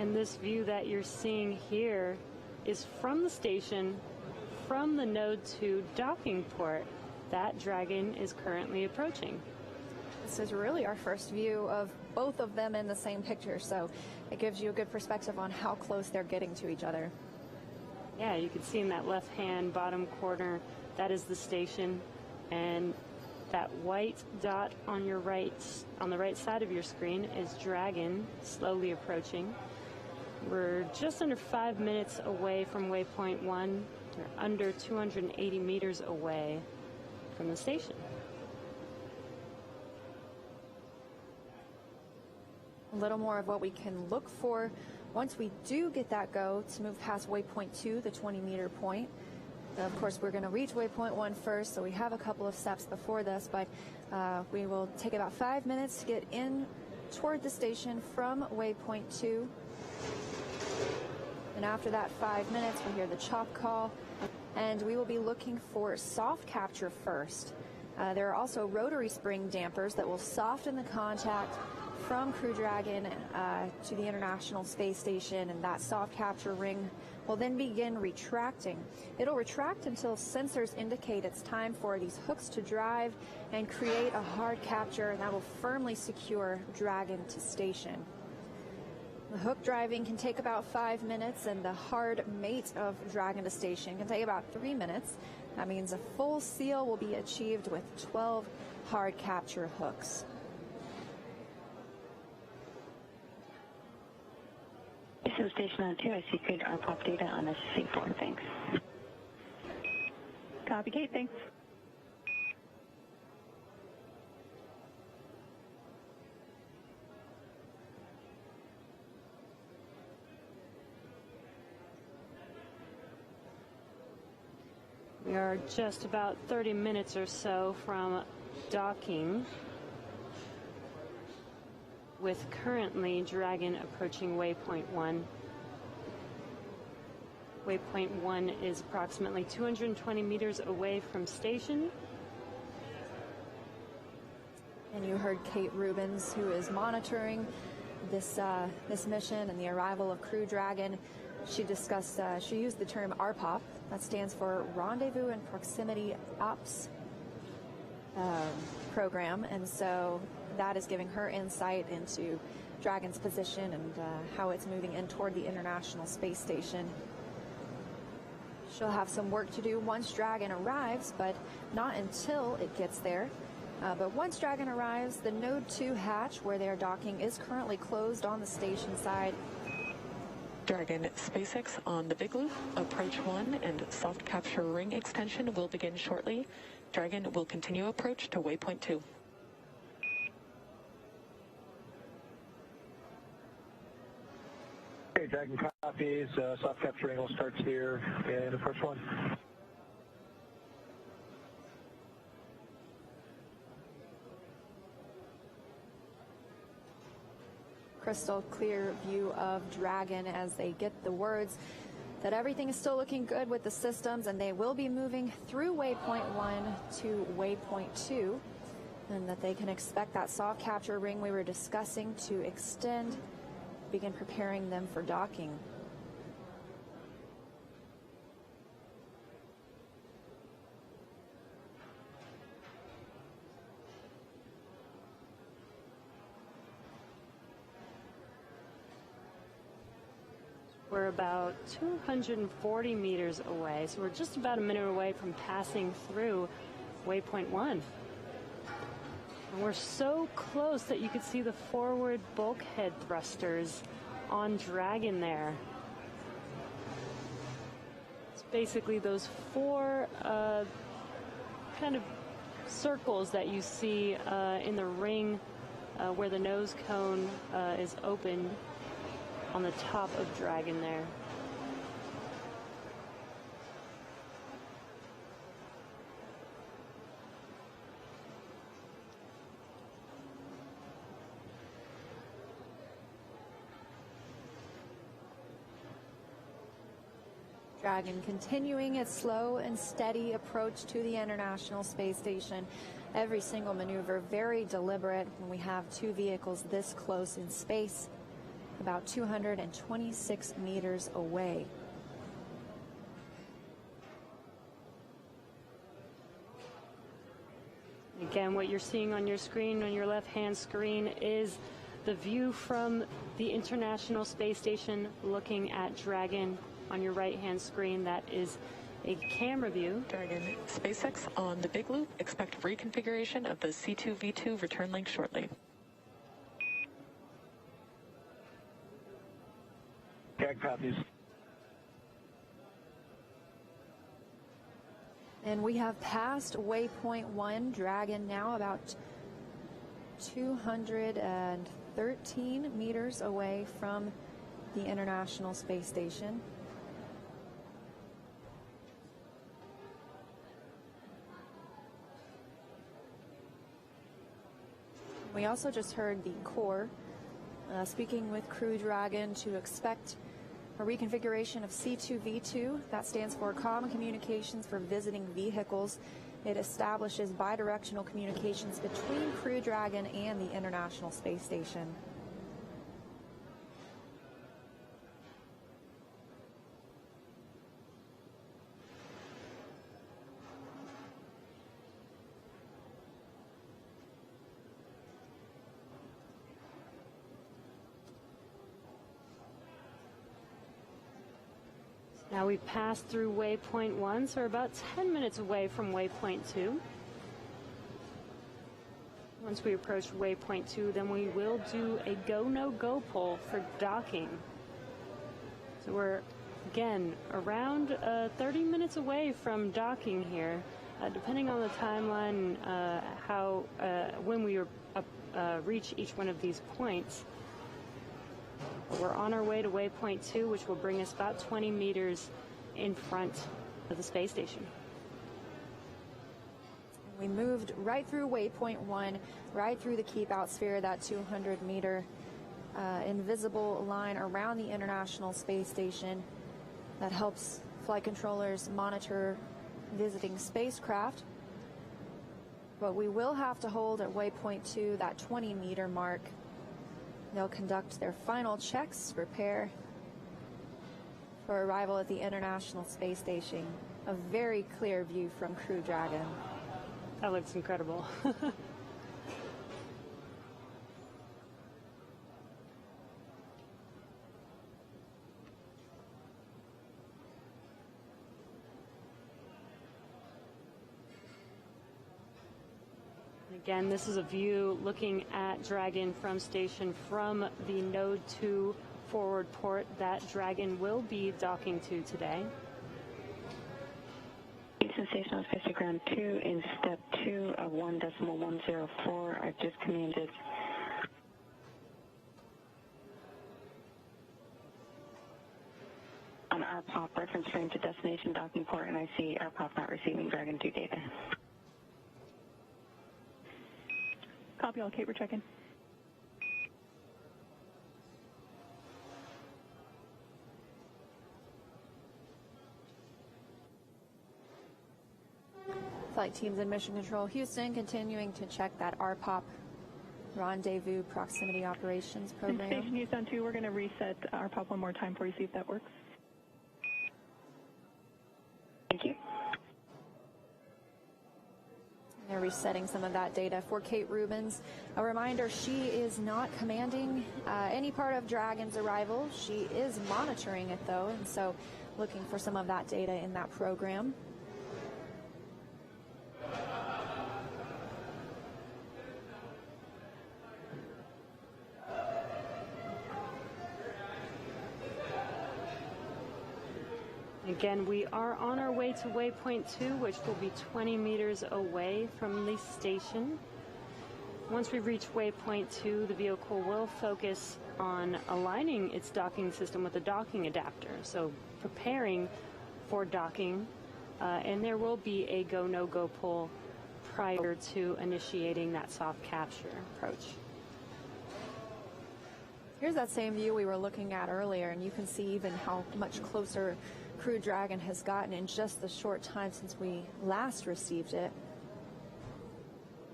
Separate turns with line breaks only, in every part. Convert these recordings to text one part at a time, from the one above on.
And this view that you're seeing here is from the station, from the Node 2 docking port. That Dragon is currently approaching.
This is really our first view of both of them in the same picture, so it gives you a good perspective on how close they're getting to each other.
Yeah, you can see in that left-hand bottom corner, that is the station, and that white dot on your right, on the right side of your screen, is Dragon slowly approaching. We're just under 5 minutes away from waypoint 1. We're under 280 meters away from the station.
A little more of what we can look for once we do get that go to move past waypoint 2, the 20-meter point. Of course, we're going to reach waypoint 1 first, so we have a couple of steps before this, but we will take about 5 minutes to get in toward the station from waypoint 2. And after that 5 minutes, we'll hear the chop call, and we will be looking for soft capture first. There are also rotary spring dampers that will soften the contact from Crew Dragon to the International Space Station, and that soft capture ring will then begin retracting. It'll retract until sensors indicate it's time for these hooks to drive and create a hard capture, and that will firmly secure Dragon to station. The hook driving can take about 5 minutes, and the hard mate of Dragon to station can take about 3 minutes. That means a full seal will be achieved with 12 hard capture hooks.
This is Station on 2. I see good RPOP data on SC4. Thanks. Copy, Kate. Thanks.
We are just about 30 minutes or so from docking, with currently Dragon approaching waypoint 1. Waypoint 1 is approximately 220 meters away from station.
And you heard Kate Rubens, who is monitoring this mission and the arrival of Crew Dragon. She discussed, she used the term RPOP. That stands for Rendezvous and Proximity Ops Program. And so that is giving her insight into Dragon's position and how it's moving in toward the International Space Station. She'll have some work to do once Dragon arrives, but not until it gets there. But once Dragon arrives, the Node 2 hatch where they're docking is currently closed on the station side.
Dragon SpaceX on the Big Loop, approach 1 and soft capture ring extension will begin shortly. Dragon will continue approach to waypoint 2.
Okay, Dragon copies. Soft capture ring will start here in approach 1.
Crystal clear view of Dragon as they get the words that everything is still looking good with the systems, and they will be moving through waypoint 1 to waypoint 2, and that they can expect that soft capture ring we were discussing to extend, begin preparing them for docking.
We're about 240 meters away, so we're just about a minute away from passing through waypoint 1. And we're so close that you could see the forward bulkhead thrusters on Dragon there. It's basically those four kind of circles that you see in the ring where the nose cone is open on the top of Dragon there.
Dragon continuing its slow and steady approach to the International Space Station. Every single maneuver very deliberate when we have two vehicles this close in space. about 226 meters away.
Again, what you're seeing on your screen, on your left-hand screen, is the view from the International Space Station looking at Dragon. On your right-hand screen, that is a camera view.
Dragon, SpaceX on the Big Loop. Expect reconfiguration of the C2V2 return link shortly.
CAG copies.
And we have passed waypoint 1, Dragon, now about 213 meters away from the International Space Station. We also just heard the core speaking with Crew Dragon to expect a reconfiguration of C2V2. That stands for Common Communications for Visiting Vehicles. It establishes bidirectional communications between Crew Dragon and the International Space Station.
Now we've passed through waypoint 1, so we're about 10 minutes away from waypoint 2. Once we approach waypoint 2, then we will do a go, no go poll for docking. So we're, again, around 30 minutes away from docking here, depending on the timeline, when we reach each one of these points. We're on our way to waypoint 2, which will bring us about 20 meters in front of the space station.
We moved right through waypoint 1, right through the keep out sphere, that 200-meter invisible line around the International Space Station that helps flight controllers monitor visiting spacecraft. But we will have to hold at waypoint 2, that 20-meter mark. They'll conduct their final checks, prepare for arrival at the International Space Station. A very clear view from Crew Dragon.
That looks incredible. Again, this is a view looking at Dragon from station from the Node 2 forward port that Dragon will be docking to today.
Houston Station on Space Ground 2 in step 2 of 1.104. I've just commanded on RPOP reference frame to destination docking port, and I see RPOP not receiving Dragon 2 data.
Copy all, Kate, we're checking.
Flight teams in Mission Control Houston continuing to check that RPOP Rendezvous Proximity Operations program.
Station Houston 2, we're going to reset RPOP one more time for you, see if that works.
Thank you.
They're resetting some of that data for Kate Rubens. A reminder, she is not commanding any part of Dragon's arrival. She is monitoring it, though, and so looking for some of that data in that program.
Again, we are on our way to waypoint 2, which will be 20 meters away from the station. Once we reach waypoint 2, the vehicle will focus on aligning its docking system with the docking adapter, so preparing for docking, and there will be a go, no go poll prior to initiating that soft capture approach.
Here's that same view we were looking at earlier, and you can see even how much closer Crew Dragon has gotten in just the short time since we last received it,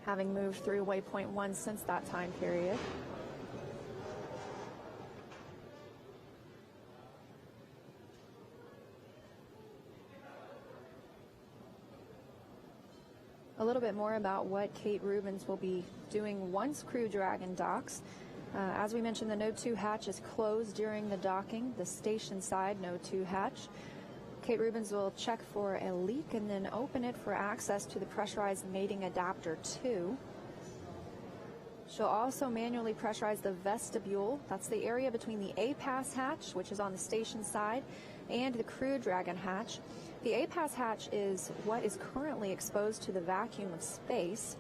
having moved through waypoint 1 since that time period. A little bit more about what Kate Rubins will be doing once Crew Dragon docks. As we mentioned, the Node 2 hatch is closed during the docking, the station side Node 2 hatch. Kate Rubins will check for a leak and then open it for access to the pressurized mating adapter 2. She'll also manually pressurize the vestibule. That's the area between the A-Pass hatch, which is on the station side, and the Crew Dragon hatch. The A-Pass hatch is what is currently exposed to the vacuum of space.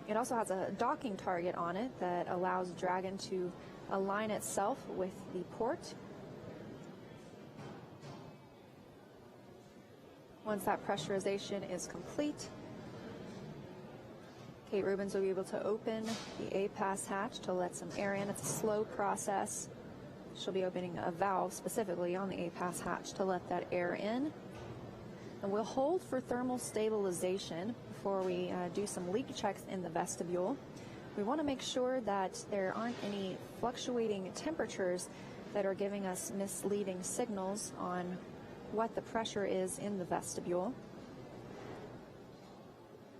It also has a docking target on it that allows Dragon to align itself with the port. Once that pressurization is complete, Kate Rubins will be able to open the A-Pass hatch to let some air in. It's a slow process. She'll be opening a valve specifically on the A-Pass hatch to let that air in. And we'll hold for thermal stabilization before we do some leak checks in the vestibule. We want to make sure that there aren't any fluctuating temperatures that are giving us misleading signals on what the pressure is in the vestibule.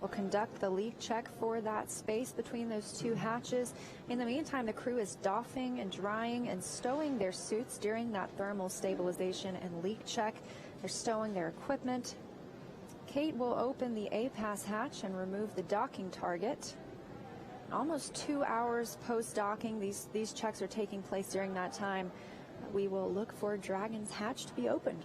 We'll conduct the leak check for that space between those two hatches. In the meantime, the crew is doffing and drying and stowing their suits during that thermal stabilization and leak check. They're stowing their equipment. Kate will open the A-Pass hatch and remove the docking target. Almost 2 hours post-docking, these checks are taking place during that time. We will look for Dragon's hatch to be opened.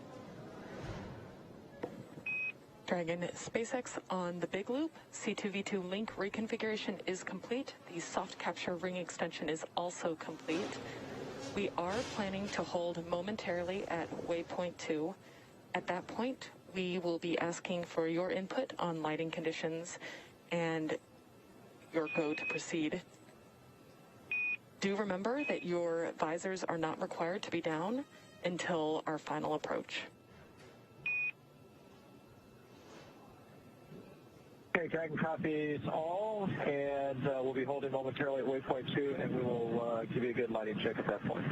Dragon, SpaceX on the big loop. C2V2 link reconfiguration is complete. The soft capture ring extension is also complete. We are planning to hold momentarily at waypoint 2. At that point, we will be asking for your input on lighting conditions and your go to proceed. Do remember that your visors are not required to be down until our final approach.
Okay, Dragon copies all, and we'll be holding momentarily at waypoint 2, and we will give you a good lighting check at that point.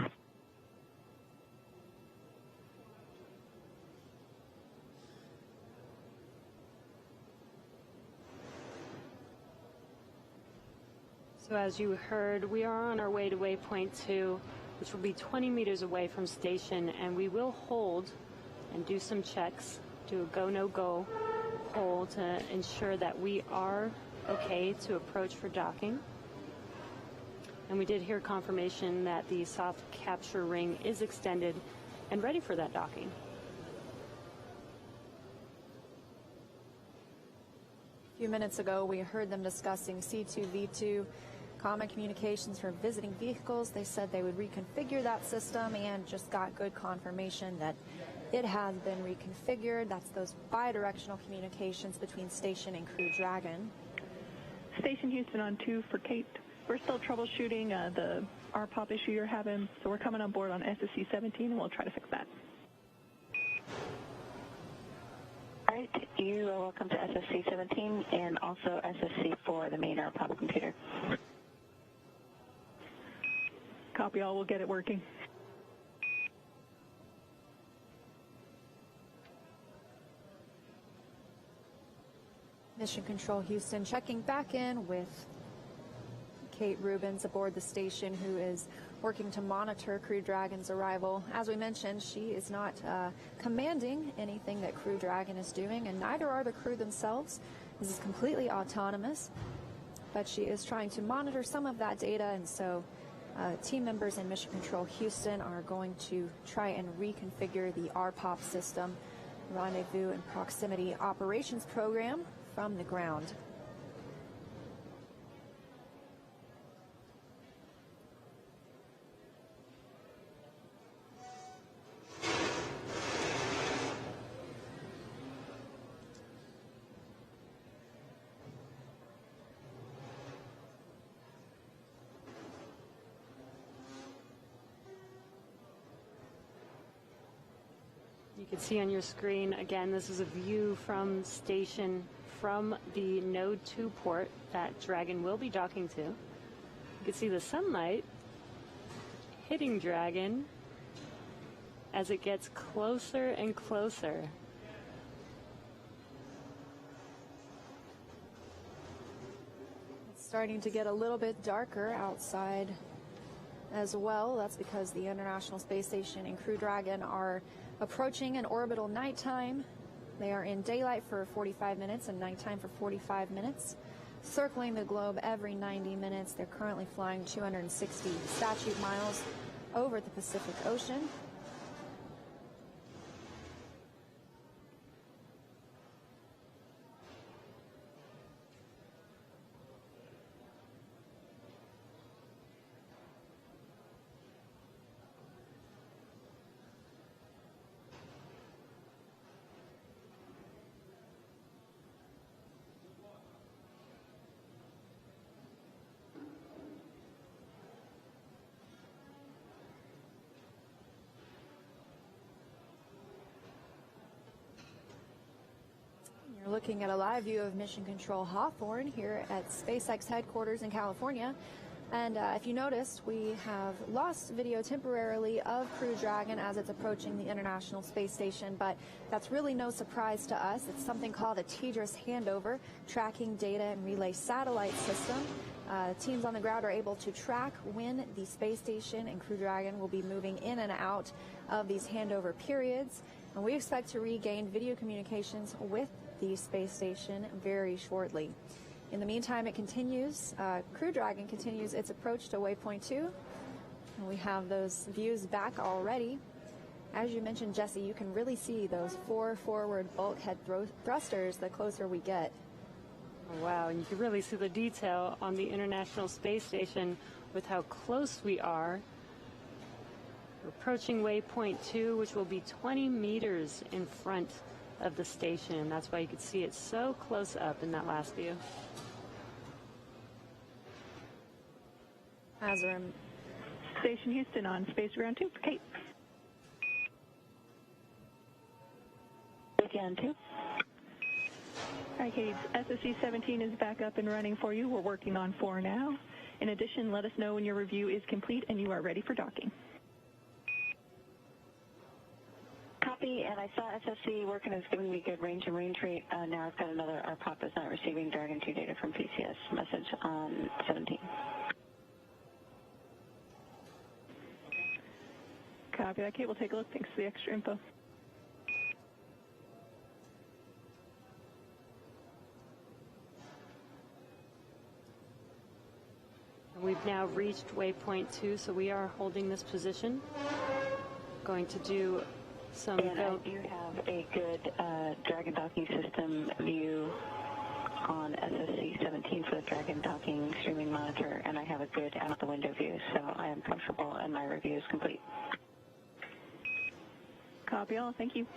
So as you heard, we are on our way to waypoint 2, which will be 20 meters away from station, and we will hold and do some checks, do a go, no go poll to ensure that we are okay to approach for docking. And we did hear confirmation that the soft capture ring is extended and ready for that docking.
A few minutes ago, we heard them discussing C2V2 common communications for visiting vehicles. They said they would reconfigure that system and just got good confirmation that it has been reconfigured. That's those bi-directional communications between Station and Crew Dragon.
Station Houston on 2 for Kate. We're still troubleshooting the RPOP issue you're having, so we're coming on board on SSC 17, and we'll try to fix that.
All right, you are welcome to SSC 17 and also SSC for the main RPOP computer.
Copy all, we'll get it working.
Mission Control Houston checking back in with Kate Rubins aboard the station, who is working to monitor Crew Dragon's arrival. As we mentioned, she is not commanding anything that Crew Dragon is doing, and neither are the crew themselves. This is completely autonomous, but she is trying to monitor some of that data, and so team members in Mission Control Houston are going to try and reconfigure the RPOP system, Rendezvous and Proximity Operations Program, from the ground.
You can see on your screen, again, this is a view from station from the Node 2 port that Dragon will be docking to. You can see the sunlight hitting Dragon as it gets closer and closer.
starting to get a little bit darker outside as well. That's because the International Space Station and Crew Dragon are approaching an orbital nighttime. They are in daylight for 45 minutes and nighttime for 45 minutes, circling the globe every 90 minutes. They're currently flying 260 statute miles over the Pacific Ocean. You're looking at a live view of Mission Control Hawthorne here at SpaceX headquarters in California. And if you noticed, we have lost video temporarily of Crew Dragon as it's approaching the International Space Station, but that's really no surprise to us. It's something called a TDRS handover, tracking data and relay satellite system. Teams on the ground are able to track when the space station and Crew Dragon will be moving in and out of these handover periods. And we expect to regain video communications with the space station very shortly. In the meantime, it continues. Crew Dragon continues its approach to waypoint 2. And we have those views back already. As you mentioned, Jesse, you can really see those 4 forward bulkhead thrusters the closer we get.
Oh, wow, and you can really see the detail on the International Space Station with how close we are. We're approaching waypoint 2, which will be 20 meters in front of the station. That's why you could see it so close up in that last view.
Hazard.
Station Houston on Space Ground 2 for Kate.
Ground 2.
All right, Kate, SSC-17 is back up and running for you. We're working on 4 now. In addition, let us know when your review is complete and you are ready for docking.
Copy, and I saw SSC working. It's giving me good range and range rate. Now I've got another RPOP that's not receiving Dragon 2 data from PCS message on 17.
Copy that, Kate. We'll take a look. Thanks for the extra info.
We've now reached waypoint 2, so we are holding this position. Going to do some...
And I do have a good Dragon docking system view on SSC-17 for the Dragon docking streaming monitor, and I have a good out the window view, so I am comfortable and my review is complete.
Copy all. Thank you.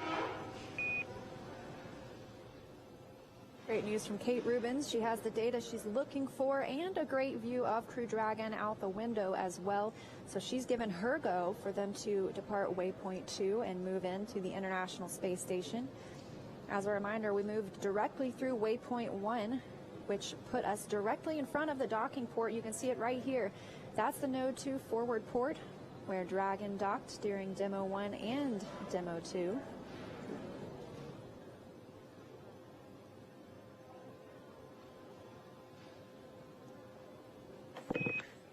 Great news from Kate Rubens. She has the data she's looking for and a great view of Crew Dragon out the window as well. So she's given her go for them to depart waypoint 2 and move into the International Space Station. As a reminder, we moved directly through waypoint 1, which put us directly in front of the docking port. You can see it right here. That's the Node 2 forward port where Dragon docked during Demo 1 and Demo 2.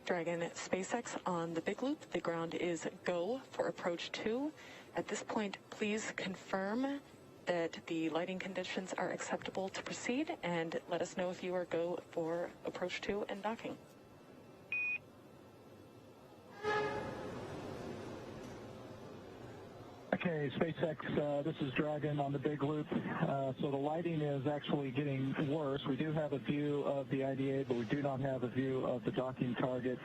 Dragon SpaceX on the big loop. The ground is go for approach 2. At this point, please confirm that the lighting conditions are acceptable to proceed, and let us know if you are go for approach 2 and docking.
Okay, SpaceX, this is Dragon on the big loop. So the lighting is actually getting worse. We do have a view of the IDA, but we do not have a view of the docking target.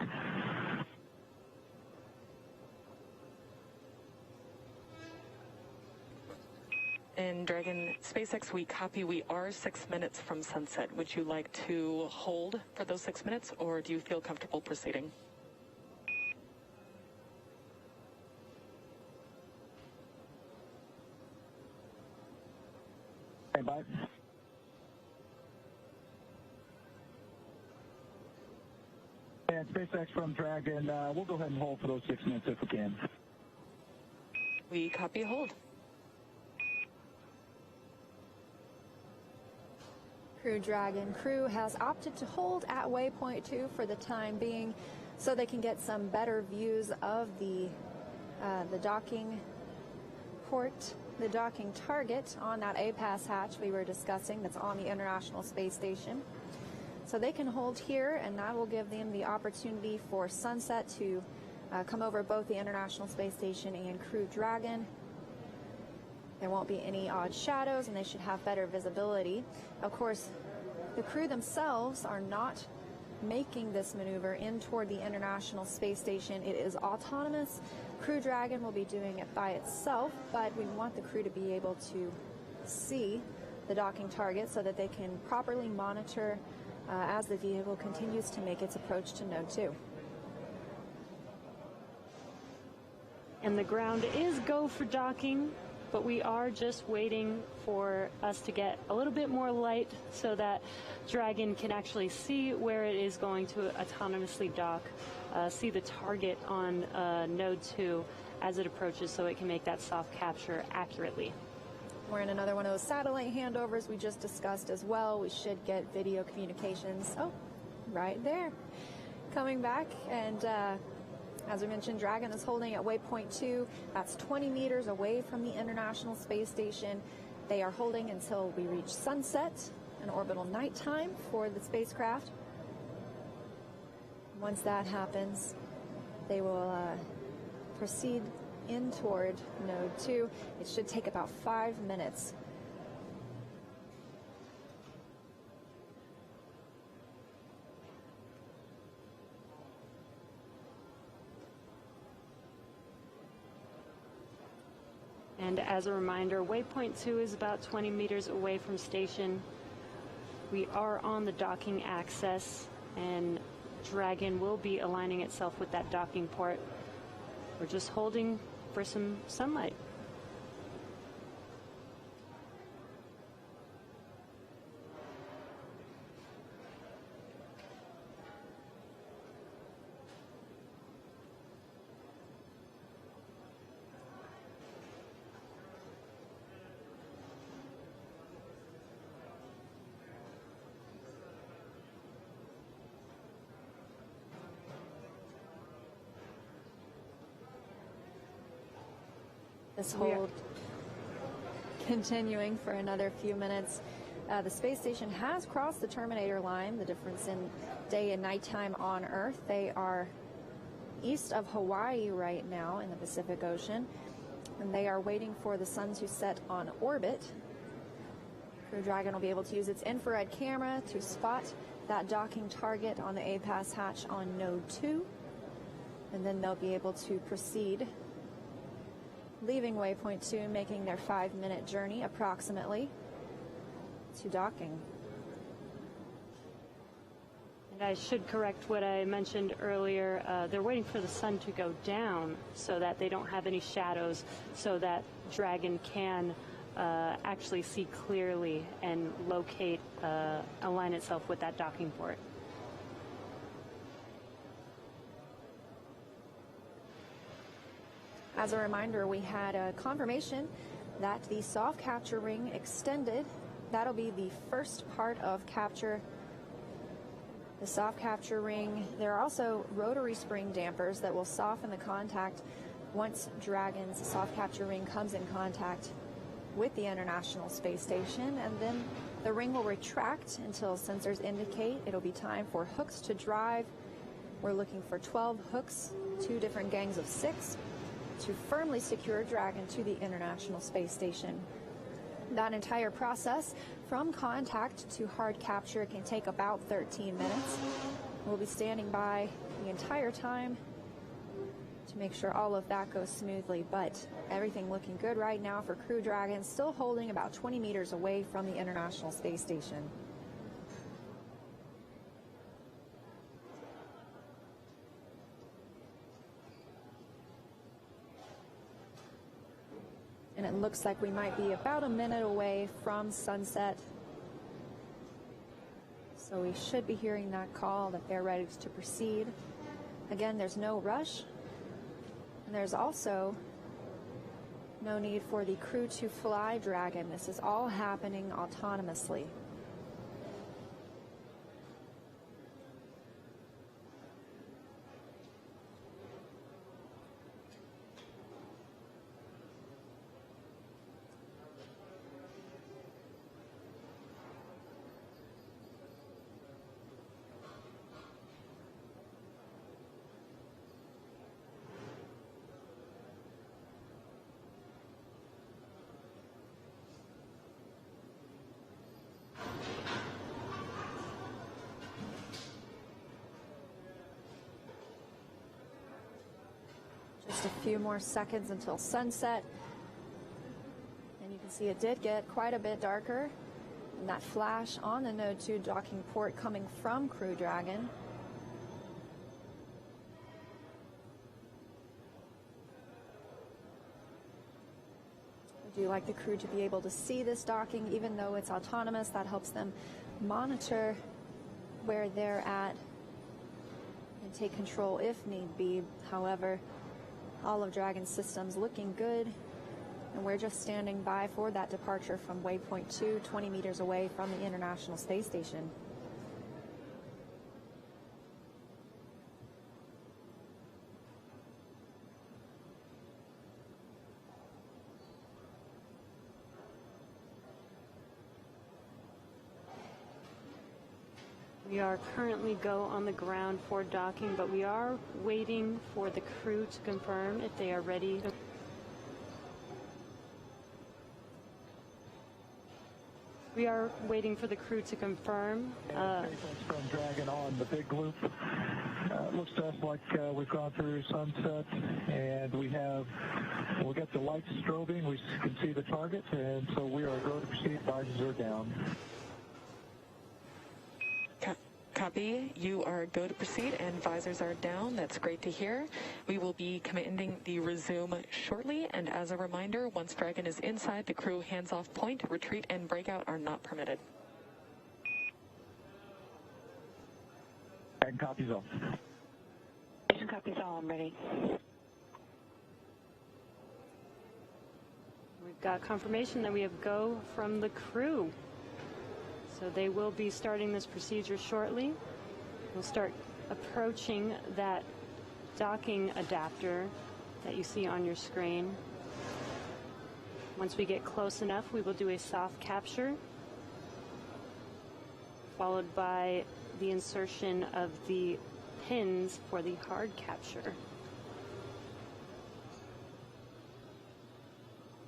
In Dragon SpaceX, we copy. We are 6 minutes from sunset. Would you like to hold for those 6 minutes, or do you feel comfortable proceeding?
Bye. And SpaceX from Dragon, we'll go ahead and hold for those 6 minutes if we can.
We copy hold.
Crew Dragon crew has opted to hold at waypoint 2 for the time being so they can get some better views of the docking port, the docking target on that A-Pass hatch we were discussing that's on the International Space Station. So they can hold here, and that will give them the opportunity for sunset to come over both the International Space Station and Crew Dragon. There won't be any odd shadows, and they should have better visibility. Of course, the crew themselves are not making this maneuver in toward the International Space Station. It is autonomous. Crew Dragon will be doing it by itself, but we want the crew to be able to see the docking target so that they can properly monitor as the vehicle continues to make its approach to Node 2.
And the ground is go for docking, but we are just waiting for us to get a little bit more light so that Dragon can actually see where it is going to autonomously dock, see the target on Node 2 as it approaches so it can make that soft capture accurately.
We're in another one of those satellite handovers we just discussed as well. We should get video communications. Oh, right there. Coming back, and as we mentioned, Dragon is holding at waypoint 2. That's 20 meters away from the International Space Station. They are holding until we reach sunset and orbital nighttime for the spacecraft. Once that happens, they will proceed in toward Node 2. It should take about 5 minutes.
And as a reminder, waypoint 2 is about 20 meters away from station. We are on the docking axis, and Dragon will be aligning itself with that docking port. We're just holding for some sunlight.
This hold continuing for another few minutes. The space station has crossed the terminator line, the difference in day and nighttime on Earth. They are east of Hawaii right now in the Pacific Ocean, and they are waiting for the sun to set on orbit. Crew Dragon will be able to use its infrared camera to spot that docking target on the A-Pass hatch on Node 2, and then they'll be able to proceed, leaving waypoint 2, making their 5-minute journey approximately to docking.
And I should correct what I mentioned earlier. They're waiting for the sun to go down so that they don't have any shadows, so that Dragon can actually see clearly and locate, align itself with that docking port.
As a reminder, we had a confirmation that the soft capture ring extended. That'll be the first part of capture. The soft capture ring. There are also rotary spring dampers that will soften the contact once Dragon's soft capture ring comes in contact with the International Space Station, and then the ring will retract until sensors indicate it'll be time for hooks to drive. We're looking for 12 hooks, 2 different gangs of 6, to firmly secure Dragon to the International Space Station. That entire process from contact to hard capture can take about 13 minutes. We'll be standing by the entire time to make sure all of that goes smoothly, but everything looking good right now for Crew Dragon, still holding about 20 meters away from the International Space Station. And it looks like we might be about a minute away from sunset. So we should be hearing that call that they're ready to proceed. Again, there's no rush. And there's also no need for the crew to fly Dragon. This is all happening autonomously. Just a few more seconds until sunset. And you can see it did get quite a bit darker. And that flash on the Node 2 docking port coming from Crew Dragon. I do like the crew to be able to see this docking, even though it's autonomous. That helps them monitor where they're at and take control if need be. However, all of Dragon's systems looking good, and we're just standing by for that departure from waypoint 2, 20 meters away from the International Space Station.
We are currently go on the ground for docking, but we are waiting for the crew to confirm if they are ready. We are waiting for the crew to confirm.
From Dragon on the big loop. Looks to us like we've gone through sunset, and we got the lights strobing. We can see the target, and so we are going to proceed. Visors are down.
Copy. You are go to proceed and visors are down. That's great to hear. We will be commanding the resume shortly. And as a reminder, once Dragon is inside the crew hands-off point, retreat and breakout are not permitted.
And copies all.
Copies all. I'm ready.
We've got confirmation that we have go from the crew. So they will be starting this procedure shortly. We'll start approaching that docking adapter that you see on your screen. Once we get close enough, we will do a soft capture, followed by the insertion of the pins for the hard capture.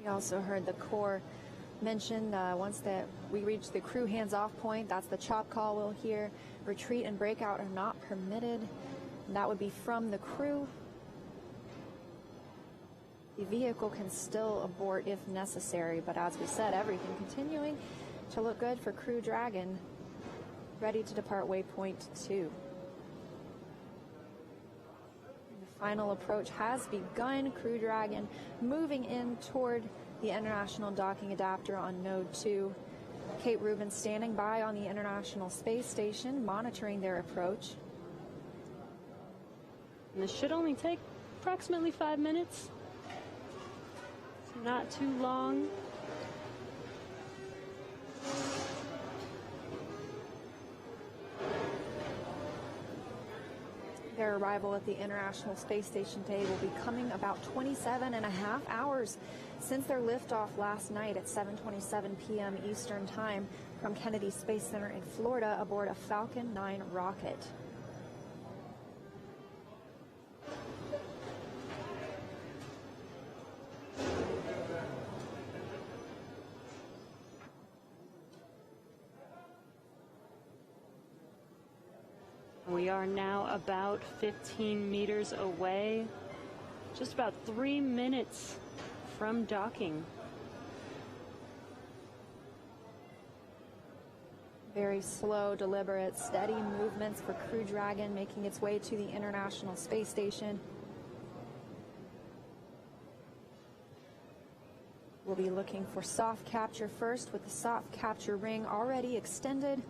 We also heard the core mention once that we reach the crew hands-off point, that's the chop call we'll hear. Retreat and breakout are not permitted. And that would be from the crew. The vehicle can still abort if necessary, but as we said, everything continuing to look good for Crew Dragon, ready to depart waypoint 2. The final approach has begun. Crew Dragon moving in toward the International Docking Adapter on Node 2. Kate Rubin standing by on the International Space Station, monitoring their approach.
And this should only take approximately 5 minutes. It's not too long.
Their arrival at the International Space Station today will be coming about 27.5 hours since their liftoff last night at 7:27 p.m. Eastern Time from Kennedy Space Center in Florida aboard a Falcon 9 rocket.
We are now about 15 meters away, just about 3 minutes from docking.
Very slow, deliberate, steady movements for Crew Dragon making its way to the International Space Station. We'll be looking for soft capture first, with the soft capture ring already extended.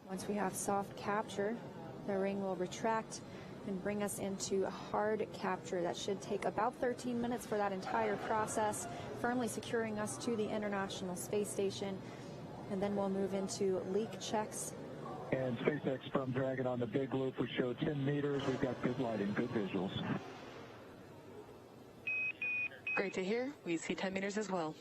Once we have soft capture, the ring will retract and bring us into a hard capture. That should take about 13 minutes for that entire process, firmly securing us to the International Space Station. And then we'll move into leak checks.
And SpaceX from Dragon on the big loop, we show 10 meters. We've got good lighting, good visuals.
Great to hear. We see 10 meters as well.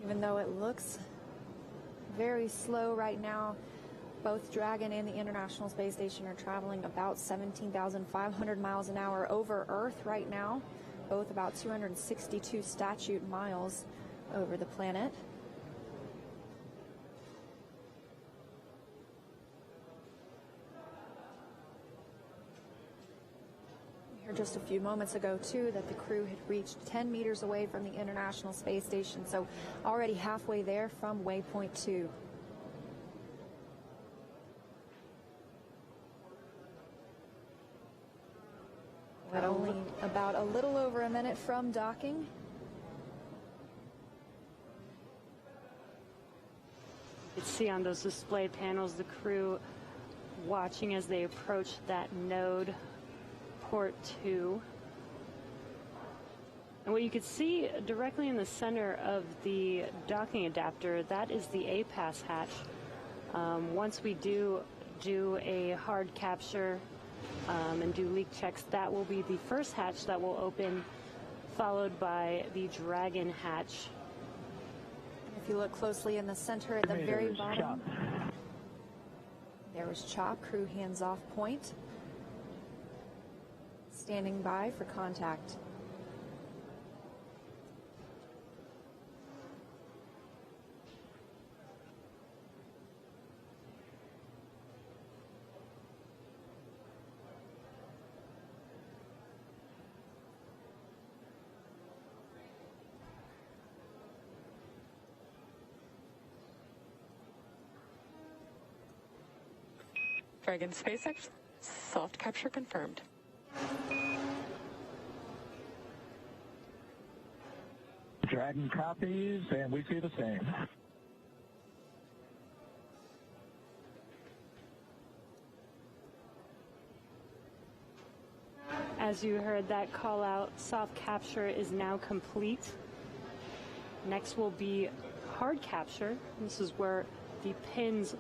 Even though it looks very slow right now,
Both Dragon and the International Space Station are traveling about 17,500 miles an hour over Earth right now, both about 262 statute miles over the planet. We heard just a few moments ago, too, that the crew had reached 10 meters away from the International Space Station, so already halfway there from waypoint 2. But only about a little over a minute from docking.
You can see on those display panels the crew watching as they approach that node, port 2. And what you can see directly in the center of the docking adapter, that is the A-pass hatch. Once we do a hard capture and do leak checks, that will be the first hatch that will open, followed by the Dragon hatch.
If you look closely in the center at the very bottom, there was Chop, crew hands-off point, standing by for contact.
Dragon SpaceX, soft capture confirmed.
Dragon copies, and we see the same.
As you heard that call out, soft capture is now complete. Next will be hard capture. This is where the pins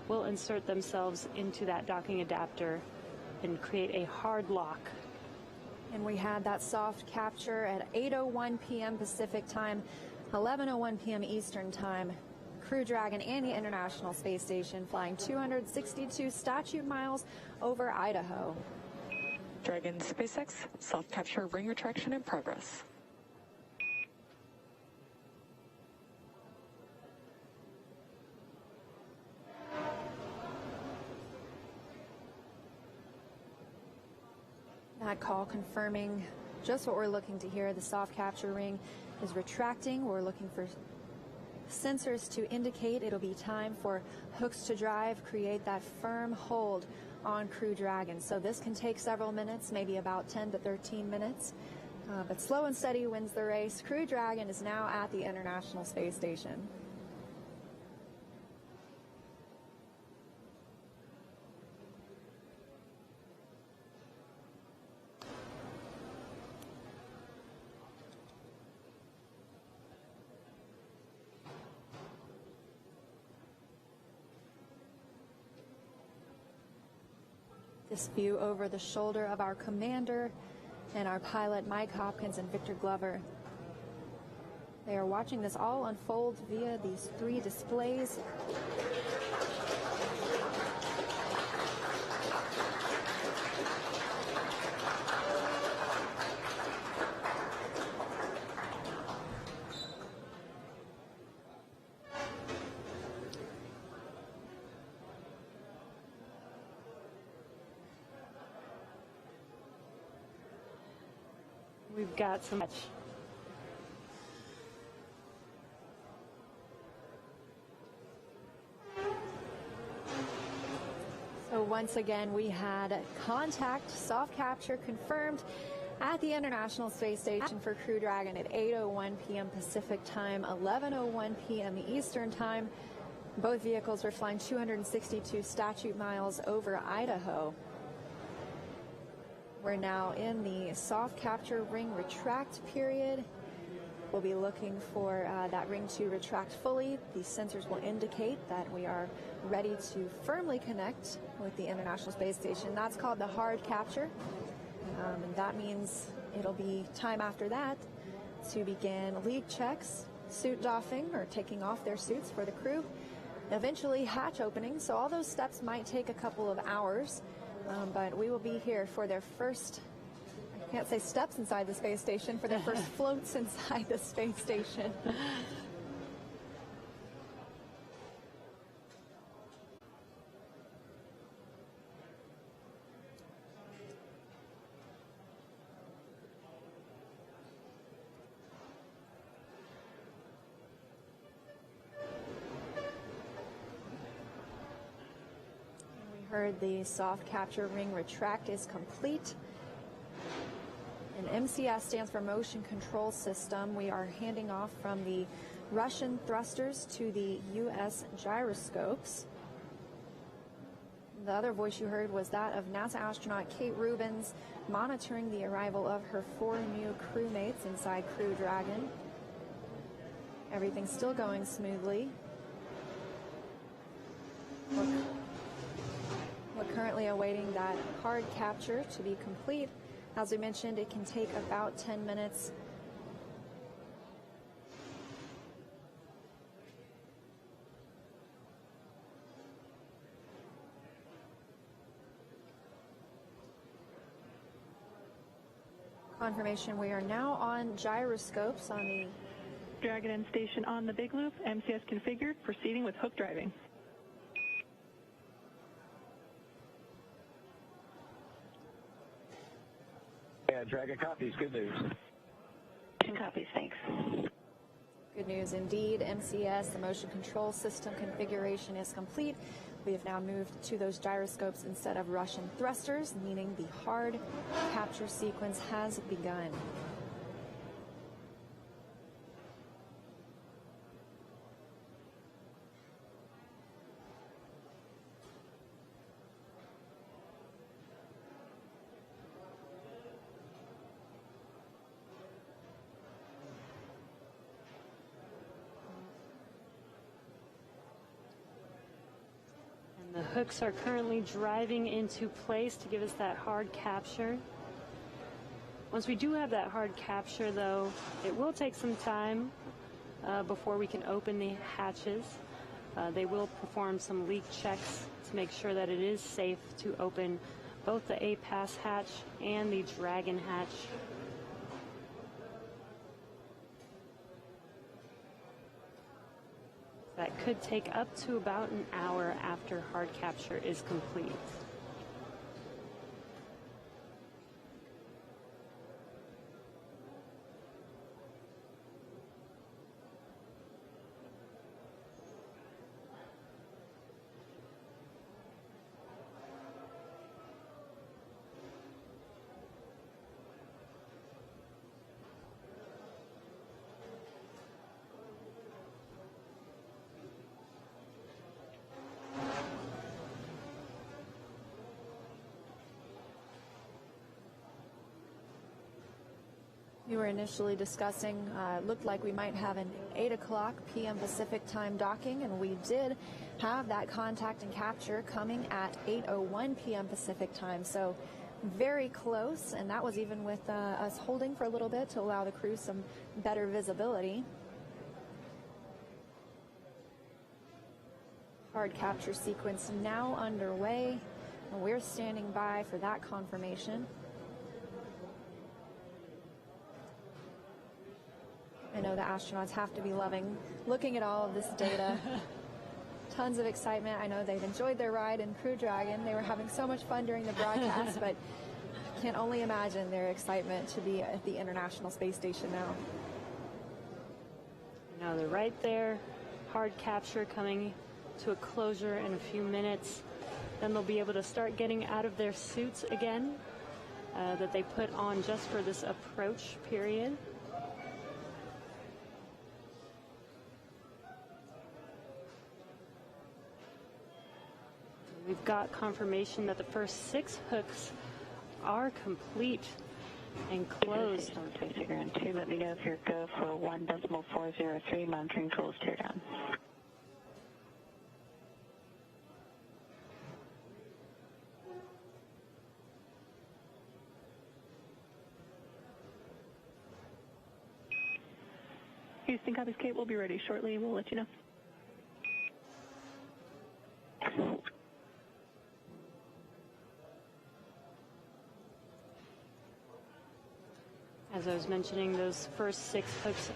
will insert themselves into that docking adapter and create a hard lock.
And we had that soft capture at 8:01 p.m. Pacific time, 11:01 p.m. Eastern time. Crew Dragon and the International Space Station flying 262 statute miles over Idaho.
Dragon SpaceX, soft capture ring retraction in progress.
That call confirming just what we're looking to hear. The soft capture ring is retracting. We're looking for sensors to indicate it'll be time for hooks to drive, create that firm hold on Crew Dragon. So this can take several minutes, maybe about 10 to 13 minutes. But slow and steady wins the race. Crew Dragon is now at the International Space Station. This view over the shoulder of our commander and our pilot, Mike Hopkins and Victor Glover. They are watching this all unfold via these 3 displays.
We've got some.
So once again, we had contact, soft capture confirmed at the International Space Station for Crew Dragon at 8:01 p.m. Pacific time, 11:01 p.m. Eastern time. Both vehicles were flying 262 statute miles over Idaho. We're now in the soft capture ring retract period. We'll be looking for that ring to retract fully. The sensors will indicate that we are ready to firmly connect with the International Space Station. That's called the hard capture. And that means it'll be time after that to begin leak checks, suit doffing or taking off their suits for the crew, eventually hatch opening. So all those steps might take a couple of hours, but we will be here for their first, I can't say steps inside the space station, for their first floats inside the space station. Heard the soft capture ring retract is complete. And MCS stands for Motion Control System. We are handing off from the Russian thrusters to the U.S. gyroscopes. The other voice you heard was that of NASA astronaut Kate Rubins monitoring the arrival of her 4 new crewmates inside Crew Dragon. Everything's still going smoothly. We're currently awaiting that hard capture to be complete. As we mentioned, it can take about 10 minutes. Confirmation, we are now on gyroscopes on the
Dragon End station on the big loop. MCS configured. Proceeding with hook driving.
Yeah, Dragon copies. Good news.
Copies, thanks.
Good news indeed. MCS, the motion control system configuration is complete. We have now moved to those gyroscopes instead of Russian thrusters, meaning the hard capture sequence has begun.
The hooks are currently driving into place to give us that hard capture. Once we do have that hard capture, though, it will take some time before we can open the hatches. They will perform some leak checks to make sure that it is safe to open both the A-Pass hatch and the Dragon hatch. That could take up to about an hour after hard capture is complete.
We were initially discussing, looked like we might have an 8 o'clock p.m. Pacific time docking, and we did have that contact and capture coming at 8:01 p.m. Pacific time. So very close, and that was even with us holding for a little bit to allow the crew some better visibility. Hard capture sequence now underway, and we're standing by for that confirmation. I know the astronauts have to be loving looking at all of this data. Tons of excitement. I know they've enjoyed their ride in Crew Dragon. They were having so much fun during the broadcast, but can only imagine their excitement to be at the International Space Station now.
Now they're right there. Hard capture coming to a closure in a few minutes. Then they'll be able to start getting out of their suits again that they put on just for this approach period. We've got confirmation that the first 6 hooks are complete and closed.
Ground 2, let me know if you're go for 1.403, monitoring tools tear down.
Houston copies, Kate. We'll be ready shortly. We'll let you know.
As I was mentioning, those first 6 hooks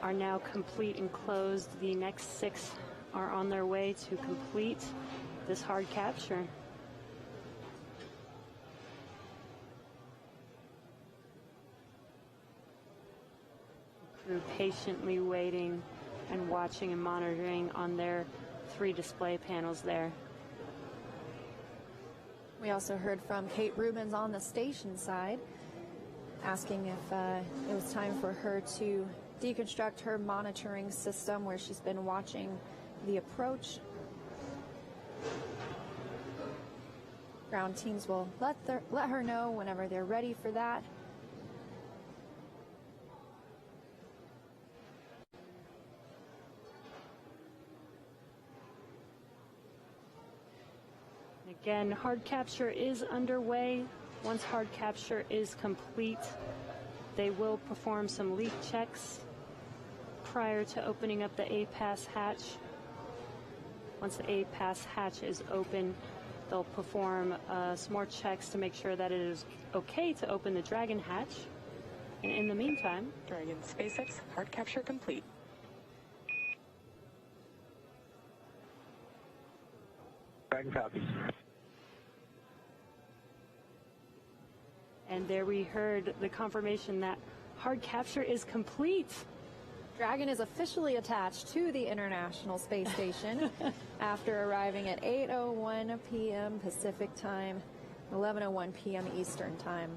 are now complete and closed. The next 6 are on their way to complete this hard capture. Crew patiently waiting and watching and monitoring on their 3 display panels there.
We also heard from Kate Rubens on the station side, asking if it was time for her to deconstruct her monitoring system where she's been watching the approach. Ground teams will let her know whenever they're ready for that.
Again, hard capture is underway. Once hard capture is complete, they will perform some leak checks prior to opening up the A-Pass hatch. Once the A-Pass hatch is open, they'll perform some more checks to make sure that it is okay to open the Dragon hatch. And in the meantime,
Dragon SpaceX hard capture complete.
Dragon copies.
and there we heard the confirmation that hard capture is complete.
Dragon is officially attached to the International Space Station after arriving at 8:01 p.m. Pacific Time, 11:01 p.m. Eastern Time.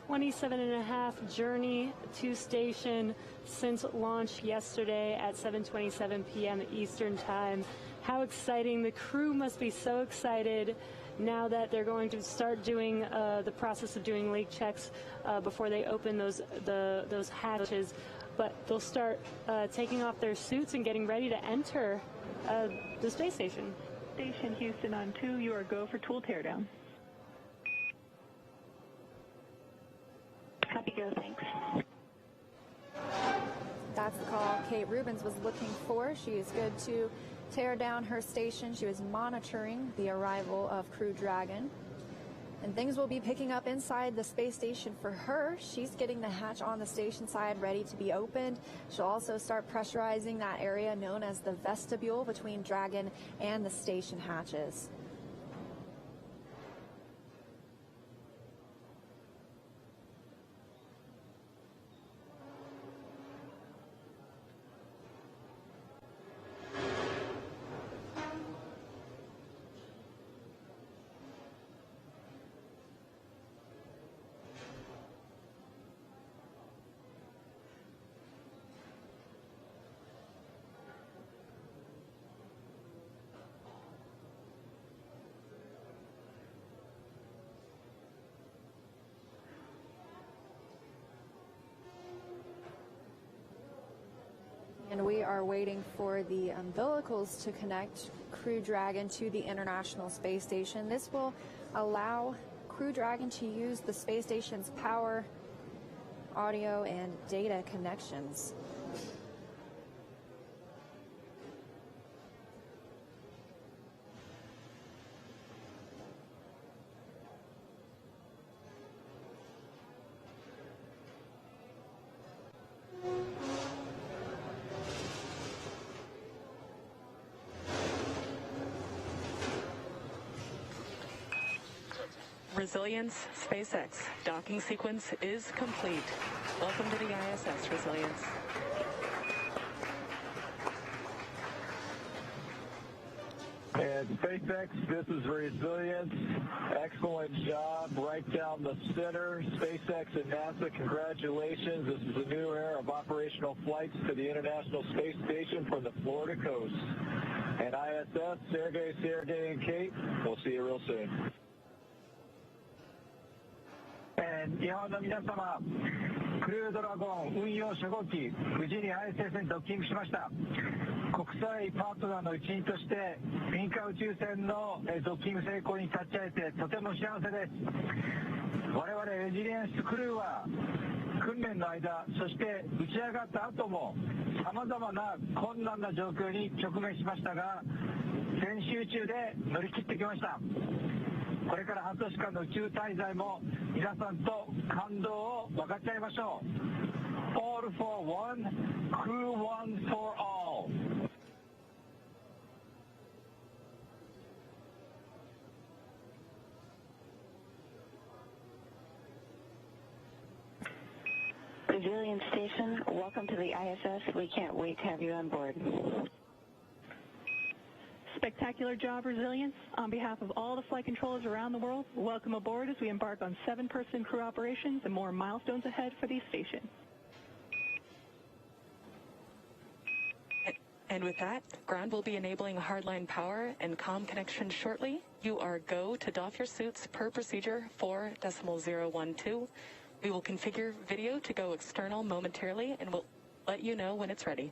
27.5 journey to station since launch yesterday at 7:27 p.m. Eastern Time. How exciting. The crew must be so excited now that they're going to start doing the process of doing leak checks before they open those hatches. But they'll start taking off their suits and getting ready to enter the space station.
Station Houston on 2, you are go for tool teardown.
Copy, go, thanks.
That's the call Kate Rubens was looking for. She is good to tear down her station. She was monitoring the arrival of Crew Dragon. And things will be picking up inside the space station for her. She's getting the hatch on the station side ready to be opened. She'll also start pressurizing that area known as the vestibule between Dragon and the station hatches. And we are waiting for the umbilicals to connect Crew Dragon to the International Space Station. This will allow Crew Dragon to use the space station's power, audio, and data connections.
Resilience, SpaceX. Docking sequence is complete. Welcome to the ISS, Resilience.
And SpaceX, this is Resilience. Excellent job right down the center. SpaceX and NASA, congratulations. This is a new era of operational flights to the International Space Station from the Florida coast. And ISS, Sergey, and Kate, we'll see you real soon.
日本の皆様、クルードラゴン運用初号機、無事に ISS にドッキングしました。国際パートナーの一員として、民間宇宙船のドッキング成功に立ち会えてとても幸せです。我々レジリエンスクルーは、訓練の間、そして打ち上がった後も、様々な困難な状況に直面しましたが、全集中で乗り切ってきました。これから半年間の宇宙滞在も皆さんと感動を分かち合いましょう。All for one, crew one for all.
Resilience Station, welcome to the ISS. We can't wait to have you on board.
Spectacular job, Resilience. On behalf of all the flight controllers around the world, welcome aboard as we embark on 7-person crew operations and more milestones ahead for the station.
And with that, ground will be enabling hardline power and comm connection shortly. You are go to doff your suits per procedure 4.012. We will configure video to go external momentarily, and we'll let you know when it's ready.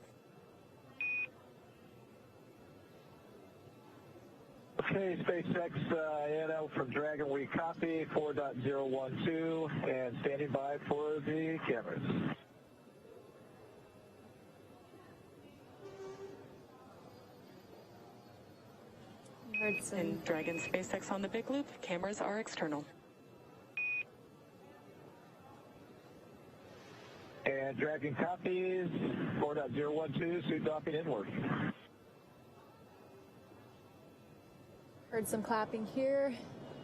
Okay, SpaceX ANL from Dragon, we copy 4.012 and standing by for the cameras.
And Dragon SpaceX on the big loop, cameras are external.
And Dragon copies 4.012, suit docking inward.
Heard some clapping here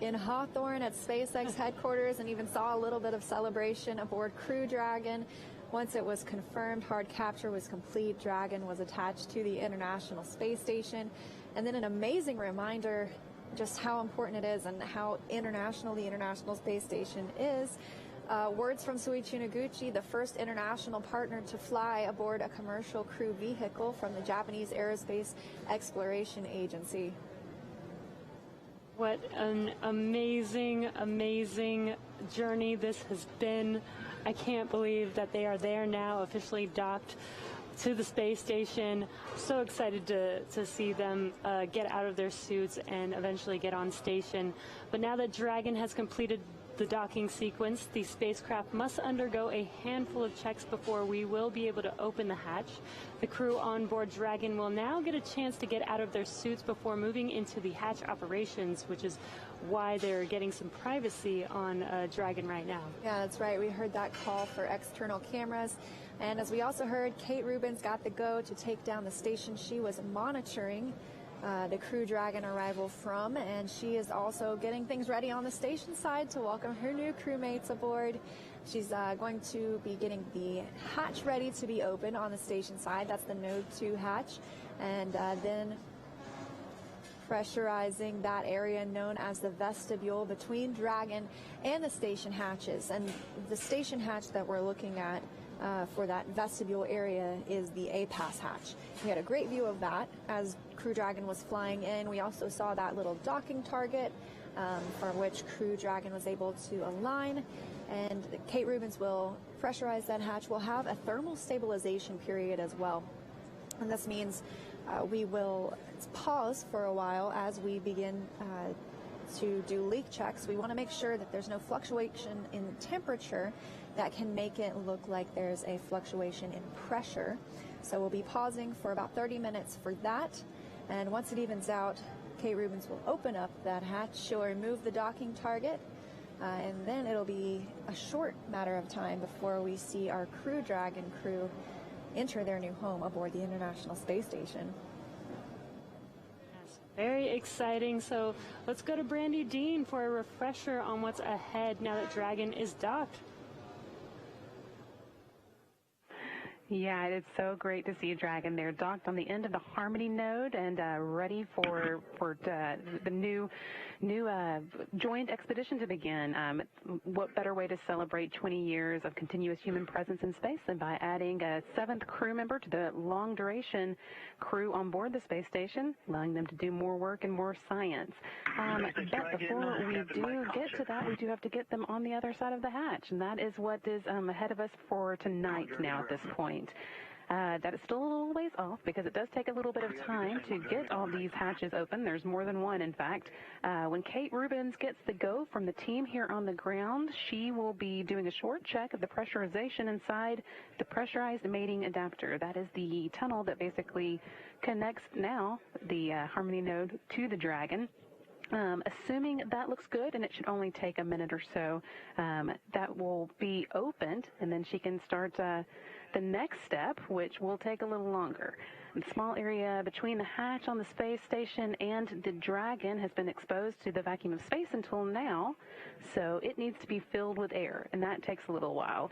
in Hawthorne at SpaceX headquarters, and even saw a little bit of celebration aboard Crew Dragon. Once it was confirmed hard capture was complete, Dragon was attached to the International Space Station. And then an amazing reminder just how important it is and how international the International Space Station is. Words from Soichi Noguchi, the first international partner to fly aboard a commercial crew vehicle from the Japanese Aerospace Exploration Agency.
What an amazing, amazing journey this has been. I can't believe that they are there now, officially docked to the space station. So excited to see them get out of their suits and eventually get on station. But now that Dragon has completed the docking sequence, the spacecraft must undergo a handful of checks before we will be able to open the hatch. The crew on board Dragon will now get a chance to get out of their suits before moving into the hatch operations, which is why they're getting some privacy on Dragon right now.
Yeah, that's right. We heard that call for external cameras. And as we also heard, Kate Rubins got the go to take down the station she was monitoring the Crew Dragon arrival from, and she is also getting things ready on the station side to welcome her new crewmates aboard. She's going to be getting the hatch ready to be opened on the station side. That's the Node 2 hatch. And then pressurizing that area known as the vestibule between Dragon and the station hatches. And the station hatch that we're looking at for that vestibule area is the A-Pass hatch. We had a great view of that as Crew Dragon was flying in. We also saw that little docking target for which Crew Dragon was able to align. And Kate Rubins will pressurize that hatch. We'll have a thermal stabilization period as well. And this means we will pause for a while as we begin to do leak checks. We want to make sure that there's no fluctuation in temperature that can make it look like there's a fluctuation in pressure. So we'll be pausing for about 30 minutes for that. And once it evens out, Kate Rubins will open up that hatch. She'll remove the docking target. And then it'll be a short matter of time before we see our Crew Dragon crew enter their new home aboard the International Space Station.
Yes, very exciting. So let's go to Brandy Dean for a refresher on what's ahead now that Dragon is docked.
Yeah, it's so great to see Dragon there docked on the end of the Harmony node and ready for the new joint expedition to begin. What better way to celebrate 20 years of continuous human presence in space than by adding a 7th crew member to the long-duration crew on board the space station, allowing them to do more work and more science. But before we do get to that, we do have to get them on the other side of the hatch, and that is what is ahead of us for tonight now at this point. That is still a little ways off because it does take a little bit of time to get all these hatches open. There's more than one, in fact. When Kate Rubins gets the go from the team here on the ground, she will be doing a short check of the pressurization inside the pressurized mating adapter. That is the tunnel that basically connects now the Harmony node to the Dragon. Assuming that looks good, and it should only take a minute or so, that will be opened, and then she can start the next step, which will take a little longer. The small area between the hatch on the space station and the Dragon has been exposed to the vacuum of space until now, so it needs to be filled with air, and that takes a little while.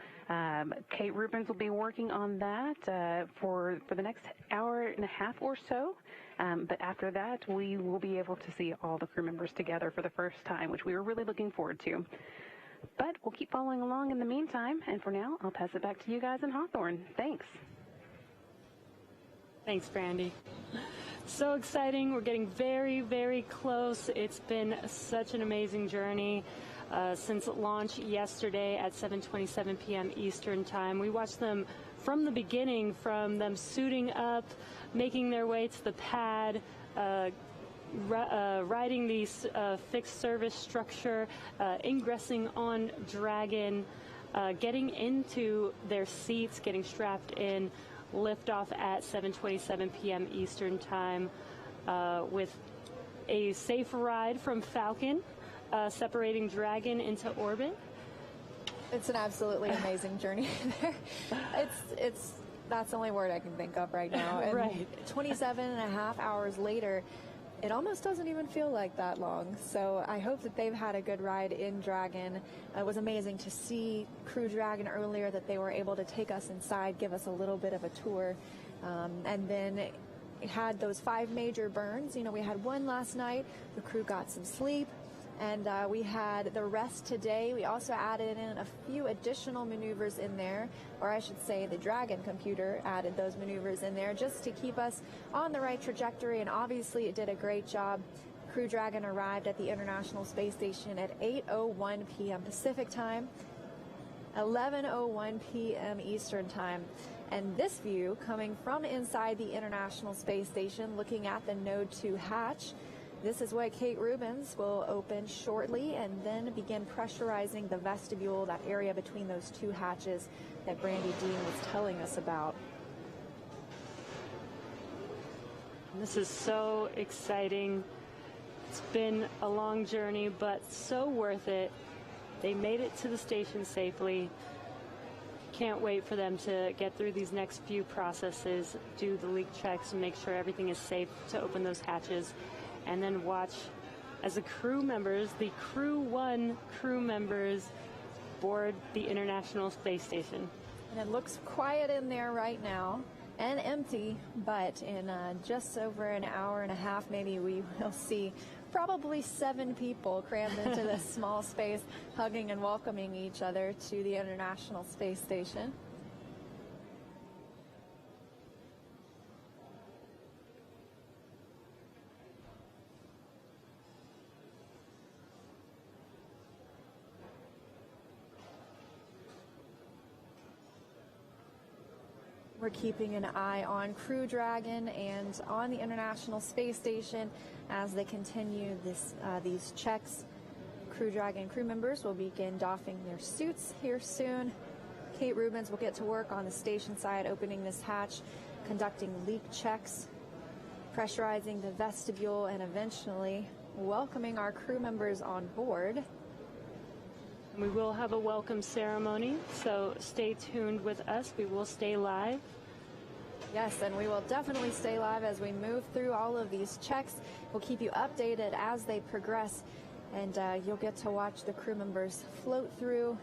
Kate Rubins will be working on that for the next hour and a half or so, but after that, we will be able to see all the crew members together for the first time, which we were really looking forward to. But we'll keep following along in the meantime, and for now, I'll pass it back to you guys in Hawthorne. Thanks.
Thanks, Brandy. So exciting. We're getting very, very close. It's been such an amazing journey since launch yesterday at 7:27 p.m. Eastern Time. We watched them from the beginning, from them suiting up, making their way to the pad, riding the fixed service structure, ingressing on Dragon, getting into their seats, getting strapped in, liftoff at 7:27 p.m. Eastern Time with a safe ride from Falcon, separating Dragon into orbit.
It's an absolutely amazing journey there. That's the only word I can think of right now. And
Right.
27 and a half hours later, it almost doesn't even feel like that long. So I hope that they've had a good ride in Dragon. It was amazing to see Crew Dragon earlier, that they were able to take us inside, give us a little bit of a tour. And then it had those 5 major burns. You know, we had one last night. The crew got some sleep. And we had the rest today. We also added in a few additional maneuvers in there, or I should say the Dragon computer added those maneuvers in there just to keep us on the right trajectory, and obviously it did a great job. Crew Dragon arrived at the International Space Station at 8:01 p.m. Pacific Time, 11:01 p.m. Eastern Time. And this view coming from inside the International Space Station, looking at the Node 2 hatch. This is what Kate Rubins will open shortly and then begin pressurizing the vestibule, that area between those 2 hatches that Brandy Dean was telling us about.
This is so exciting. It's been a long journey, but so worth it. They made it to the station safely. Can't wait for them to get through these next few processes, do the leak checks, and make sure everything is safe to open those hatches. And then watch as the crew members, the Crew 1 crew members, board the International Space Station.
And it looks quiet in there right now and empty, but in just over an hour and a half, maybe we will see probably 7 people crammed into this small space, hugging and welcoming each other to the International Space Station. We're keeping an eye on Crew Dragon and on the International Space Station as they continue these checks. Crew Dragon crew members will begin doffing their suits here soon. Kate Rubins will get to work on the station side, opening this hatch, conducting leak checks, pressurizing the vestibule, and eventually welcoming our crew members on board.
We will have a welcome ceremony, so stay tuned with us. We will stay live.
Yes, and we will definitely stay live as we move through all of these checks. We'll keep you updated as they progress, and you'll get to watch the crew members float through,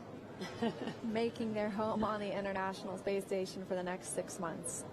making their home on the International Space Station for the next 6 months.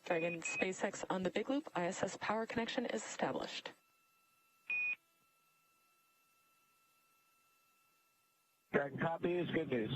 Dragon SpaceX on the Big Loop. ISS power connection is established.
Dragon copies. Good news.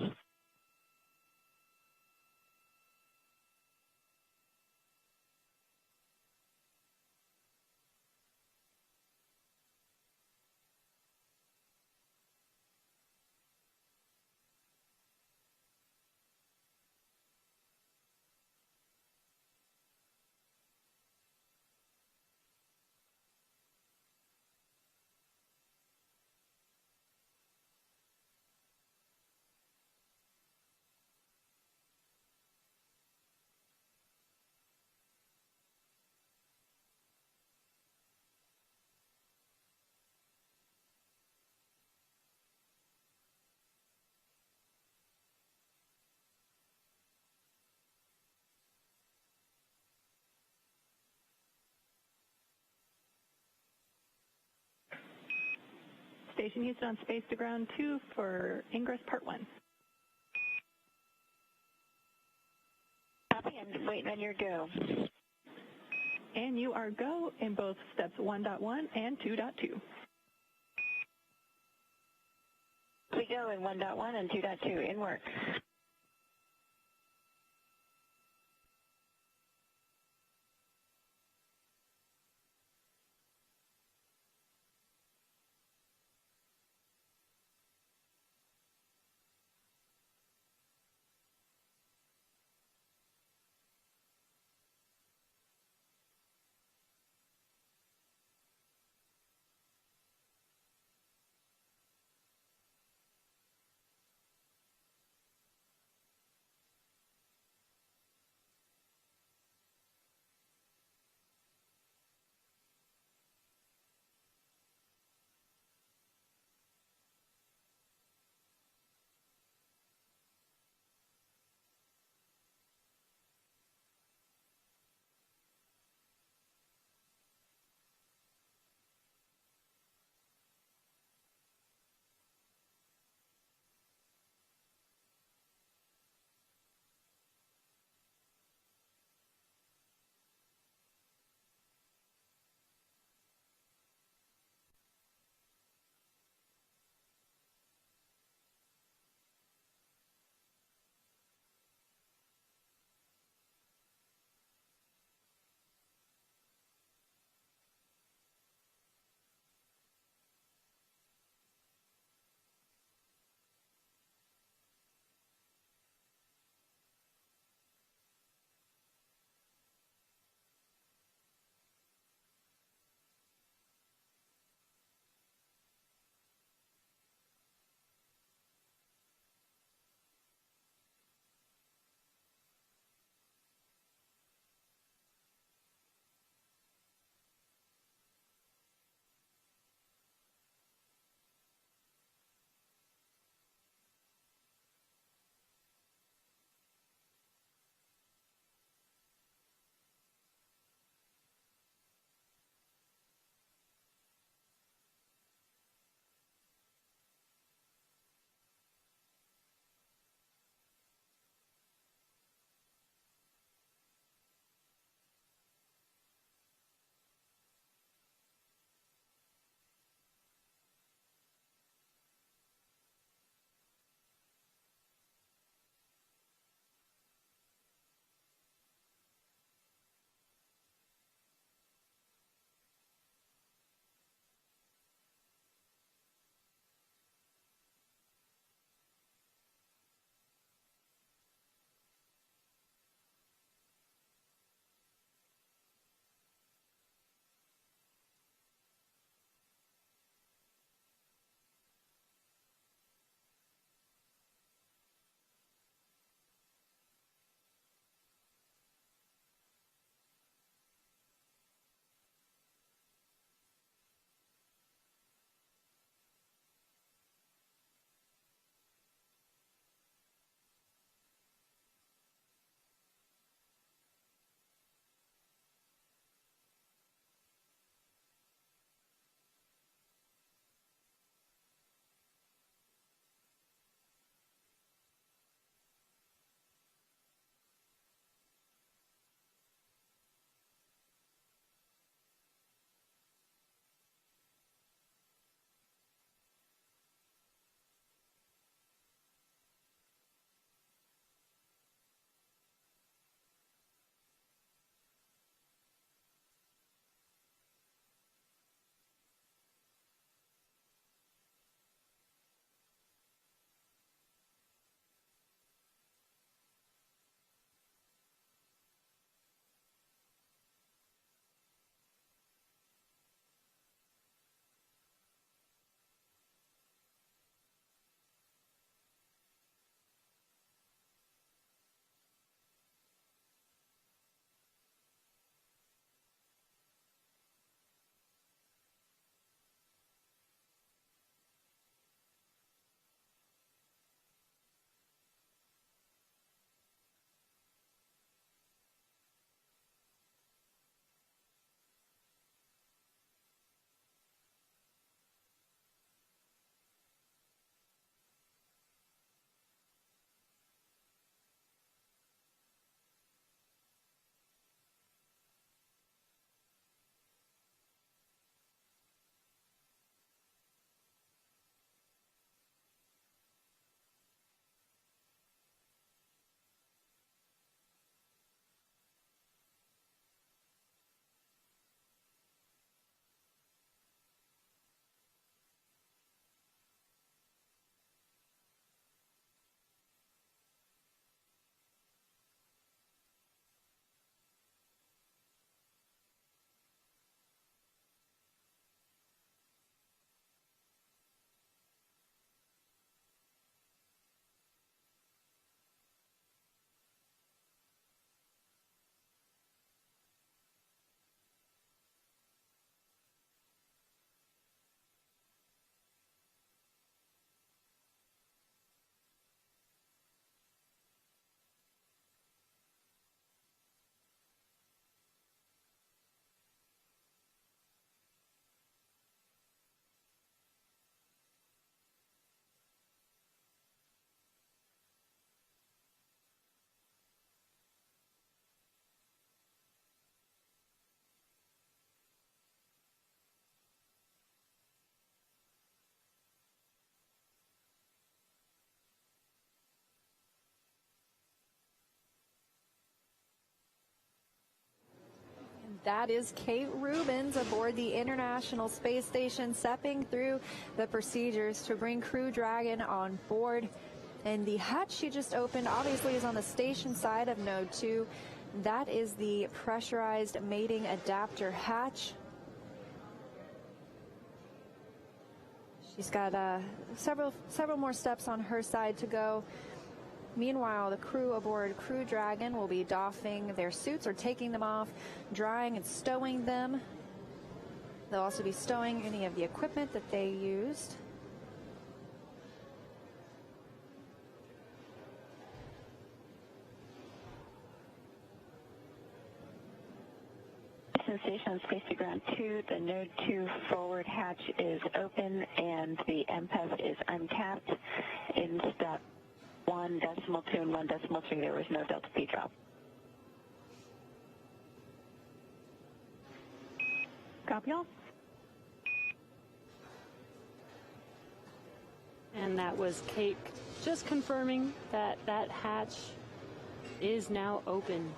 Station Houston on space to ground 2 for ingress part 1.
Copy, I'm just waiting on your go.
And you are go in both steps 1.1 and 2.2.
We go in 1.1 and 2.2 in work.
That is Kate Rubins aboard the International Space Station, stepping through the procedures to bring Crew Dragon on board. And the hatch she just opened obviously is on the station side of Node 2. That is the pressurized mating adapter hatch. She's got several more steps on her side to go. Meanwhile, the crew aboard Crew Dragon will be doffing their suits or taking them off, drying and stowing them. They'll also be stowing any of the equipment that they used.
Station on Space to Ground 2, the Node 2 forward hatch is open and the MPEF is uncapped. In step 1.2 and 1.3, there was no Delta P drop.
Copy all.
And that was Kate just confirming that that hatch is now open.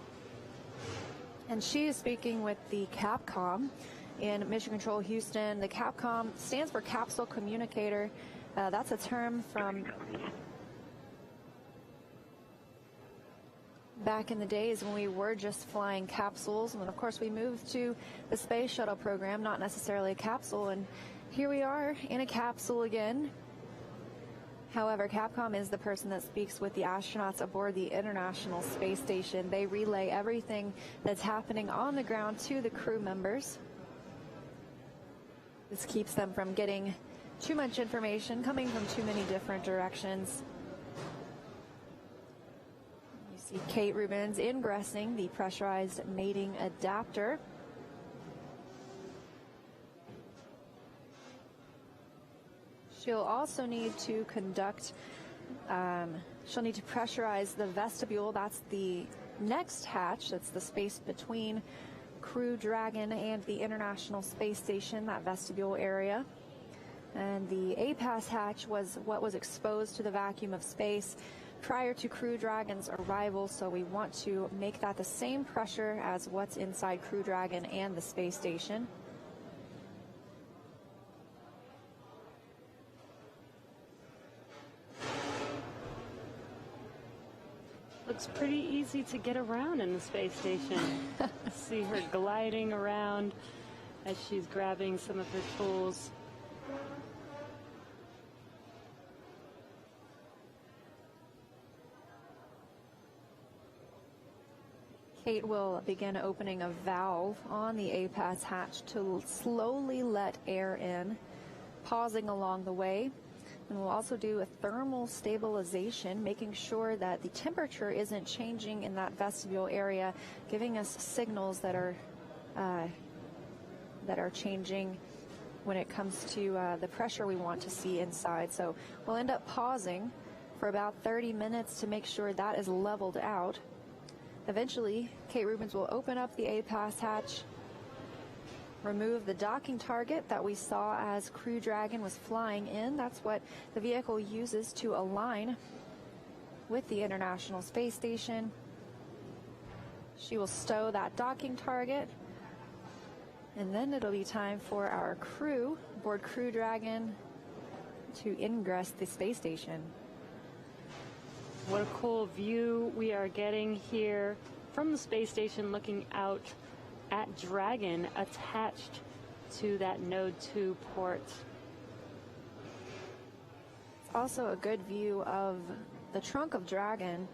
And she is speaking with the Capcom in Mission Control Houston. The Capcom stands for Capsule Communicator. That's a term from back in the days when we were just flying capsules. And then, of course, we moved to the Space Shuttle program, not necessarily a capsule. And here we are in a capsule again. However, Capcom is the person that speaks with the astronauts aboard the International Space Station. They relay everything that's happening on the ground to the crew members. This keeps them from getting too much information coming from too many different directions. You see Kate Rubins ingressing the pressurized mating adapter. She'll also need to conduct, she'll need to pressurize the vestibule. That's the next hatch. That's the space between Crew Dragon and the International Space Station, that vestibule area. And the APAS hatch was what was exposed to the vacuum of space prior to Crew Dragon's arrival, so we want to make that the same pressure as what's inside Crew Dragon and the space station.
Looks pretty easy to get around in the space station. See her gliding around as she's grabbing some of her tools.
Kate will begin opening a valve on the APAS hatch to slowly let air in, pausing along the way. And we'll also do a thermal stabilization, making sure that the temperature isn't changing in that vestibule area, giving us signals that are changing when it comes to the pressure we want to see inside. So we'll end up pausing for about 30 minutes to make sure that is leveled out. Eventually, Kate Rubins will open up the APAS hatch, remove the docking target that we saw as Crew Dragon was flying in. That's what the vehicle uses to align with the International Space Station. She will stow that docking target, and then it'll be time for our crew aboard Crew Dragon to ingress the space station.
What a cool view we are getting here from the space station, looking out at Dragon attached to that Node 2 port.
It's also a good view of the trunk of Dragon,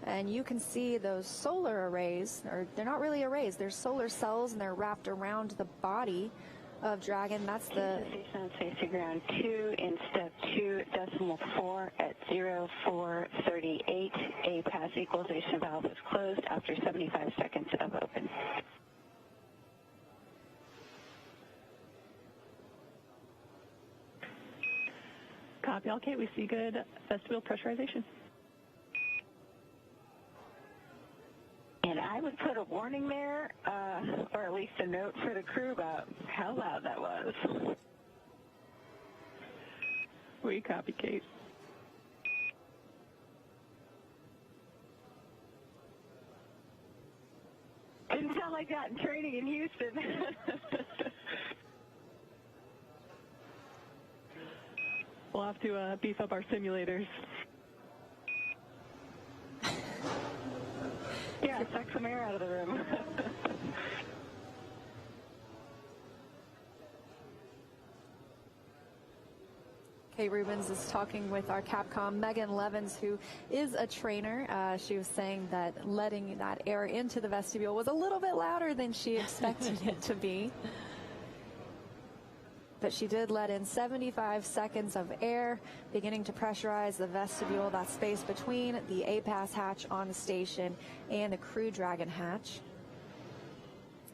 and you can see those solar arrays, or they're not really arrays, they're solar cells, and they're wrapped around the body of Dragon. That's the
station on Space to Ground 2 in step 2.4 at 0438. APAS equalization valve is closed after 75 seconds of open.
Copy all, Kate. We see good vestibule pressurization.
And I would put a warning there, or at least a note for the crew about how loud that was.
We copy, Kate.
Didn't sound like
like that in training in Houston. We'll have to beef up our simulators. Yeah, suck some air out of the room.
Kate Rubens is talking with our Capcom Megan Levins, who is a trainer. She was saying that letting that air into the vestibule was a little bit louder than she expected it to be. But she did let in 75 seconds of air, beginning to pressurize the vestibule, that space between the A-Pass hatch on the station and the Crew Dragon hatch.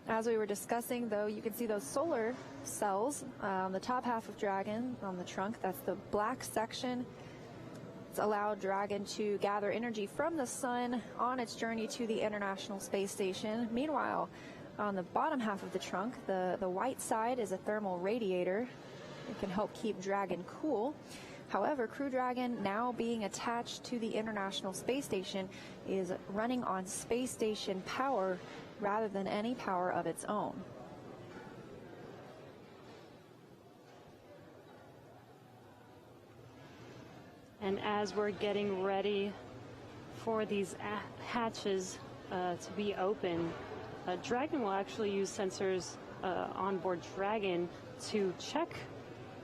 As we were discussing, though, you can see those solar cells on the top half of Dragon, on the trunk. That's the black section. It's allowed Dragon to gather energy from the sun on its journey to the International Space Station. Meanwhile, on the bottom half of the trunk, the white side is a thermal radiator. It can help keep Dragon cool. However, Crew Dragon, now being attached to the International Space Station, is running on space station power rather than any power of its own.
And as we're getting ready for these hatches to be open, Dragon will actually use sensors on board Dragon to check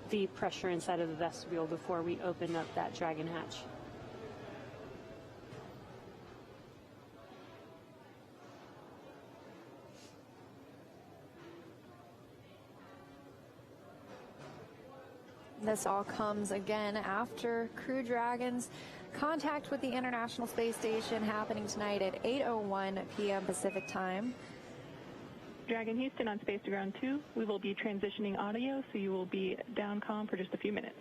the pressure inside of the vestibule before we open up that Dragon hatch.
This all comes again after Crew Dragon's contact with the International Space Station happening tonight at 8:01 p.m. Pacific time.
Dragon Houston on Space to Ground 2. We will be transitioning audio, so you will be down comm for just a few minutes.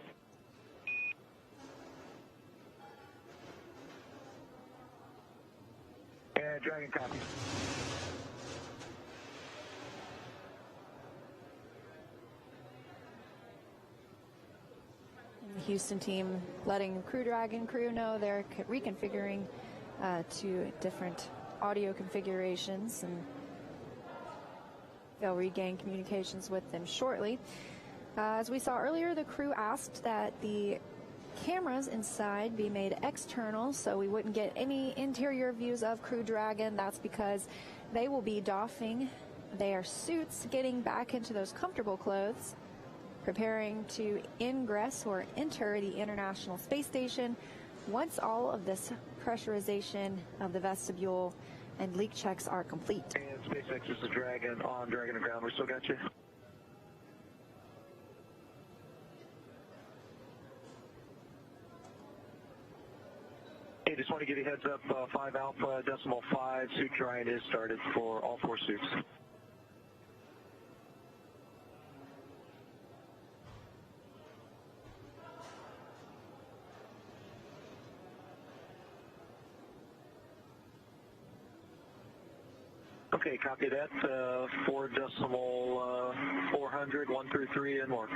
And Dragon copy.
The Houston team letting Crew Dragon crew know they're reconfiguring to different audio configurations, and they'll regain communications with them shortly. As we saw earlier, the crew asked that the cameras inside be made external so we wouldn't get any interior views of Crew Dragon. That's because they will be doffing their suits, getting back into those comfortable clothes, preparing to ingress or enter the International Space Station once all of this pressurization of the vestibule and leak checks are complete.
And SpaceX is the Dragon on Dragon and ground. We still got you. Hey, just want to give you a heads up, 5 Alpha decimal 5, suit drying is started for all 4 suits. Okay, copy that. 4 decimal 400, 1 through 3, and more.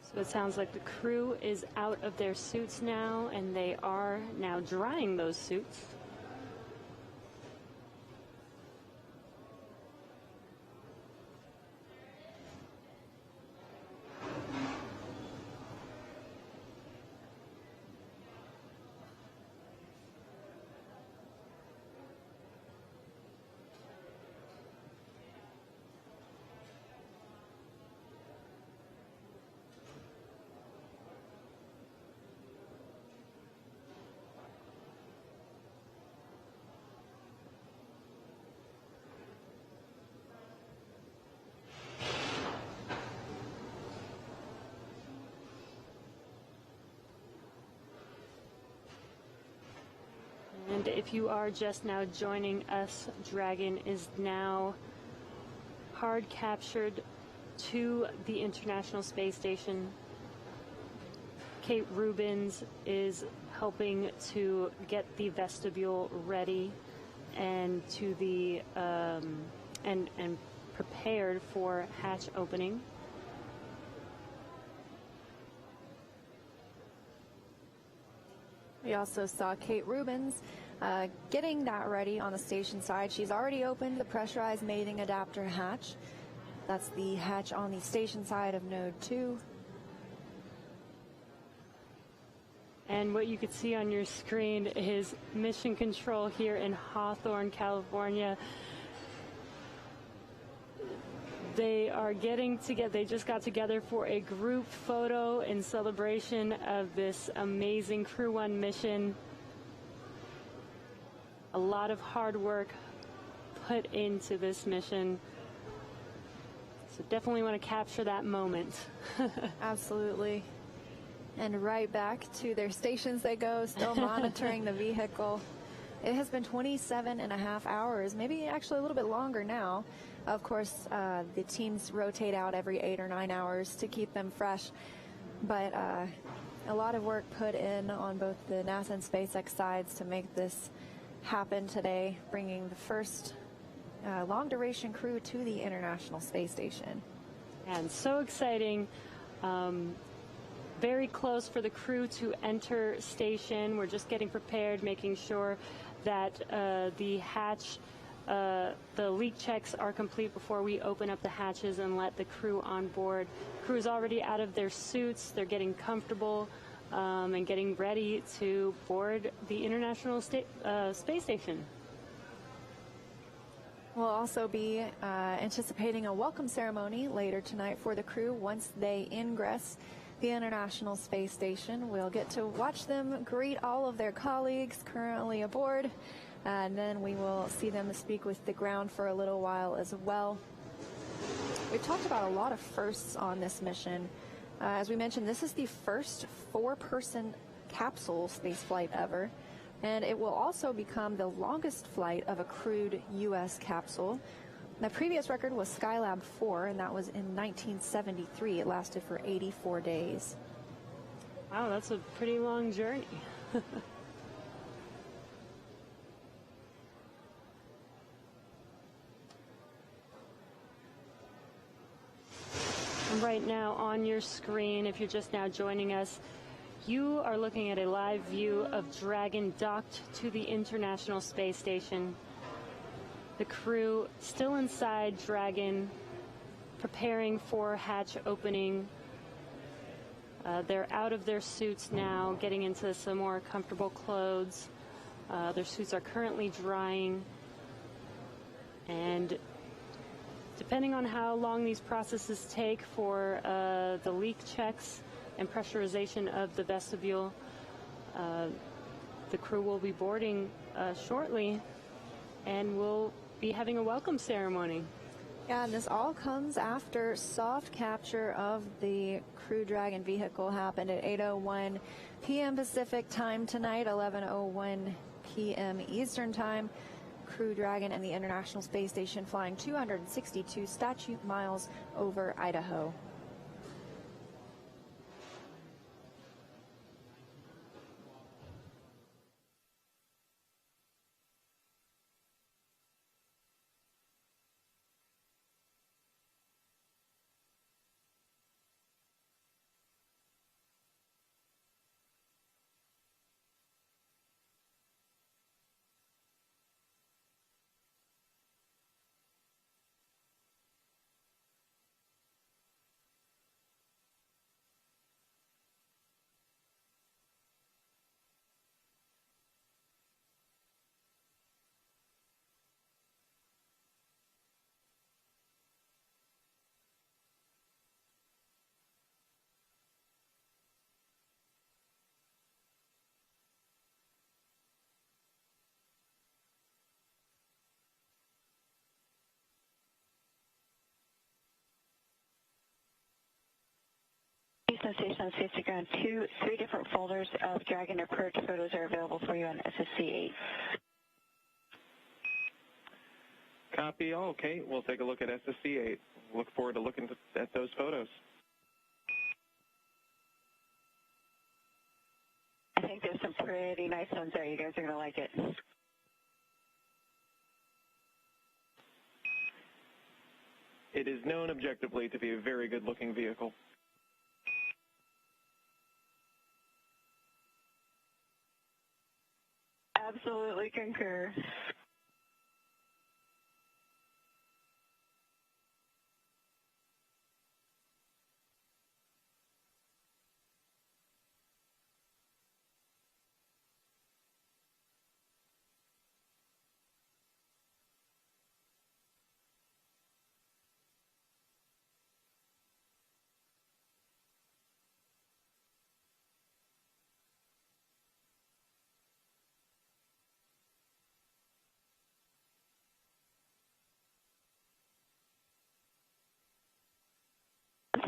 So it sounds like the crew is out of their suits now, and they are now drying those suits. And if you are just now joining us, Dragon is now hard captured to the International Space Station. Kate Rubens is helping to get the vestibule ready and to the and prepared for hatch opening.
We also saw Kate Rubens getting that ready on the station side. She's already opened the pressurized mating adapter hatch. That's the hatch on the station side of Node 2.
And what you could see on your screen is mission control here in Hawthorne, California. They are getting together. They just got together for a group photo in celebration of this amazing Crew 1 mission. A lot of hard work put into this mission. So definitely want to capture that moment.
Absolutely. And right back to their stations they go, still monitoring the vehicle. It has been 27.5 hours, maybe actually a little bit longer now. Of course, the teams rotate out every 8 or 9 hours to keep them fresh. But a lot of work put in on both the NASA and SpaceX sides to make this happen today, bringing the first long-duration crew to the International Space Station.
And so exciting. Very close for the crew to enter station. We're just getting prepared, making sure that the hatch, the leak checks are complete before we open up the hatches and let the crew on board. Crew's already out of their suits. They're getting comfortable and getting ready to board the International Space Station.
We'll also be anticipating a welcome ceremony later tonight for the crew once they ingress the International Space Station. We'll get to watch them greet all of their colleagues currently aboard, and then we will see them speak with the ground for a little while as well. We've talked about a lot of firsts on this mission. As we mentioned, this is the first 4-person capsule spaceflight ever, and it will also become the longest flight of a crewed U.S. capsule. The previous record was Skylab 4, and that was in 1973. It lasted for 84 days.
Wow, that's a pretty long journey. And right now on your screen, if you're just now joining us, you are looking at a live view of Dragon docked to the International Space Station. The crew still inside Dragon, preparing for hatch opening. They're out of their suits now, getting into some more comfortable clothes. Their suits are currently drying. And depending on how long these processes take for the leak checks and pressurization of the vestibule, the crew will be boarding shortly, and we'll be having a welcome ceremony.
Yeah, and this all comes after soft capture of the Crew Dragon vehicle happened at 8:01 p.m. Pacific time tonight, 11:01 p.m. Eastern time. Crew Dragon and the International Space Station flying 262 statute miles over Idaho.
Houston Station on safety ground 2, 3 different folders of Dragon approach photos are available for you on SSC 8.
Copy. Okay, we'll take a look at SSC 8. Look forward to looking at those photos.
I think there's some pretty nice ones there. You guys are going to like it.
It is known objectively to be a very good-looking vehicle.
Absolutely We concur.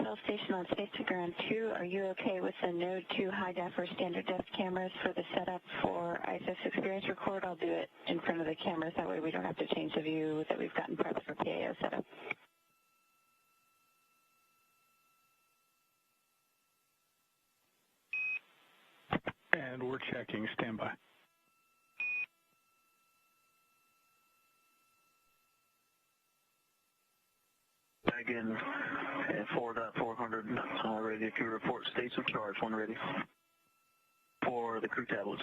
Cell station on Space to Ground 2, are you okay with the Node 2 high def or standard def cameras for the setup for ISS Experience Record? I'll do it in front of the cameras. That way we don't have to change the view that we've gotten prepped for PAO setup.
And we're checking. Standby.
Again, at 4.400, ready to report states of charge when ready for the crew tablets.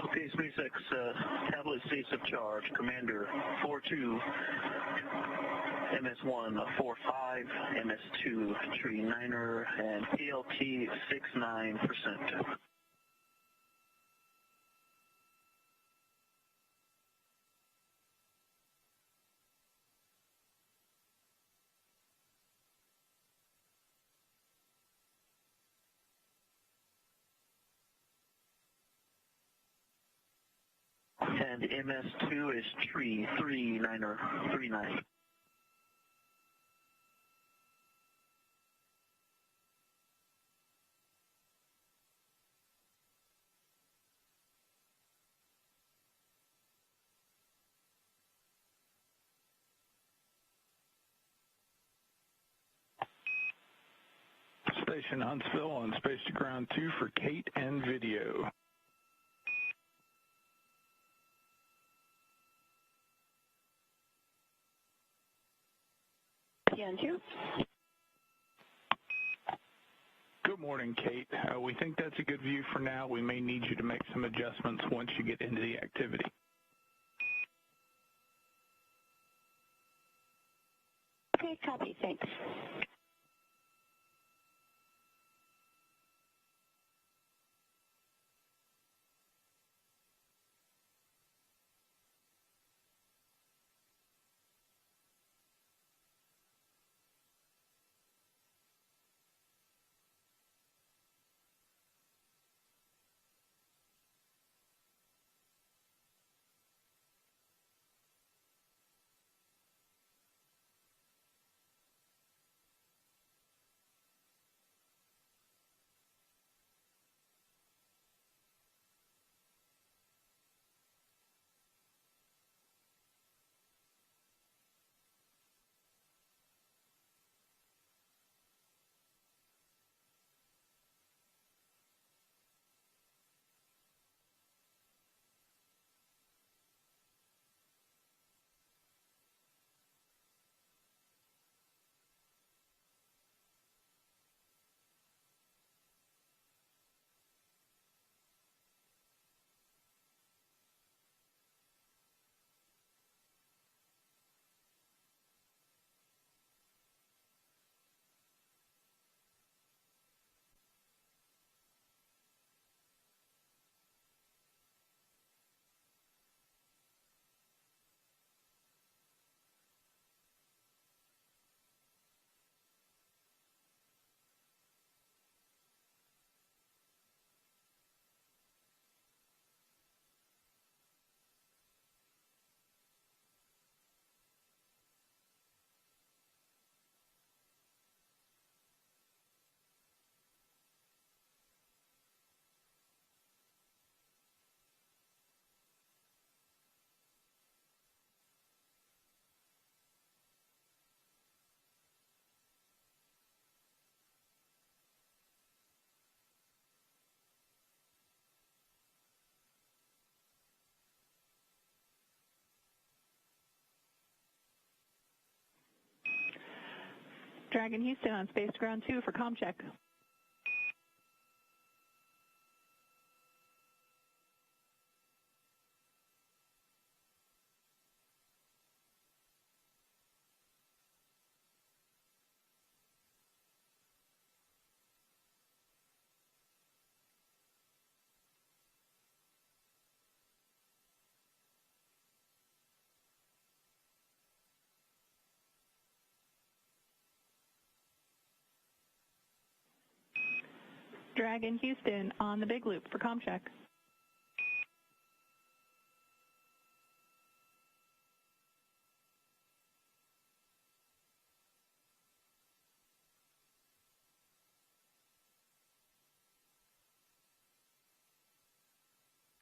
Okay, SpaceX tablet states of charge. Commander 42, MS1 45, MS2 Tree 9er, and PLT 69%. And MS2 is Tree 39er, 39.
Station Huntsville on Space to Ground 2 for Kate and video. Good morning, Kate. We think that's a good view for now. We may need you to make some adjustments once you get into the activity.
Okay, copy. Thanks.
Dragon Houston on Space to Ground 2 for comm check. Dragon Houston on the big loop for comm check.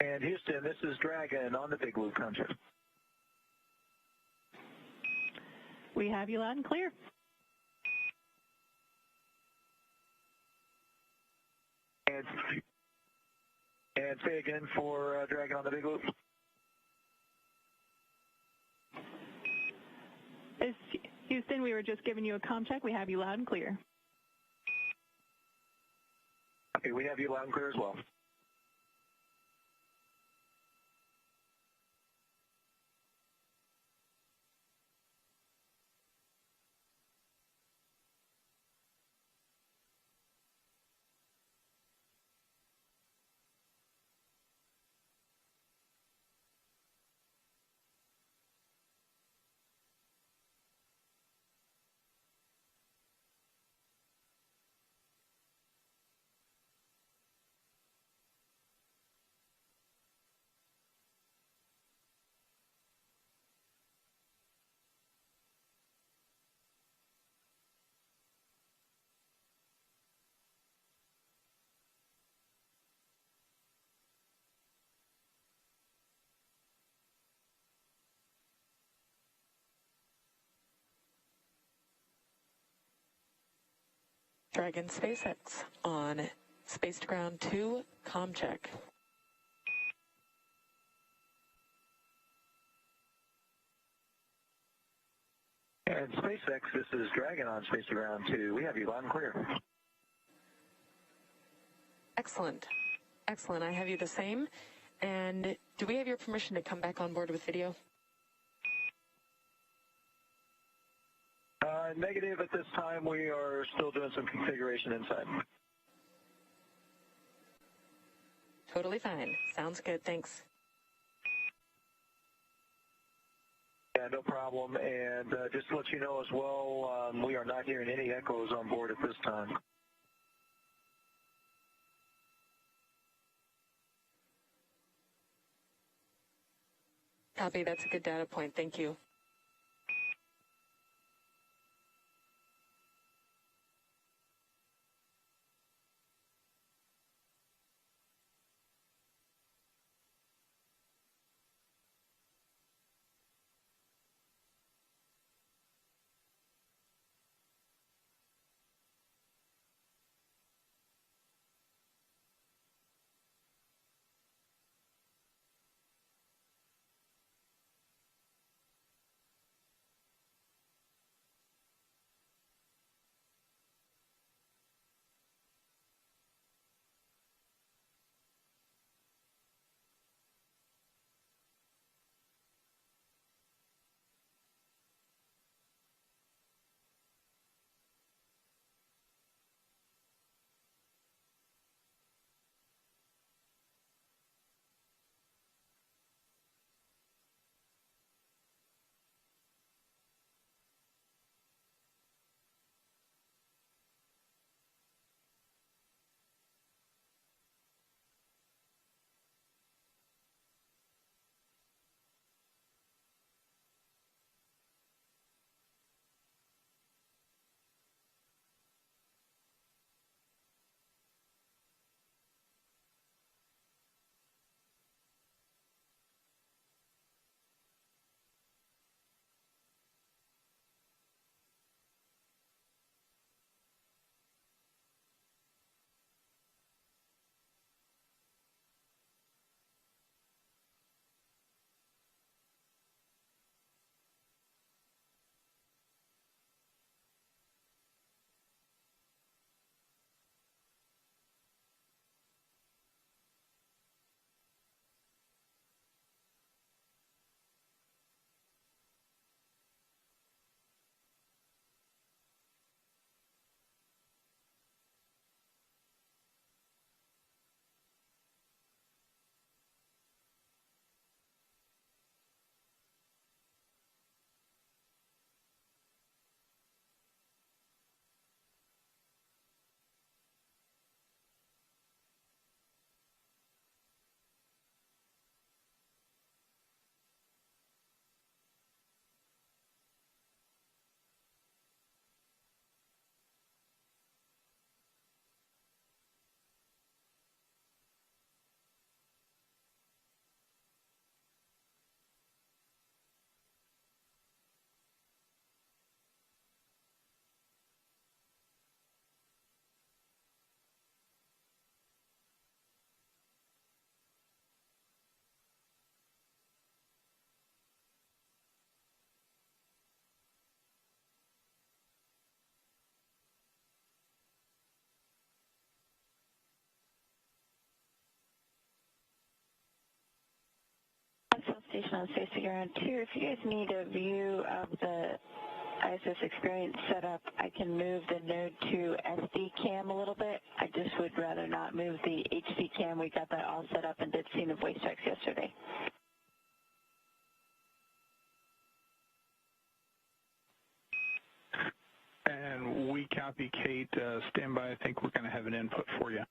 And Houston, this is Dragon on the big loop contract.
We have you loud and clear.
And say again for Dragon on the big loop.
Houston, we were just giving you a comm check. We have you loud and clear.
Okay, we have you loud and clear as well.
Dragon SpaceX on Space to Ground 2, comm check.
And SpaceX, this is Dragon on Space to Ground 2. We have you loud and clear.
Excellent. Excellent. I have you the same. And do we have your permission to come back on board with video?
Negative at this time. We are still doing some configuration inside.
Totally fine. Sounds good. Thanks.
Yeah, no problem. And just to let you know as well, we are not hearing any echoes on board at this time.
Copy. That's a good data point. Thank you.
station on Space Ground 2. If you guys need a view of the ISS experience setup, I can move the node to SD cam a little bit. I just would rather not move the HD cam. We got that all set up and did scene of waste checks yesterday.
And we copy, Kate. Stand by. I think we're going to have an input for you.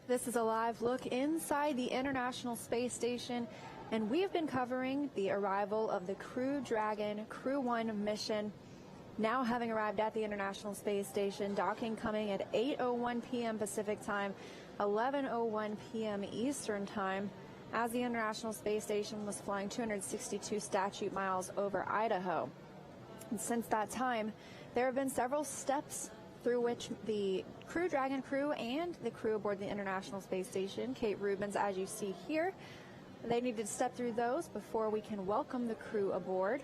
This is a live look inside the International Space Station, and we have been covering the arrival of the Crew Dragon Crew 1 mission. Now having arrived at the International Space Station, docking coming at 8:01 p.m. Pacific Time, 11:01 p.m. Eastern Time, as the International Space Station was flying 262 statute miles over Idaho. And since that time, there have been several steps through which the Crew Dragon crew and the crew aboard the International Space Station, Kate Rubins, as you see here, they needed to step through those before we can welcome the crew aboard.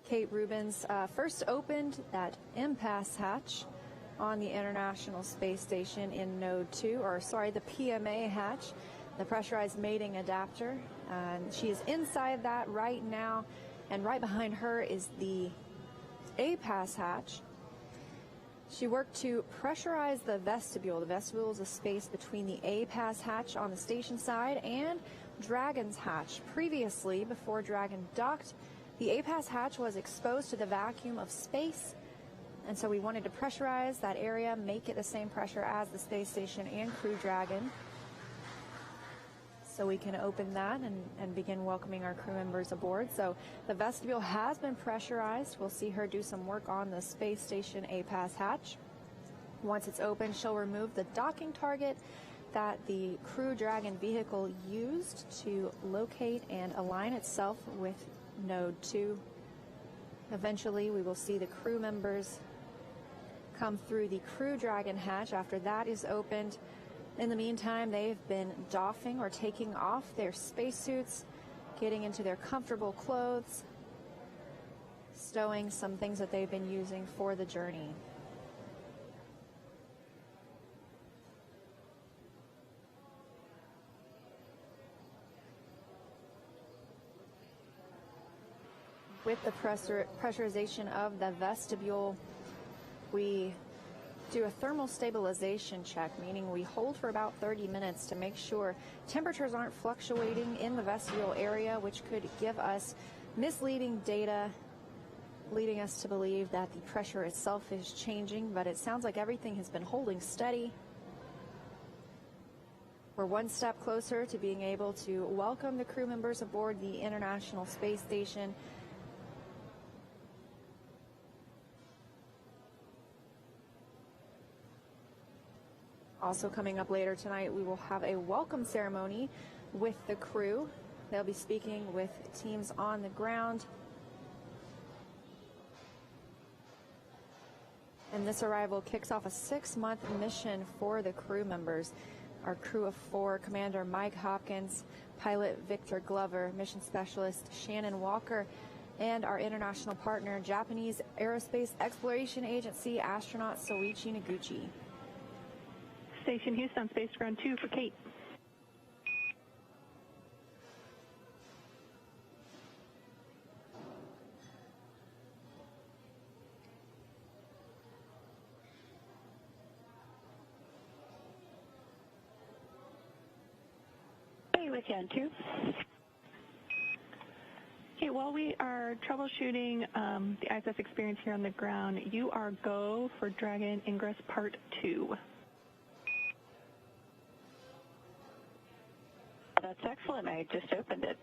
Kate Rubins first opened that impasse hatch on the International Space Station in Node 2, or sorry, the PMA hatch, the pressurized mating adapter. And she is inside that right now, and right behind her is the APAS hatch. She worked to pressurize the vestibule. The vestibule is a space between the APAS hatch on the station side and Dragon's hatch. Previously, before Dragon docked, the APAS hatch was exposed to the vacuum of space, and so we wanted to pressurize that area, make it the same pressure as the space station and Crew Dragon. So we can open that and begin welcoming our crew members aboard. So the vestibule has been pressurized. We'll see her do some work on the space station APAS hatch. Once it's open, she'll remove the docking target that the Crew Dragon vehicle used to locate and align itself with Node 2. Eventually, we will see the crew members come through the Crew Dragon hatch after that is opened. In the meantime, they've been doffing or taking off their spacesuits, getting into their comfortable clothes, stowing some things that they've been using for the journey. With the pressurization of the vestibule, we do a thermal stabilization check, meaning we hold for about 30 minutes to make sure temperatures aren't fluctuating in the vestibule area, which could give us misleading data, leading us to believe that the pressure itself is changing, but it sounds like everything has been holding steady. We're one step closer to being able to welcome the crew members aboard the International Space Station. Also coming up later tonight, we will have a welcome ceremony with the crew. They'll be speaking with teams on the ground. And this arrival kicks off a 6-month mission for the crew members. Our crew of 4, Commander Mike Hopkins, pilot Victor Glover, mission specialist Shannon Walker, and our international partner, Japanese Aerospace Exploration Agency astronaut Soichi Noguchi.
Station Houston, Space Ground 2 for Kate.
Hey, with you on 2.
Okay, while we are troubleshooting the ISS experience here on the ground, you are go for Dragon Ingress Part 2.
That's excellent. I just opened it.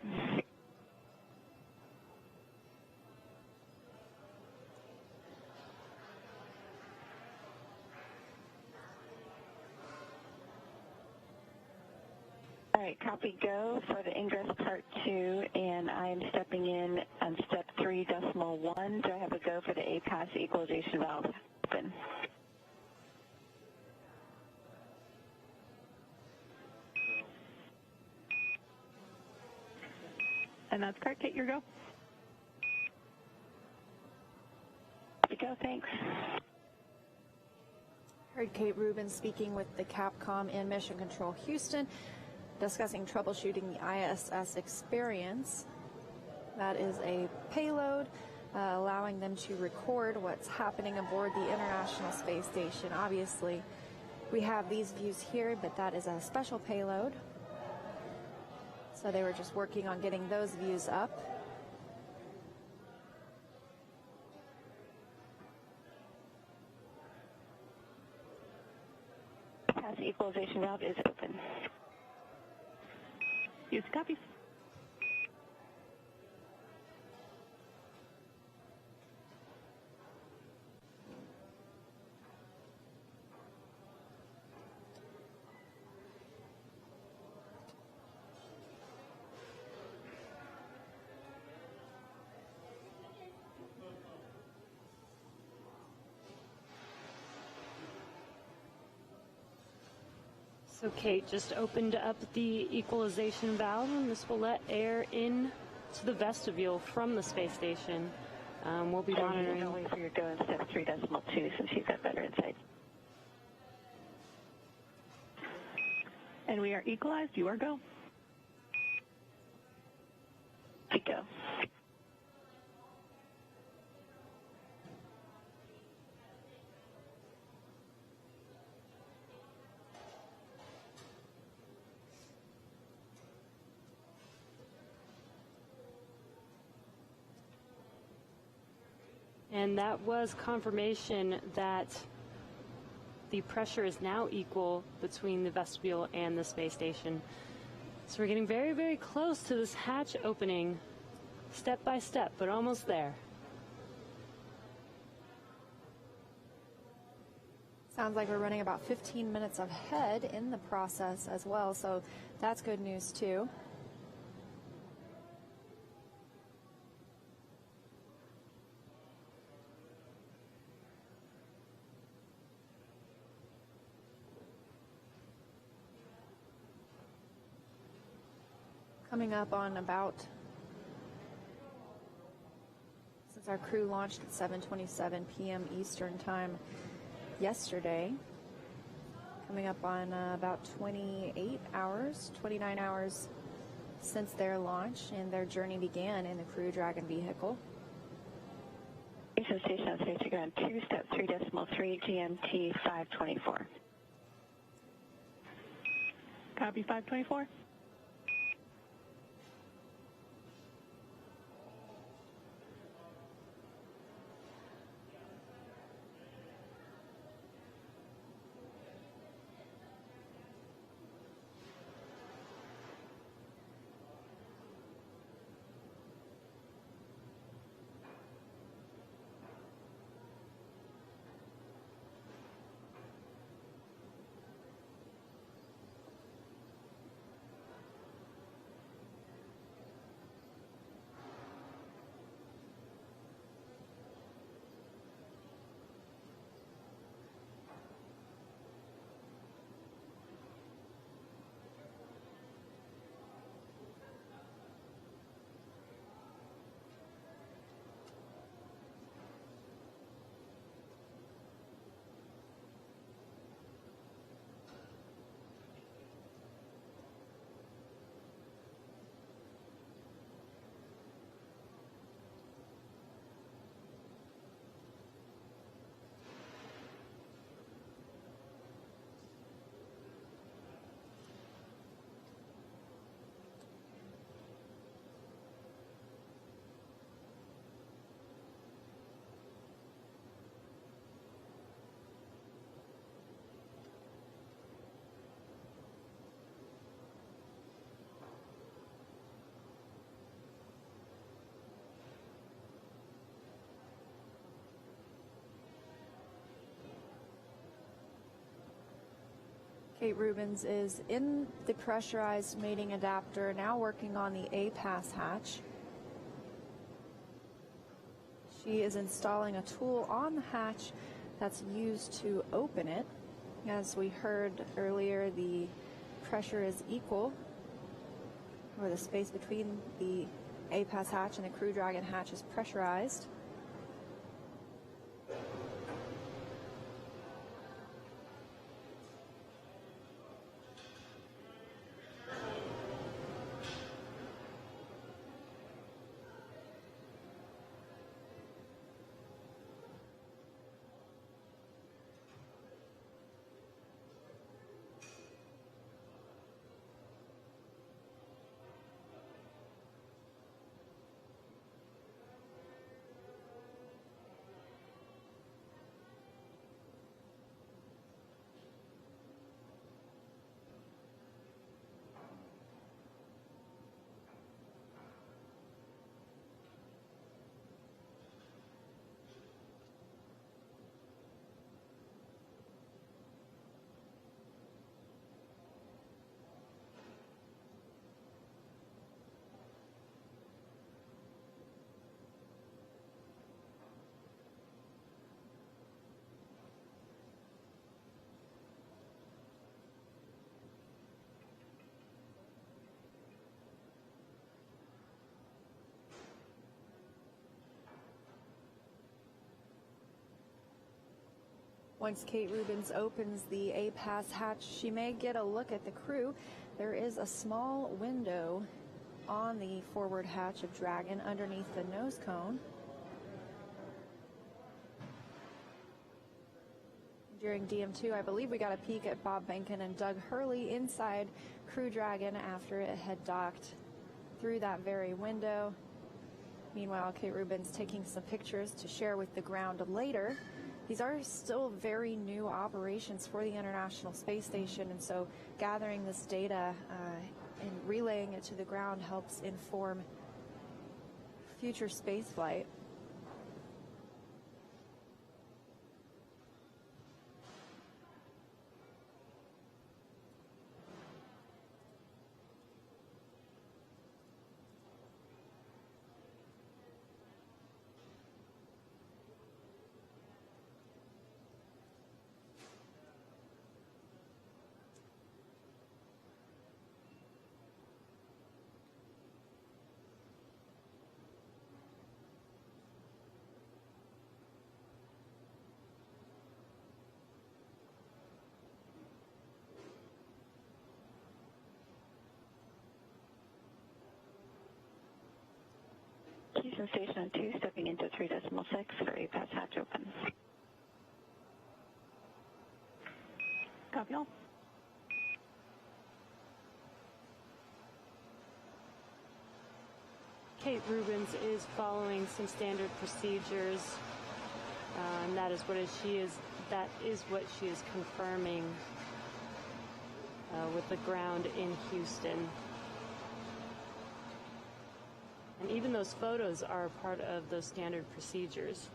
All right, copy go for the Ingress Part 2, and I'm stepping in on step 3.1. Do I have a go for the APAS equalization valve open?
And that's correct, Kate, your go.
Go, thanks.
Heard Kate Rubins speaking with the Capcom and Mission Control Houston, discussing troubleshooting the ISS experience. That is a payload allowing them to record what's happening aboard the International Space Station. Obviously, we have these views here, but that is a special payload. So they were just working on getting those views up.
gas equalization valve is open.
Houston copies.
So Kate just opened up the equalization valve, and this will let air in to the vestibule from the space station. We'll be monitoring.
Don't wait for your go in step 3.2 since you've got better insight.
And we are equalized. You are go.
Go.
And that was confirmation that the pressure is now equal between the vestibule and the space station. So we're getting very, very close to this hatch opening, step by step, but almost there.
Sounds like we're running about 15 minutes ahead in the process as well, so that's good news too. Coming up on about, since our crew launched at 7:27 p.m. Eastern Time yesterday, coming up on about 28 hours, 29 hours since their launch, and their journey began in the Crew Dragon vehicle.
Station station on station ground 2, step 3.3, GMT 524.
Copy 524.
Kate Rubens is in the pressurized mating adapter, now working on the A-pass hatch. She is installing a tool on the hatch that's used to open it. As we heard earlier, the pressure is equal, or the space between the A-pass hatch and the Crew Dragon hatch is pressurized. Once Kate Rubins opens the A-Pass hatch, she may get a look at the crew. There is a small window on the forward hatch of Dragon underneath the nose cone. During DM2, I believe we got a peek at Bob Benkin and Doug Hurley inside Crew Dragon after it had docked through that very window. Meanwhile, Kate Rubins taking some pictures to share with the ground later. These are still very new operations for the International Space Station, and so gathering this data and relaying it to the ground helps inform future spaceflight.
Houston Station 2, stepping into 3.6 for A-Pass hatch open.
Copy all.
Kate Rubins is following some standard procedures, and that is what she is confirming with the ground in Houston. And even those photos are part of those standard procedures.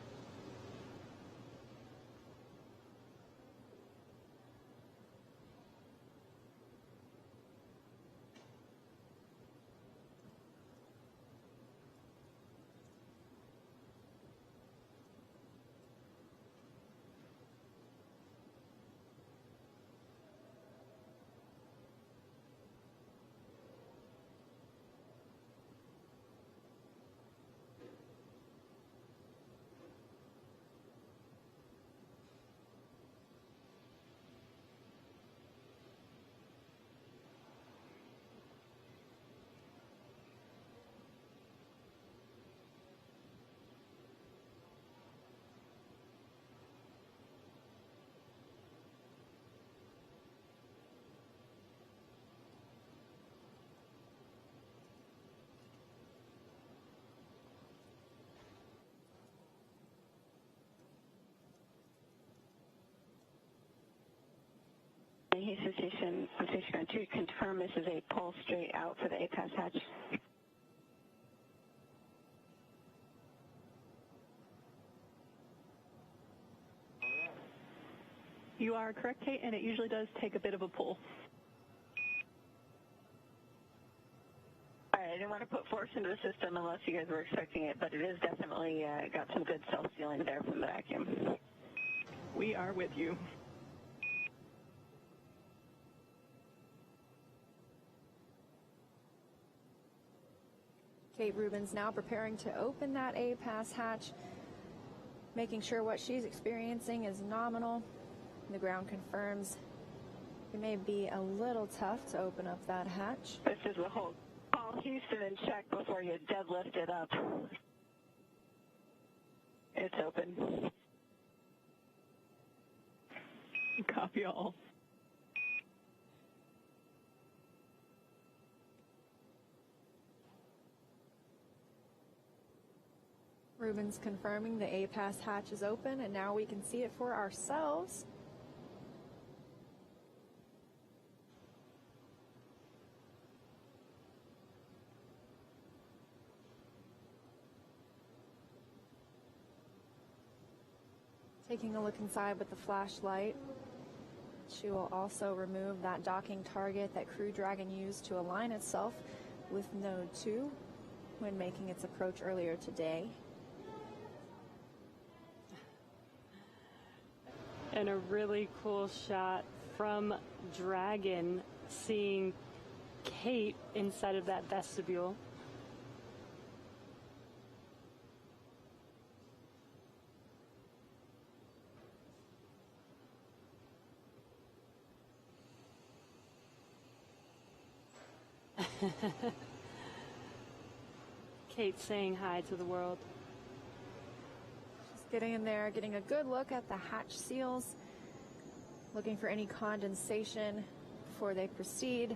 Houston Station 2, confirm this is a pull straight out for the A-Pass hatch.
You are correct, Kate, and it usually does take a bit of a pull.
All right, I didn't want to put force into the system unless you guys were expecting it, but it is definitely got some good self-sealing there from the vacuum.
We are with you.
Kate Rubins now preparing to open that A-Pass hatch, making sure what she's experiencing is nominal. The ground confirms it may be a little tough to open up that hatch.
This is the whole call Houston and check before you deadlift it up. It's open.
Copy all.
Rubins confirming the A-Pass hatch is open, and now we can see it for ourselves. Taking a look inside with the flashlight. She will also remove that docking target that Crew Dragon used to align itself with Node 2 when making its approach earlier today.
And a really cool shot from Dragon, seeing Kate inside of that vestibule. Kate saying hi to the world.
Just getting in there, getting a good look at the hatch seals, looking for any condensation before they proceed.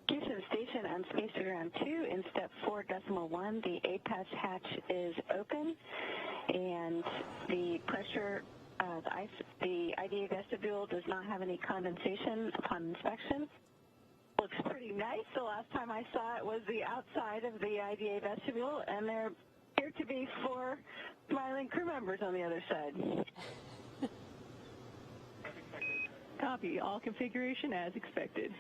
Houston Station on Space to Ground 2 in step 4.1. The APAS hatch is open, and the pressure, the IDA vestibule does not have any condensation upon inspection. Looks pretty nice. The last time I saw it was the outside of the IDA vestibule, and there appear to be 4 smiling crew members on the other side.
Copy. All configuration as expected.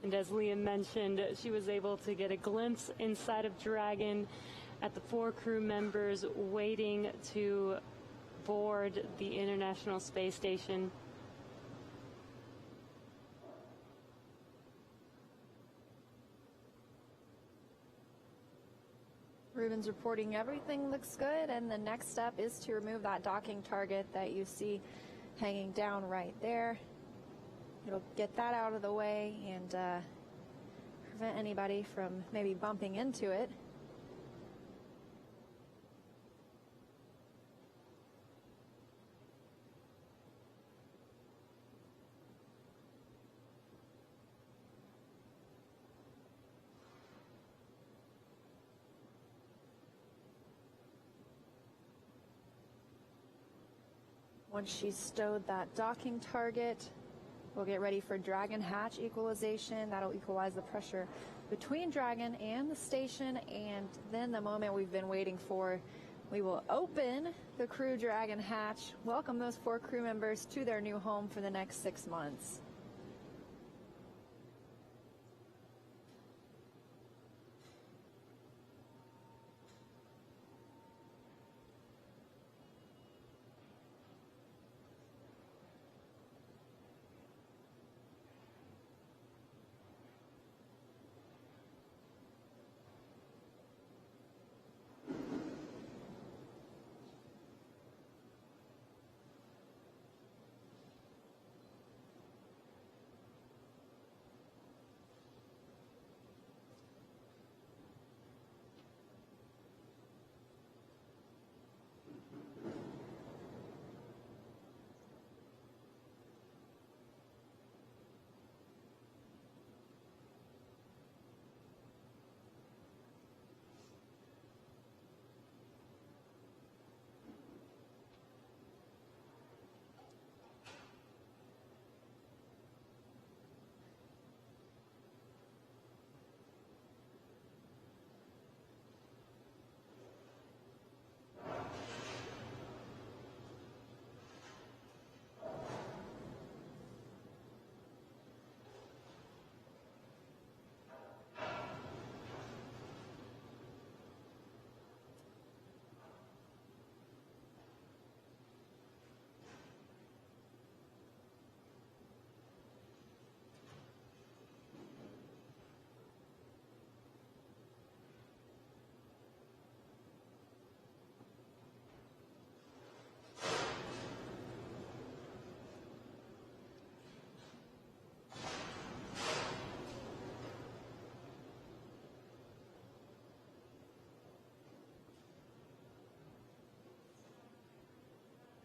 And as Liam mentioned, she was able to get a glimpse inside of Dragon at the 4 crew members waiting to board the International Space Station.
Ruben's reporting everything looks good, and the next step is to remove that docking target that you see hanging down right there. It'll get that out of the way and prevent anybody from maybe bumping into it. Once she's stowed that docking target, we'll get ready for Dragon hatch equalization. That'll equalize the pressure between Dragon and the station, and then the moment we've been waiting for, we will open the Crew Dragon hatch, welcome those 4 crew members to their new home for the next 6 months.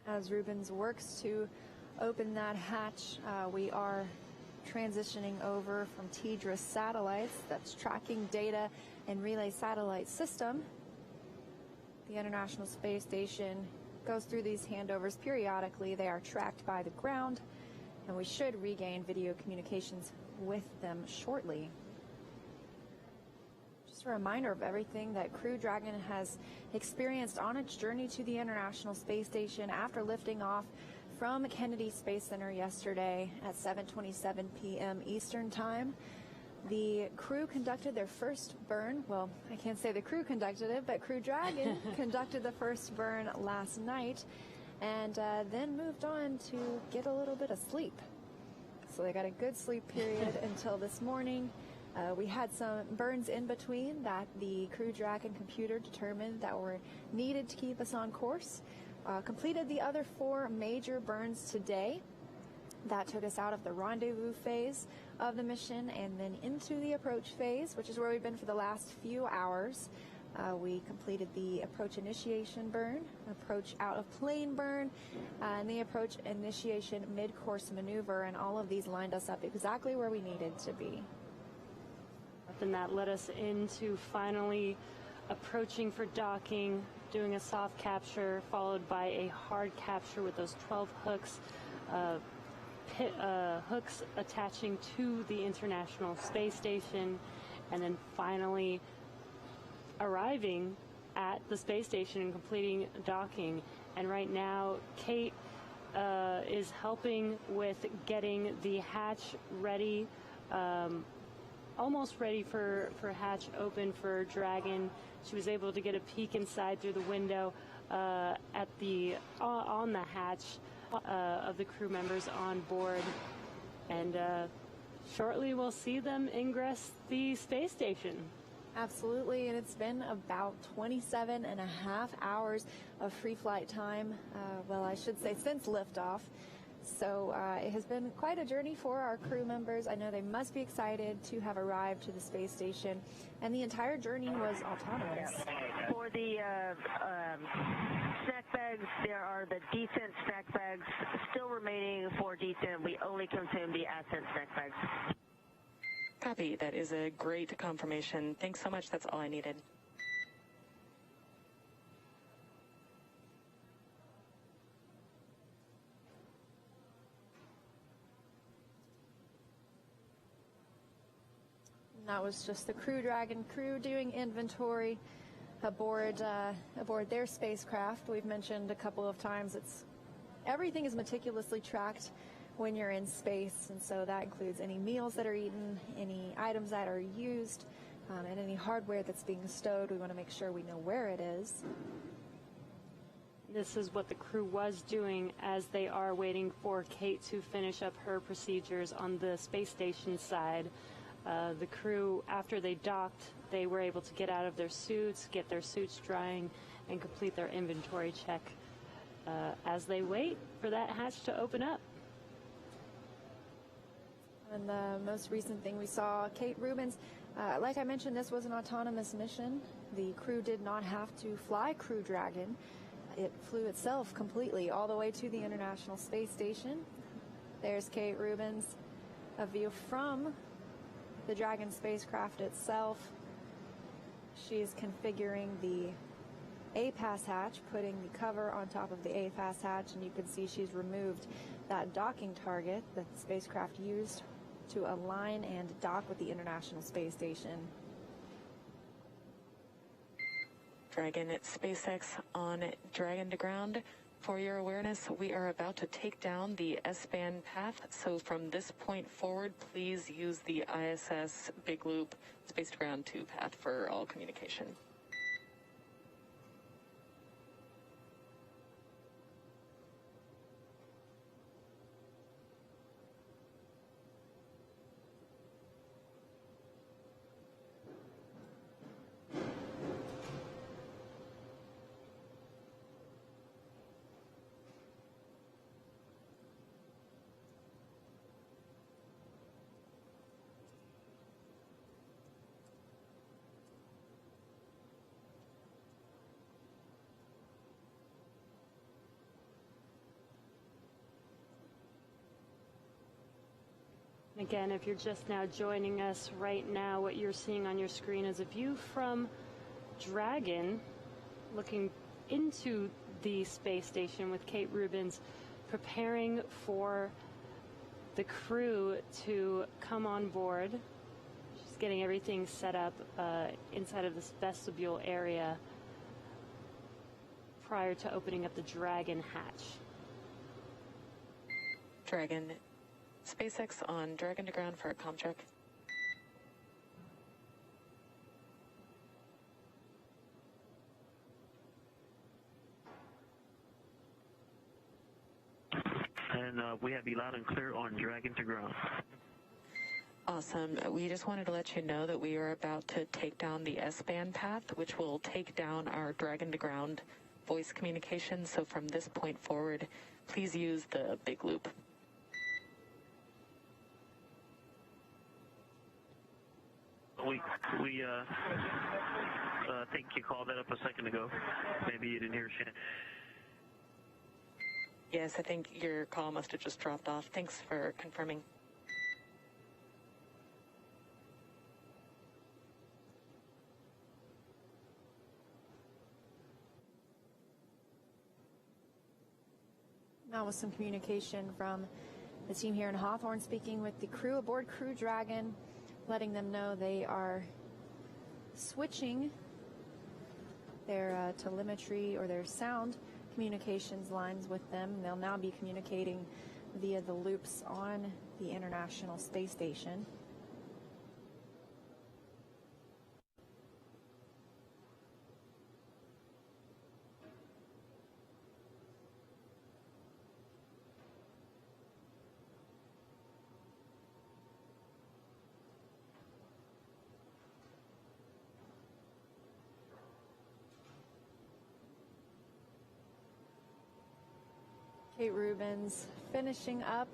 As Rubens works to open that hatch, we are transitioning over from TDRS satellites, that's tracking data and relay satellite system. The International Space Station goes through these handovers periodically. They are tracked by the ground, and we should regain video communications with them shortly. Just a reminder of everything that Crew Dragon has experienced on its journey to the International Space Station after lifting off from Kennedy Space Center yesterday at 7:27 p.m. Eastern Time. The crew conducted their first burn. Well, I can't say the crew conducted it, but Crew Dragon conducted the first burn last night and then moved on to get a little bit of sleep. So they got a good sleep period until this morning. We had some burns in between that the Crew Dragon computer determined that were needed to keep us on course. Completed the other 4 major burns today. That took us out of the rendezvous phase of the mission and then into the approach phase, which is where we've been for the last few hours. We completed the approach initiation burn, approach out of plane burn, and the approach initiation mid-course maneuver, and all of these lined us up exactly where we needed to be.
And that led us into finally approaching for docking, doing a soft capture, followed by a hard capture with those 12 hooks. Hooks attaching to the International Space Station, and then finally arriving at the space station and completing docking. And right now, Kate is helping with getting the hatch ready, almost ready for hatch open for Dragon. She was able to get a peek inside through the window at the on the hatch of the crew members on board, and shortly we'll see them ingress the space station.
Absolutely, and it's been about 27 and a half hours of free flight time, well, I should say since liftoff. So it has been quite a journey for our crew members. I know they must be excited to have arrived to the space station, and the entire journey was autonomous.
For the snack bags, there are the decent snack bags still remaining for decent. We only consume the ascent snack bags.
Copy. That is a great confirmation. Thanks so much. That's all I needed.
That was just the Crew Dragon crew doing inventory aboard their spacecraft. We've mentioned a couple of times everything is meticulously tracked when you're in space, and so that includes any meals that are eaten, any items that are used, and any hardware that's being stowed. We want to make sure we know where it is.
This is what the crew was doing as they are waiting for Kate to finish up her procedures on the space station side. The crew, after they docked, they were able to get out of their suits, get their suits drying, and complete their inventory check as they wait for that hatch to open up.
And the most recent thing we saw, Kate Rubins, like I mentioned, this was an autonomous mission. The crew did not have to fly Crew Dragon. It flew itself completely all the way to the International Space Station. There's Kate Rubins, a view from the Dragon spacecraft itself. She's configuring the APAS hatch, putting the cover on top of the APAS hatch, and you can see she's removed that docking target that the spacecraft used to align and dock with the International Space Station.
Dragon at SpaceX on Dragon to ground. For your awareness, we are about to take down the S-band path, so from this point forward, please use the ISS Big Loop Space to Ground 2 path for all communication.
Again, if you're just now joining us right now, what you're seeing on your screen is a view from Dragon looking into the space station with Kate Rubins preparing for the crew to come on board. She's getting everything set up inside of this vestibule area prior to opening up the Dragon hatch.
Dragon, SpaceX on Dragon to ground for a comm check.
and we have you loud and clear on Dragon to ground.
Awesome. We just wanted to let you know that we are about to take down the S-band path, which will take down our Dragon to ground voice communication. So from this point forward, please use the big loop.
We think you called that up a second ago. Maybe you didn't hear shit.
Yes, I think your call must have just dropped off. Thanks for confirming.
Now with some communication from the team here in Hawthorne, speaking with the crew aboard Crew Dragon, letting them know they are switching their telemetry or their sound communications lines with them. They'll now be communicating via the loops on the International Space Station. Kate Rubens finishing up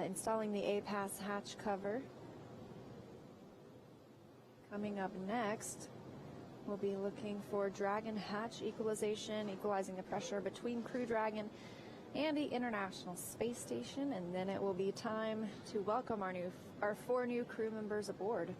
installing the A-Pass hatch cover. Coming up next, we'll be looking for Dragon hatch equalization, equalizing the pressure between Crew Dragon and the International Space Station, and then it will be time to welcome our 4 new crew members aboard.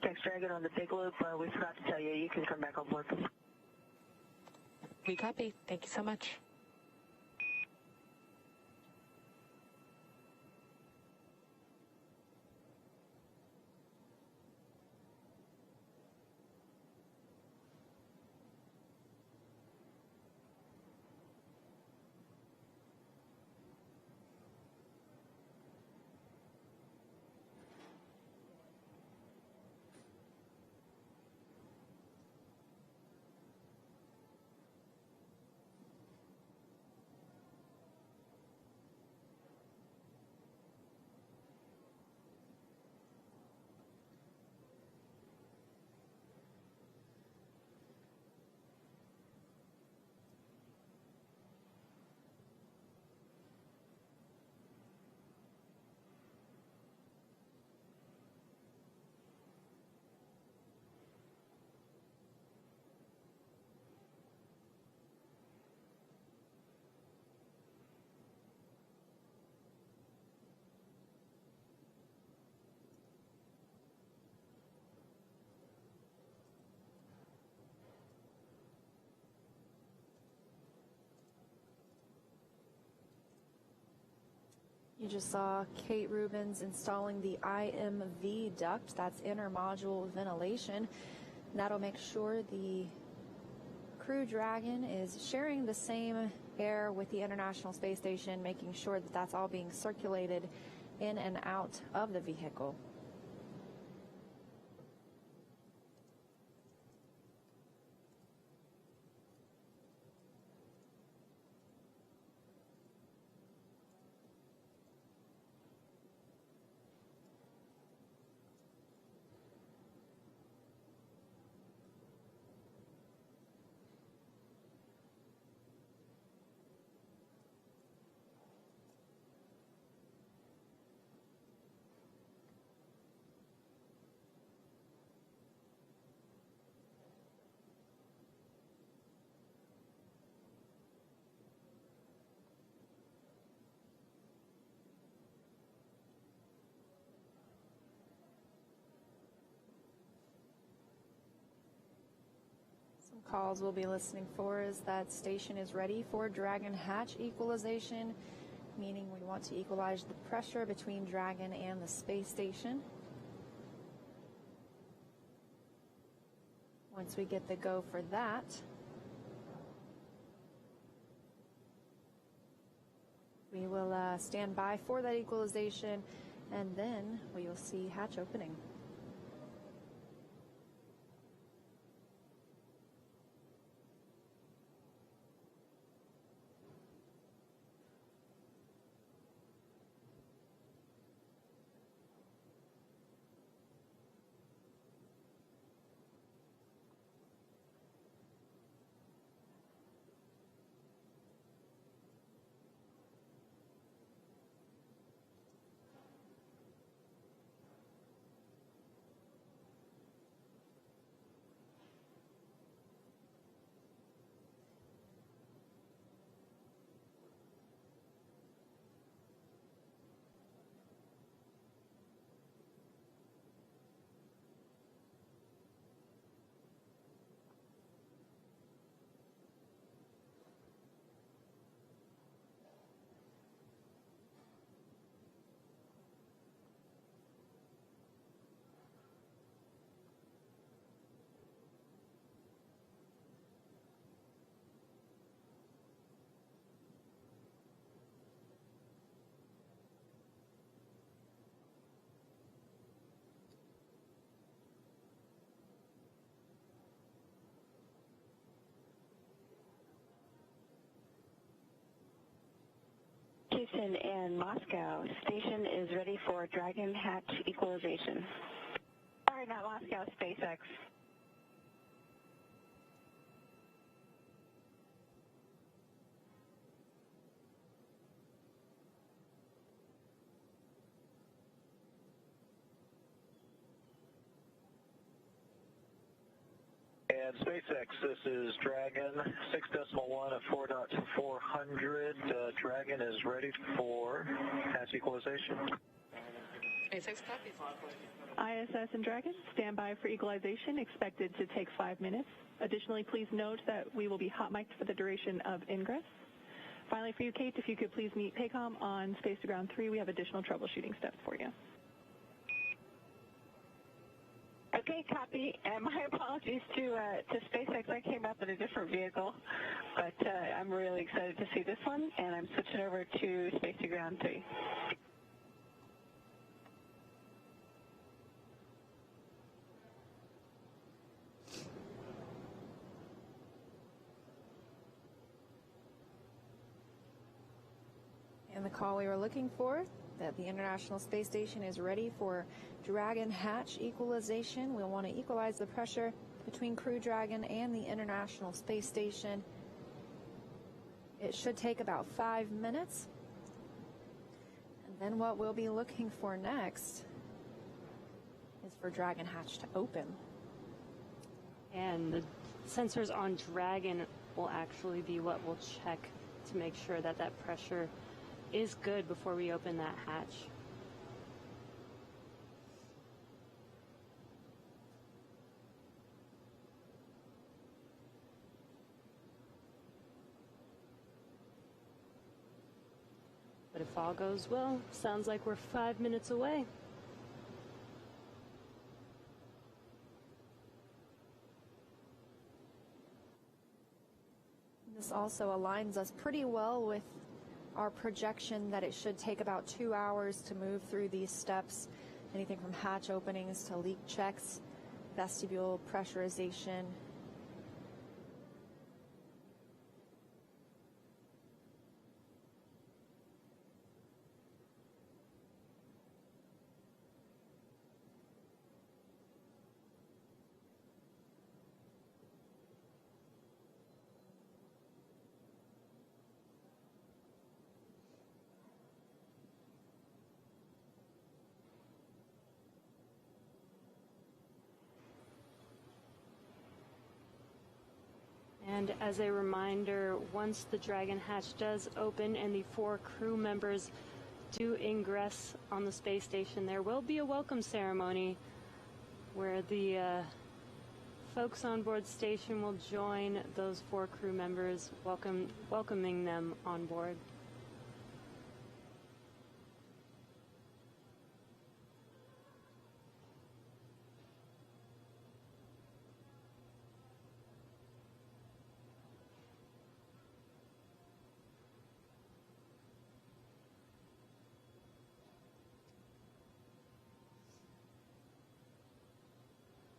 Thanks, Dragon, on the big loop. We forgot to tell you, you can come back on board.
We copy. Thank you so much. You just saw Kate Rubens installing the IMV duct, that's inter-module ventilation. That'll make sure the Crew Dragon is sharing the same air with the International Space Station, making sure that that's all being circulated in and out of the vehicle.
Calls we'll be listening for is that station is ready for Dragon hatch equalization, meaning we want to equalize the pressure between Dragon and the space station. Once we get the go for that, we will stand by for that equalization, and then we will see hatch opening.
Houston and Moscow, station is ready for Dragon hatch equalization. Sorry, not Moscow, SpaceX.
And SpaceX, this is Dragon, 6.1 of 4.400. Dragon is ready for hatch equalization.
SpaceX copies.
ISS and Dragon, stand by for equalization, expected to take 5 minutes. Additionally, please note that we will be hot mic'd for the duration of ingress. Finally, for you, Kate, if you could please meet PACOM on Space to Ground 3, we have additional troubleshooting steps for you.
Okay, copy. And my apologies to SpaceX. I came up in a different vehicle, but I'm really excited to see this one, and I'm switching over to Space to Ground 3.
And the call we were looking for, that the International Space Station is ready for Dragon hatch equalization. We'll want to equalize the pressure between Crew Dragon and the International Space Station. It should take about 5 minutes. And then what we'll be looking for next is for Dragon hatch to open.
And the sensors on Dragon will actually be what we'll check to make sure that that pressure is good before we open that hatch. But if all goes well, sounds like we're 5 minutes away.
This also aligns us pretty well with our projection that it should take about 2 hours to move through these steps, anything from hatch openings to leak checks, vestibule pressurization.
And as a reminder, once the Dragon hatch does open and the 4 crew members do ingress on the space station, there will be a welcome ceremony where the folks on board station will join those 4 crew members, welcoming them on board.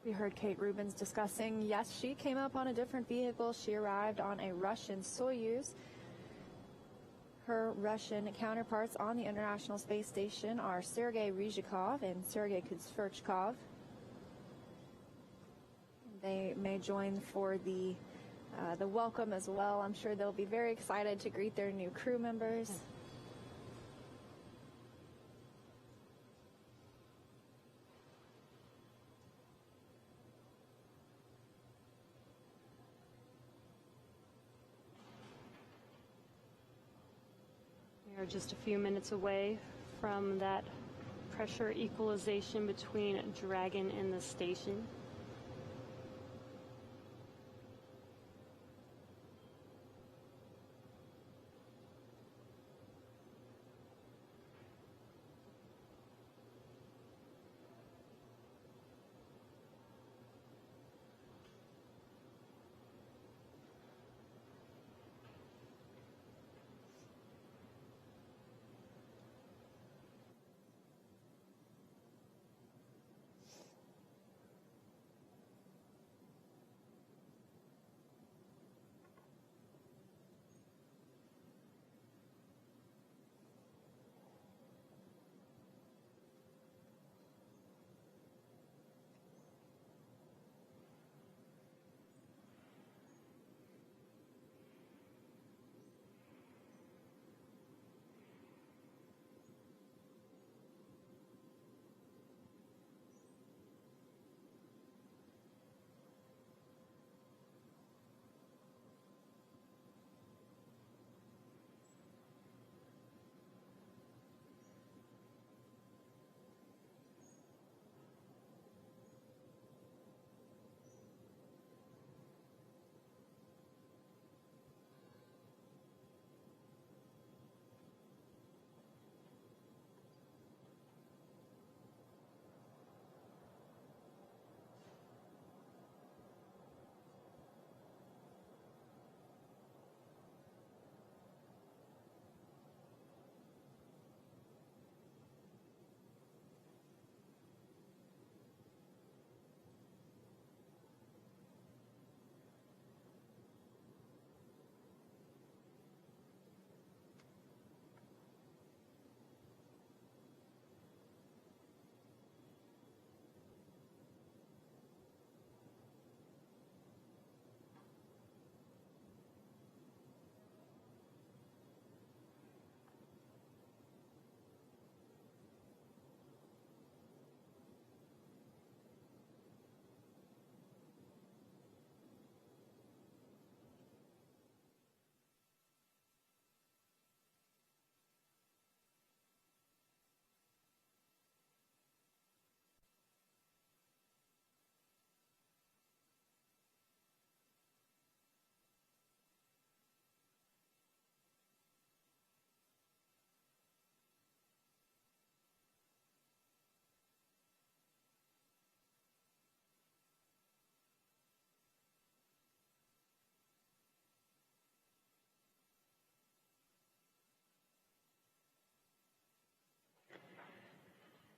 We heard Kate Rubins discussing, yes, she came up on a different vehicle. She arrived on a Russian Soyuz. Her Russian counterparts on the International Space Station are Sergei Ryzhikov and Sergei Kutsverchkov. They may join for the welcome as well. I'm sure they'll be very excited to greet their new crew members.
We are just a few minutes away from that pressure equalization between Dragon and the station.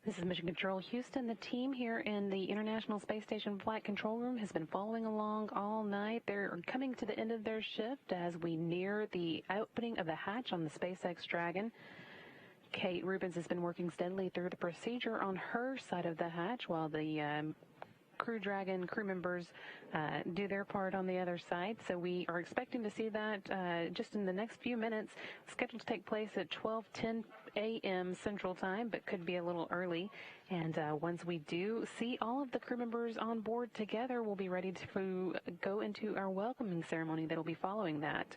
This is Mission Control Houston. The team here in the International Space Station Flight Control Room has been following along all night. They're coming to the end of their shift as we near the opening of the hatch on the SpaceX Dragon. Kate Rubins has been working steadily through the procedure on her side of the hatch while the Crew Dragon crew members do their part on the other side. So we are expecting to see that just in the next few minutes. Scheduled to take place at 12:10 a.m. Central Time, but could be a little early. And once we do see all of the crew members on board together, we'll be ready to go into our welcoming ceremony that will be following that.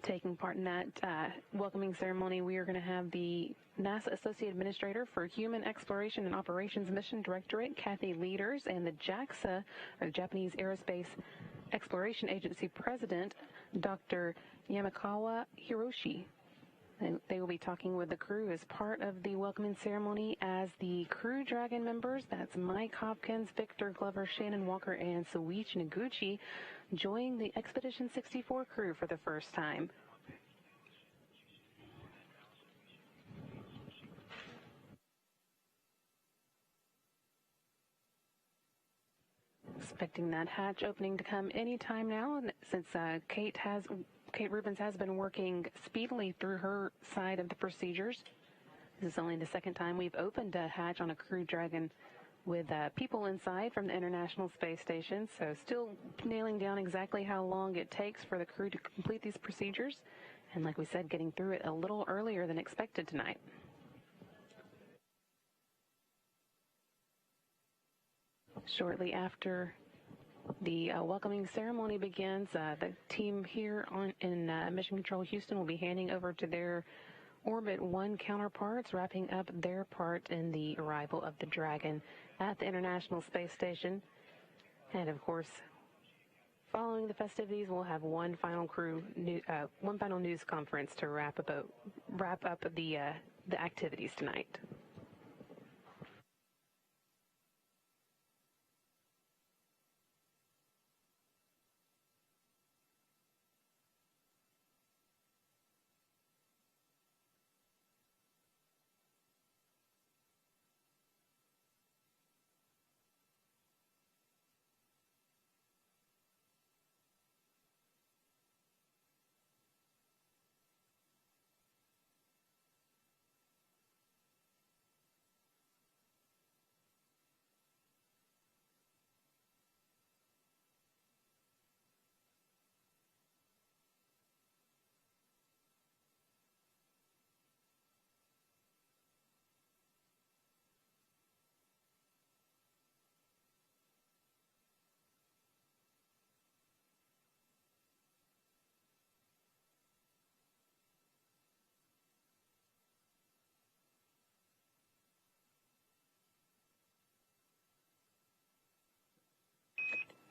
Taking part in that welcoming ceremony, we are going to have the NASA Associate Administrator for Human Exploration and Operations Mission Directorate, Kathy Leaders, and the JAXA, or the Japanese Aerospace Exploration Agency President, Dr. Yamakawa Hiroshi. And they will be talking with the crew as part of the welcoming ceremony as the Crew Dragon members, that's Mike Hopkins, Victor Glover, Shannon Walker, and Soichi Noguchi, join the Expedition 64 crew for the first time. Expecting that hatch opening to come any time now, and since Kate Rubins has been working speedily through her side of the procedures. This is only the second time we've opened a hatch on a Crew Dragon with people inside from the International Space Station, so still nailing down exactly how long it takes for the crew to complete these procedures, and like we said, getting through it a little earlier than expected tonight. Shortly after the welcoming ceremony begins, the team here in Mission Control Houston will be handing over to their Orbit 1 counterparts, wrapping up their part in the arrival of the Dragon at the International Space Station. And of course, following the festivities, we'll have one final news conference to wrap up the activities tonight.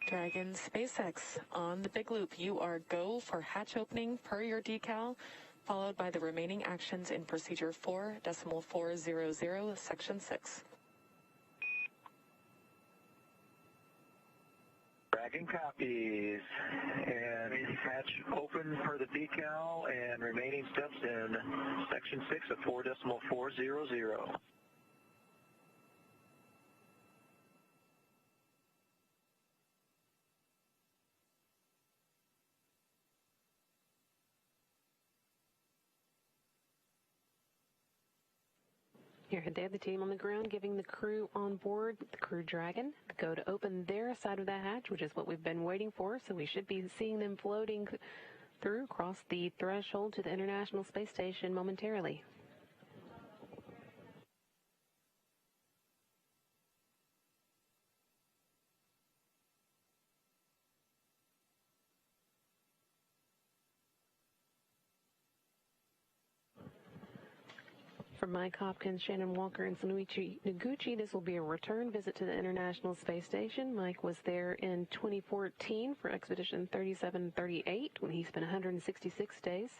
Dragon SpaceX on the big loop. You are go for hatch opening per your decal, followed by the remaining actions in procedure 4.400, section 6.
Dragon copies. And hatch open per the decal and remaining steps in section 6 of 4.400.
Here they have the team on the ground giving the crew on board the Crew Dragon the go to open their side of the hatch, which is what we've been waiting for. So we should be seeing them floating through across the threshold to the International Space Station momentarily. For Mike Hopkins, Shannon Walker, and Soichi Noguchi, this will be a return visit to the International Space Station. Mike was there in 2014 for Expedition 3738 when he spent 166 days.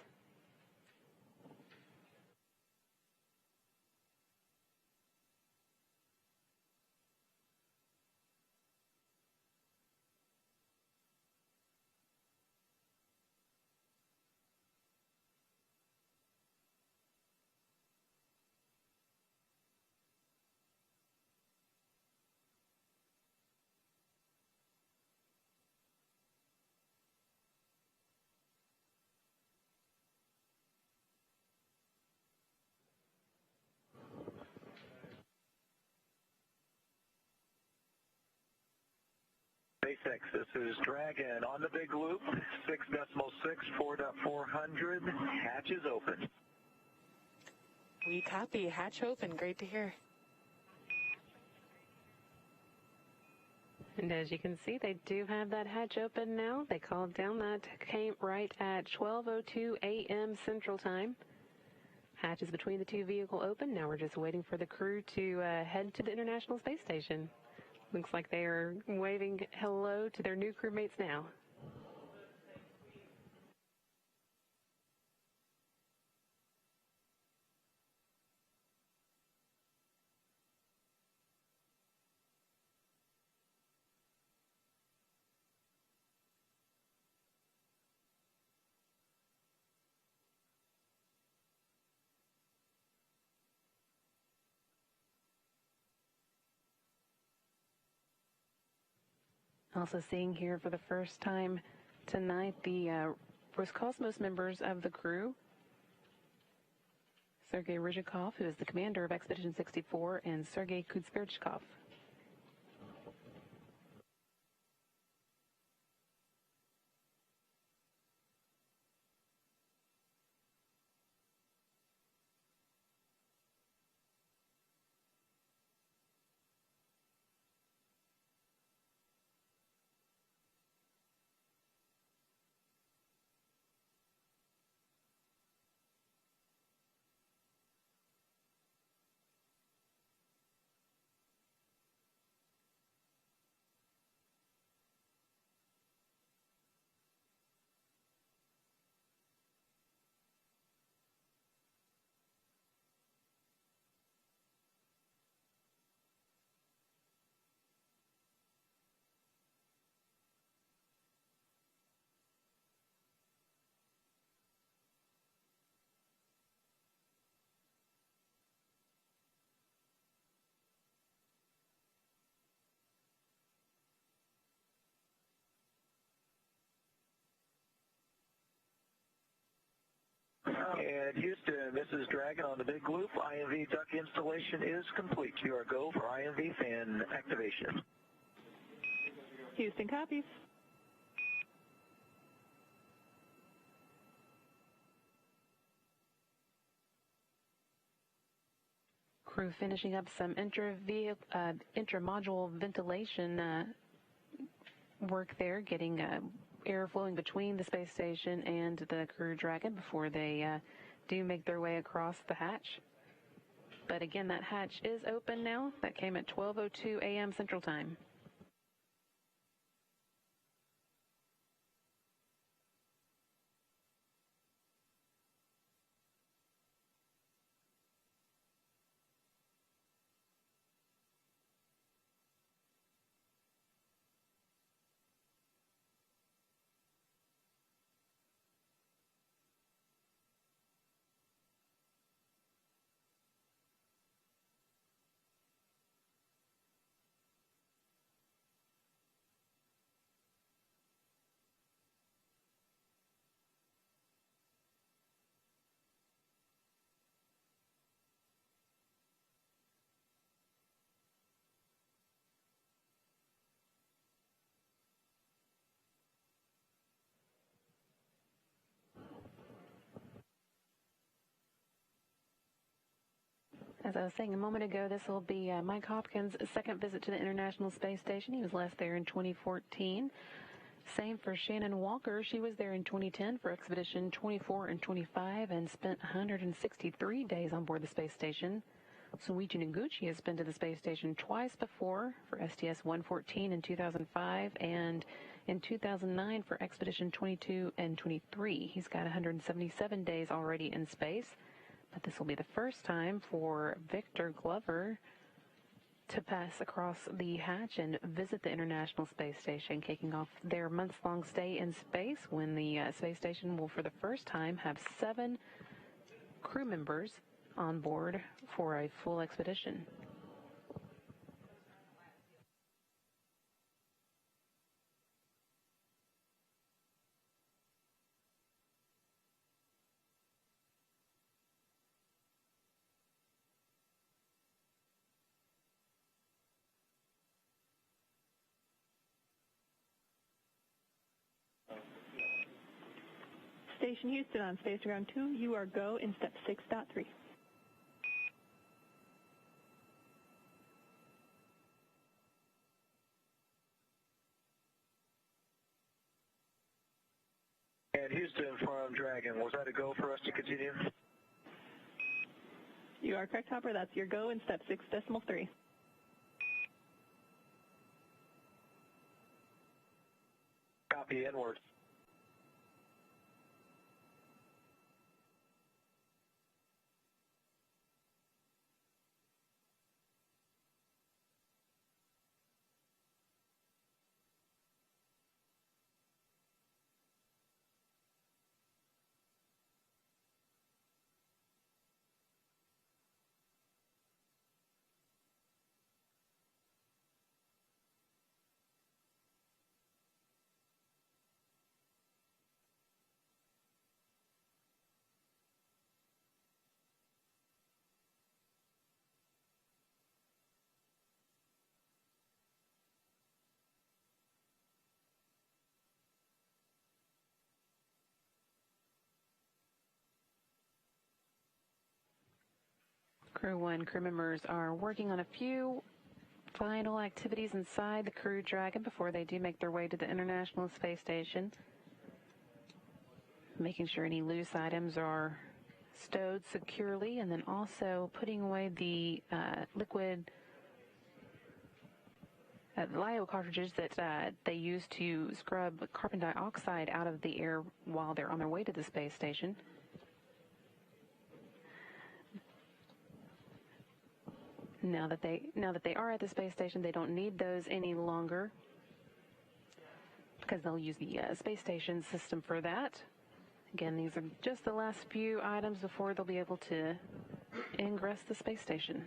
SpaceX, this is Dragon on the big loop, 6.6, 4.400, hatch is open.
We copy, hatch open, great to hear.
And as you can see, they do have that hatch open now. They called down that came right at 12:02 a.m. Central Time. Hatch is between the two vehicles open. Now we're just waiting for the crew to head to the International Space Station. Looks like they are waving hello to their new crewmates now. Also seeing here for the first time tonight the Roscosmos members of the crew. Sergei Ryzhikov, who is the commander of Expedition 64, and Sergei Kudzberchkov.
And Houston, this is Dragon on the Big Loop. IMV duck installation is complete. You are go for IMV fan activation.
Houston copies.
Crew finishing up some intra-module ventilation work there, getting air flowing between the space station and the Crew Dragon before they do make their way across the hatch. But again, that hatch is open now. That came at 12:02 a.m. Central Time. As I was saying a moment ago, this will be Mike Hopkins' second visit to the International Space Station. He was last there in 2014. Same for Shannon Walker. She was there in 2010 for Expedition 24 and 25 and spent 163 days on board the space station. Soichi Noguchi has been to the space station twice before for STS-114 in 2005 and in 2009 for Expedition 22 and 23. He's got 177 days already in space. But this will be the first time for Victor Glover to pass across the hatch and visit the International Space Station, kicking off their months-long stay in space when the space station will, for the first time, have 7 crew members on board for a full expedition.
Station Houston on Space Ground 2, you are go in step 6.3.
Houston from Dragon. Was that a go for us to continue?
You are correct, Hopper. That's your go in step 6.3.
Copy, inward.
Crew 1 crew members are working on a few final activities inside the Crew Dragon before they do make their way to the International Space Station. Making sure any loose items are stowed securely, and then also putting away the liquid LiO cartridges that they use to scrub carbon dioxide out of the air while they're on their way to the space station. Now that they are at the space station, they don't need those any longer because they'll use the space station system for that. Again, these are just the last few items before they'll be able to ingress the space station.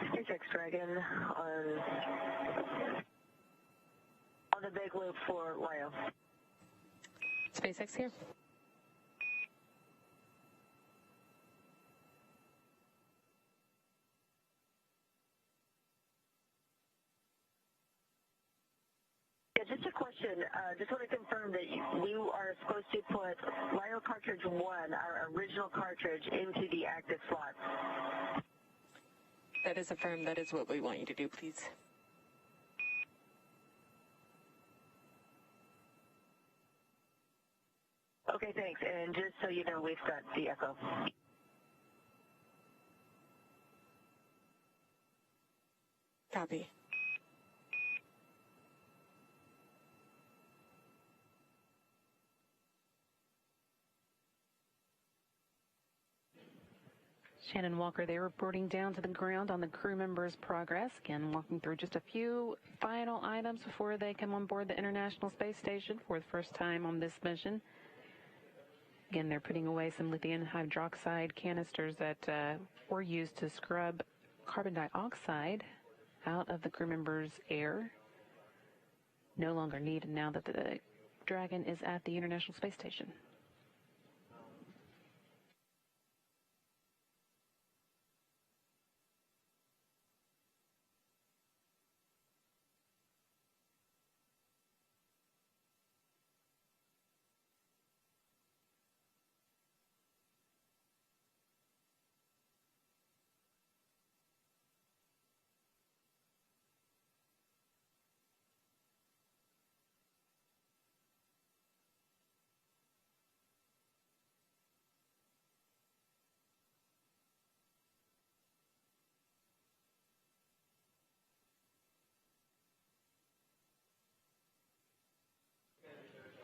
SpaceX Dragon on the big loop for LiO.
SpaceX here.
Yeah, just a question. Just want to confirm that you are supposed to put LiO cartridge 1, our original cartridge, into the active slot.
That is affirmed. That is what we want you to do, please.
Okay, thanks. And just so you know, we've got the echo.
Copy.
Shannon Walker there reporting down to the ground on the crew members' progress. Again, walking through just a few final items before they come on board the International Space Station for the first time on this mission. Again, they're putting away some lithium hydroxide canisters that were used to scrub carbon dioxide out of the crew members' air. No longer needed now that the Dragon is at the International Space Station.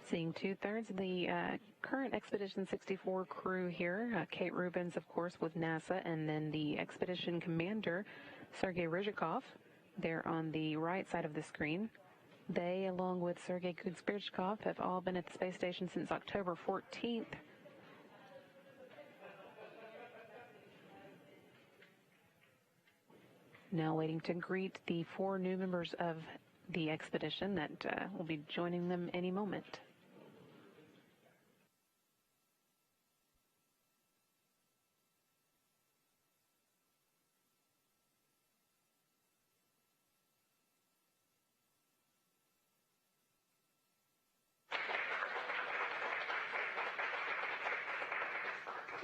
Seeing two-thirds of the current Expedition 64 crew here. Kate Rubins, of course, with NASA, and then the Expedition Commander, Sergei Ryzhikov, there on the right side of the screen. They, along with Sergei Kuzbirchkov, have all been at the space station since October 14th. Now waiting to greet the 4 new members of the expedition that will be joining them any moment.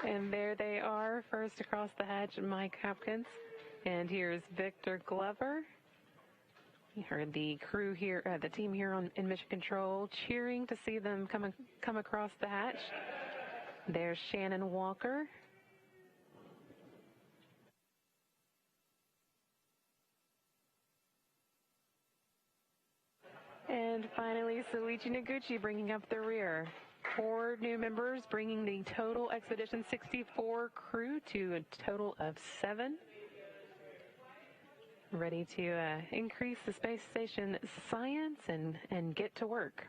And there they are, first across the hatch, Mike Hopkins. And here's Victor Glover. You heard the crew here, the team here in Mission Control cheering to see them come across the hatch. There's Shannon Walker. And finally, Soichi Noguchi bringing up the rear. 4 new members, bringing the total Expedition 64 crew to a total of 7. Ready to increase the space station science and get to work.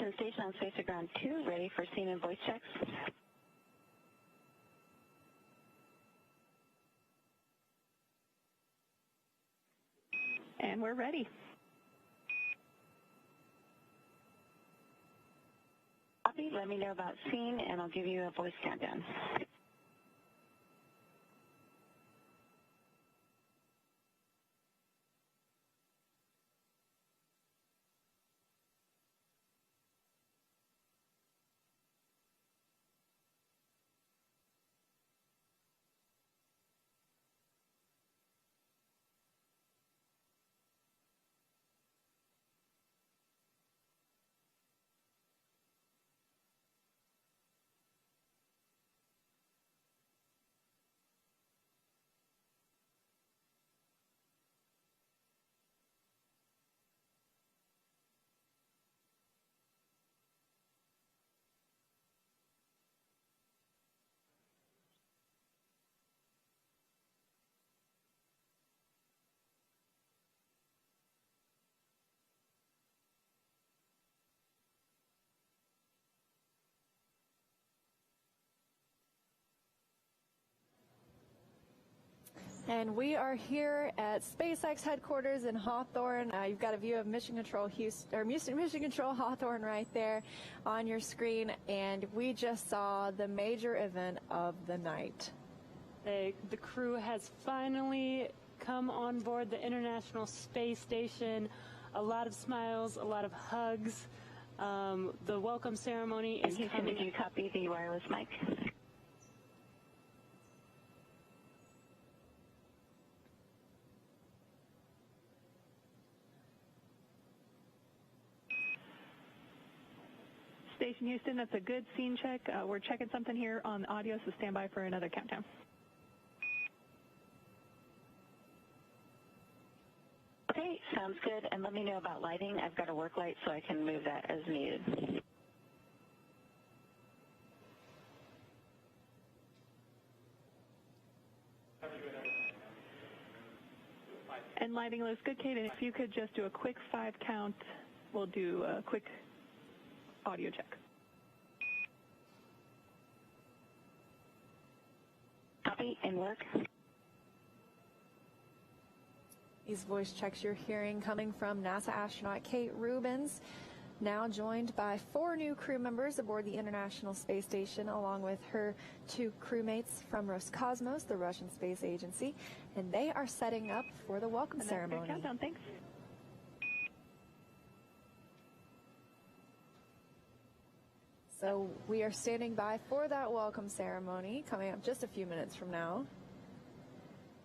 Houston Station on Spacer Ground 2, ready for scene and voice checks.
And we're ready.
Copy, let me know about scene, and I'll give you a voice countdown.
And we are here at SpaceX headquarters in Hawthorne. You've got a view of Mission Control Mission Control Hawthorne right there on your screen. And we just saw the major event of the night.
The crew has finally come on board the International Space Station. A lot of smiles, a lot of hugs. The welcome ceremony is coming.
Can you copy the wireless mic?
Station Houston, that's a good scene check. We're checking something here on the audio, so stand by for another countdown.
Okay, sounds good. And let me know about lighting. I've got a work light, so I can move that as needed.
And lighting looks good, Kate. And if you could just do a quick 5 count, we'll do a quick audio check.
Copy and work.
These voice checks you're hearing coming from NASA astronaut Kate Rubins, now joined by 4 new crew members aboard the International Space Station, along with her 2 crewmates from Roscosmos, the Russian space agency, and they are setting up for the welcome ceremony.
Good countdown, thanks.
So we are standing by for that welcome ceremony coming up just a few minutes from now.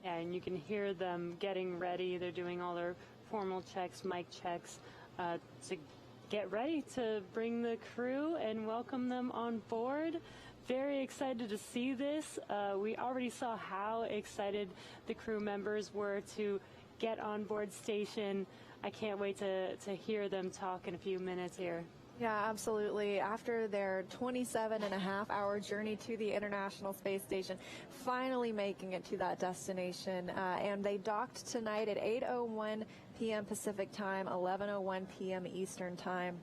Yeah, and you can hear them getting ready. They're doing all their formal checks, mic checks, to get ready to bring the crew and welcome them on board. Very excited to see this. We already saw how excited the crew members were to get on board station. I can't wait to hear them talk in a few minutes here.
Yeah, absolutely. After their 27.5-hour journey to the International Space Station, finally making it to that destination, and they docked tonight at 8:01 p.m. Pacific Time, 11:01 p.m. Eastern Time,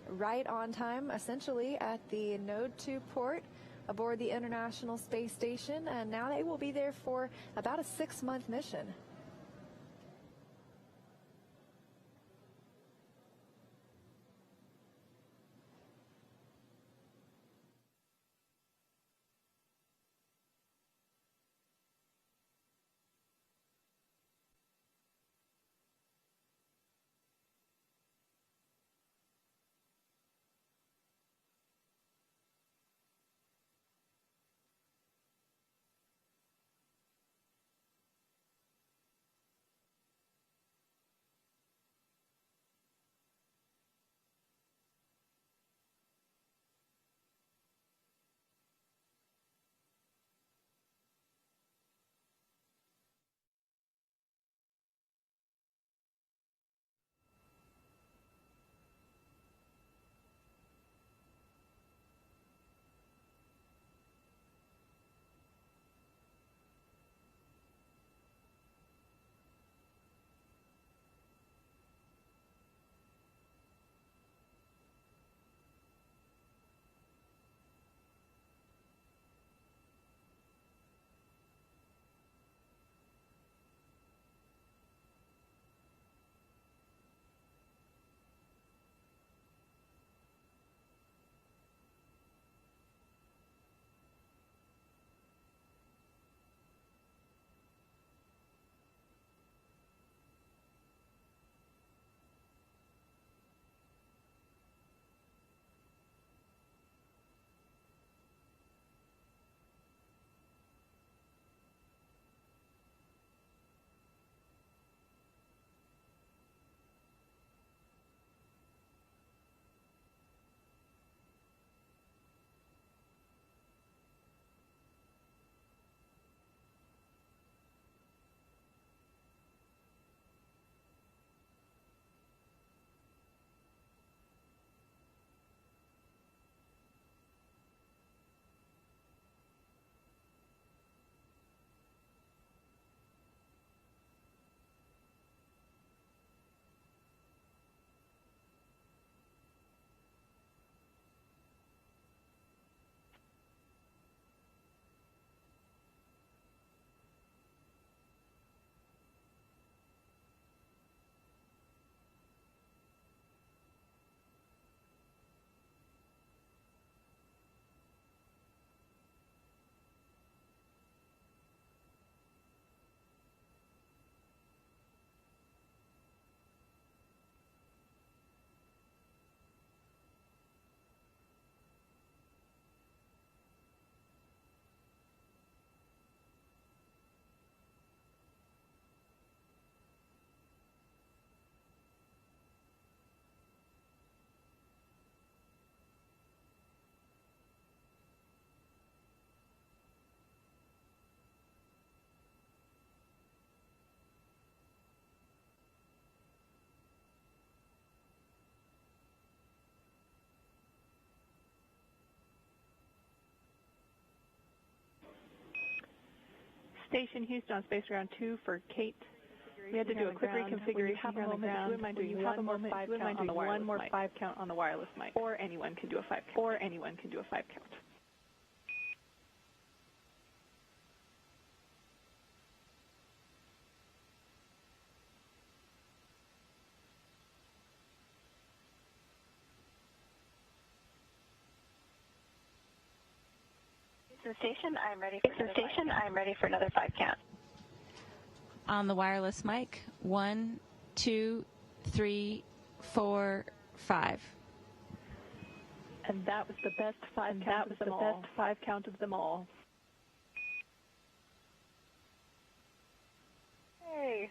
right on time, essentially, at the Node 2 port aboard the International Space Station, and now they will be there for about a 6-month mission.
Station Houston on Space Ground 2 for Kate. We had to do a quick reconfiguration here on the ground. Wouldn't mind doing one more 5 count on the wireless mic. Or anyone can do a 5 count.
Station, I'm ready for another 5 count.
On the wireless mic, 1, 2, 3, 4, 5.
And that was the best 5 count of them all. Hey.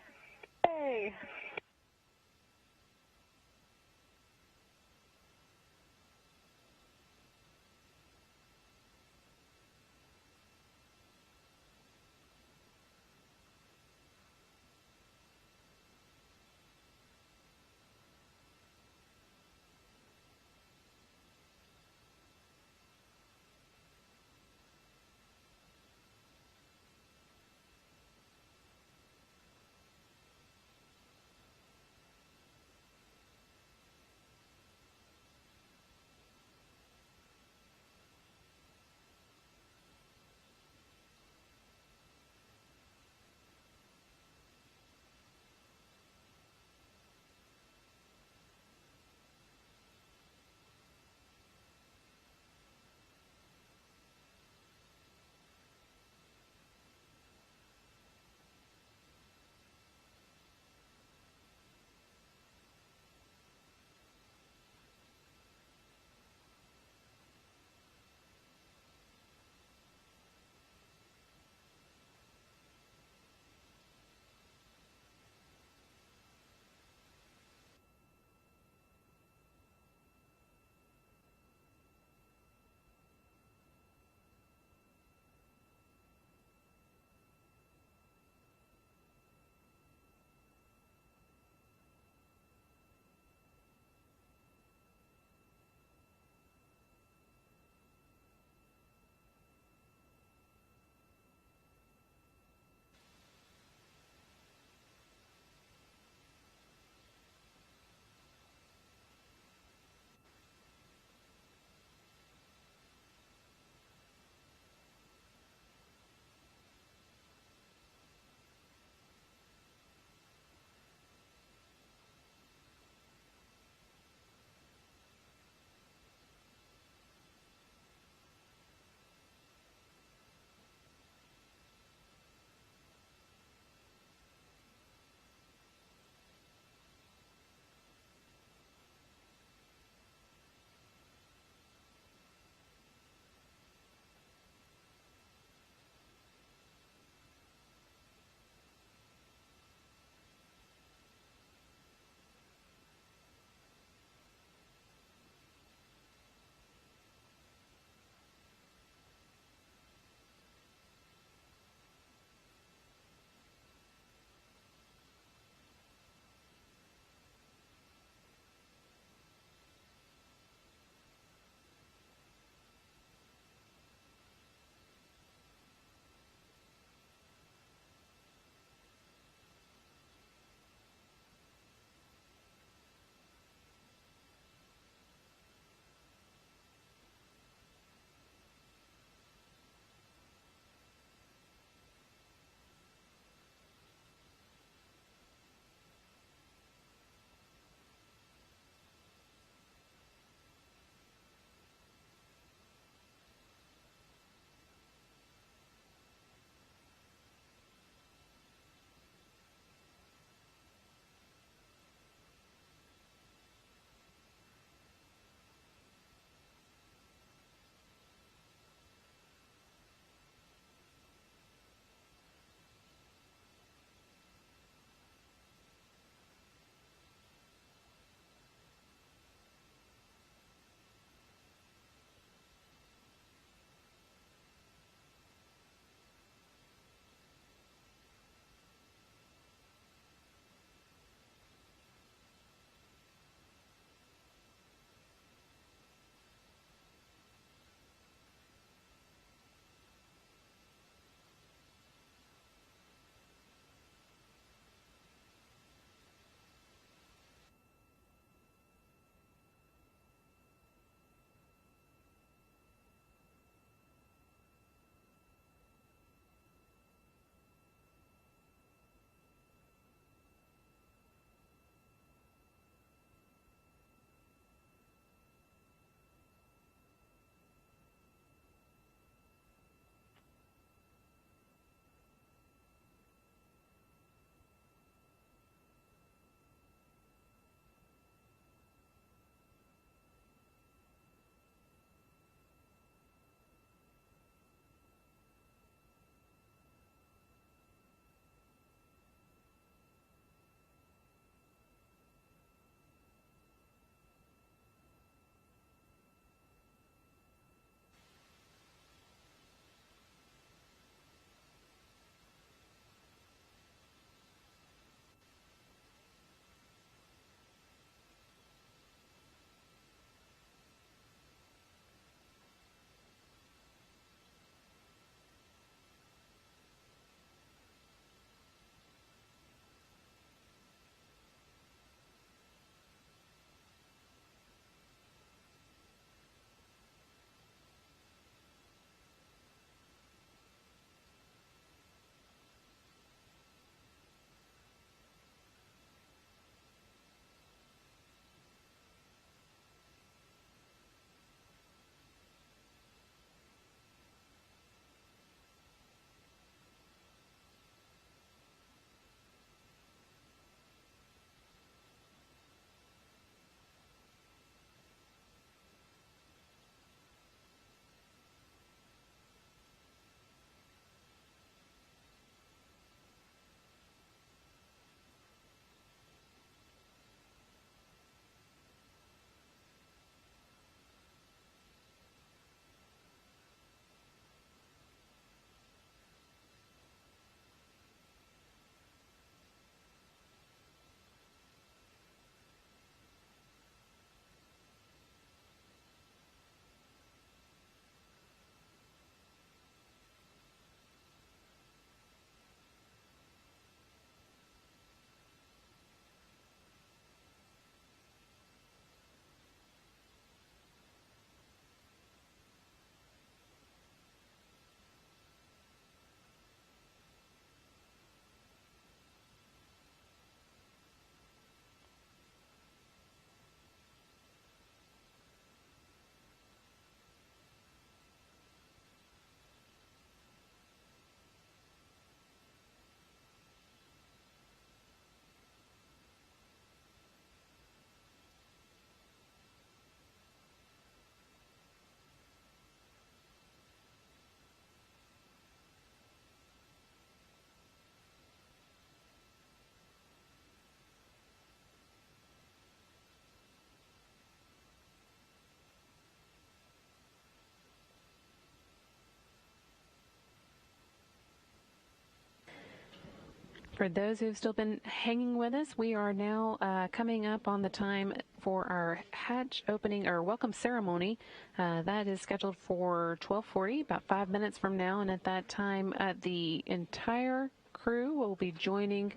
For those who've still been hanging with us, we are now coming up on the time for our hatch opening or welcome ceremony. That is scheduled for 12:40, about 5 minutes from now, and at that time, the entire crew will be joining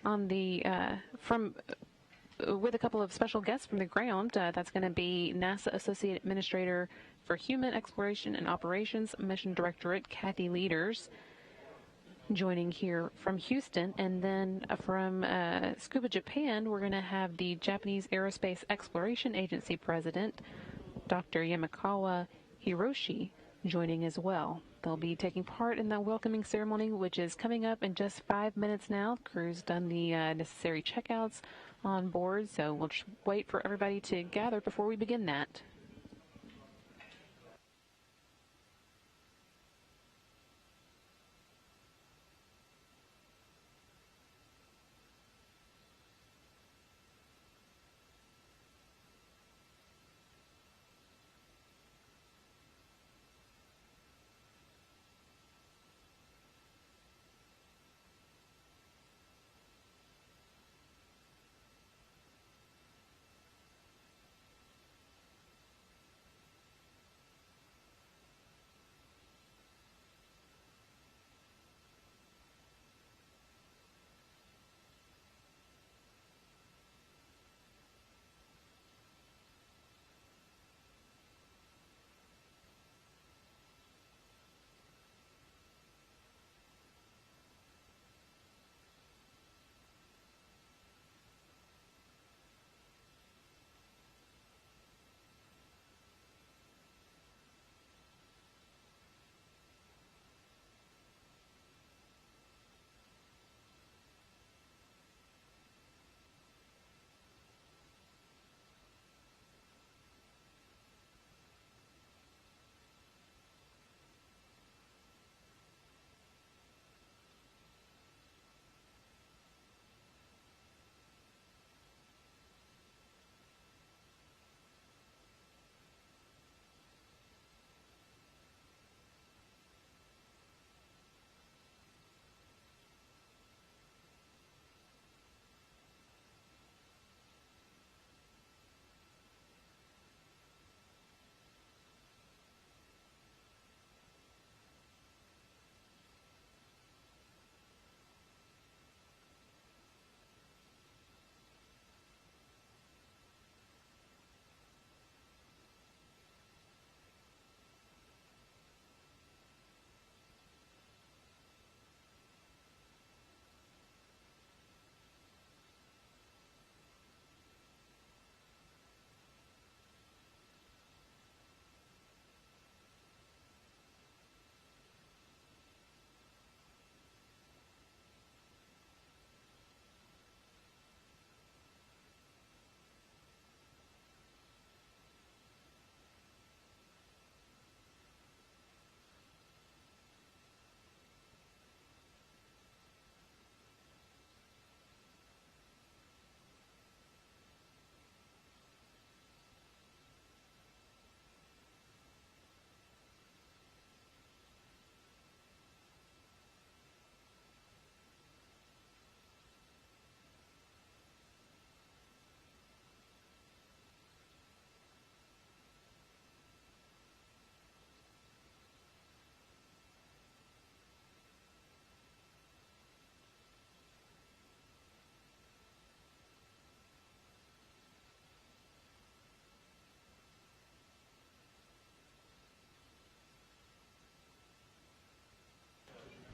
on the with a couple of special guests from the ground. That's going to be NASA Associate Administrator for Human Exploration and Operations, Mission Directorate, Kathy Leaders, joining here from Houston. And then from Scuba Japan, we're going to have the Japanese Aerospace Exploration Agency President, Dr. Yamakawa Hiroshi, joining as well. They'll be taking part in the welcoming ceremony, which is coming up in just 5 minutes now. The crew's done the necessary checkouts on board, so we'll just wait for everybody to gather before we begin that.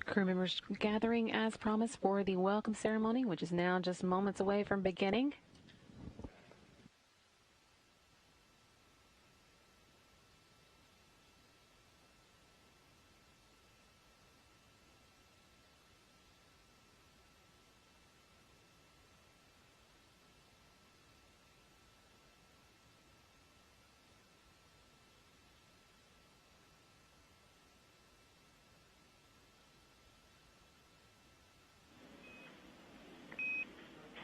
Crew members gathering as promised for the welcome ceremony, which is now just moments away from beginning.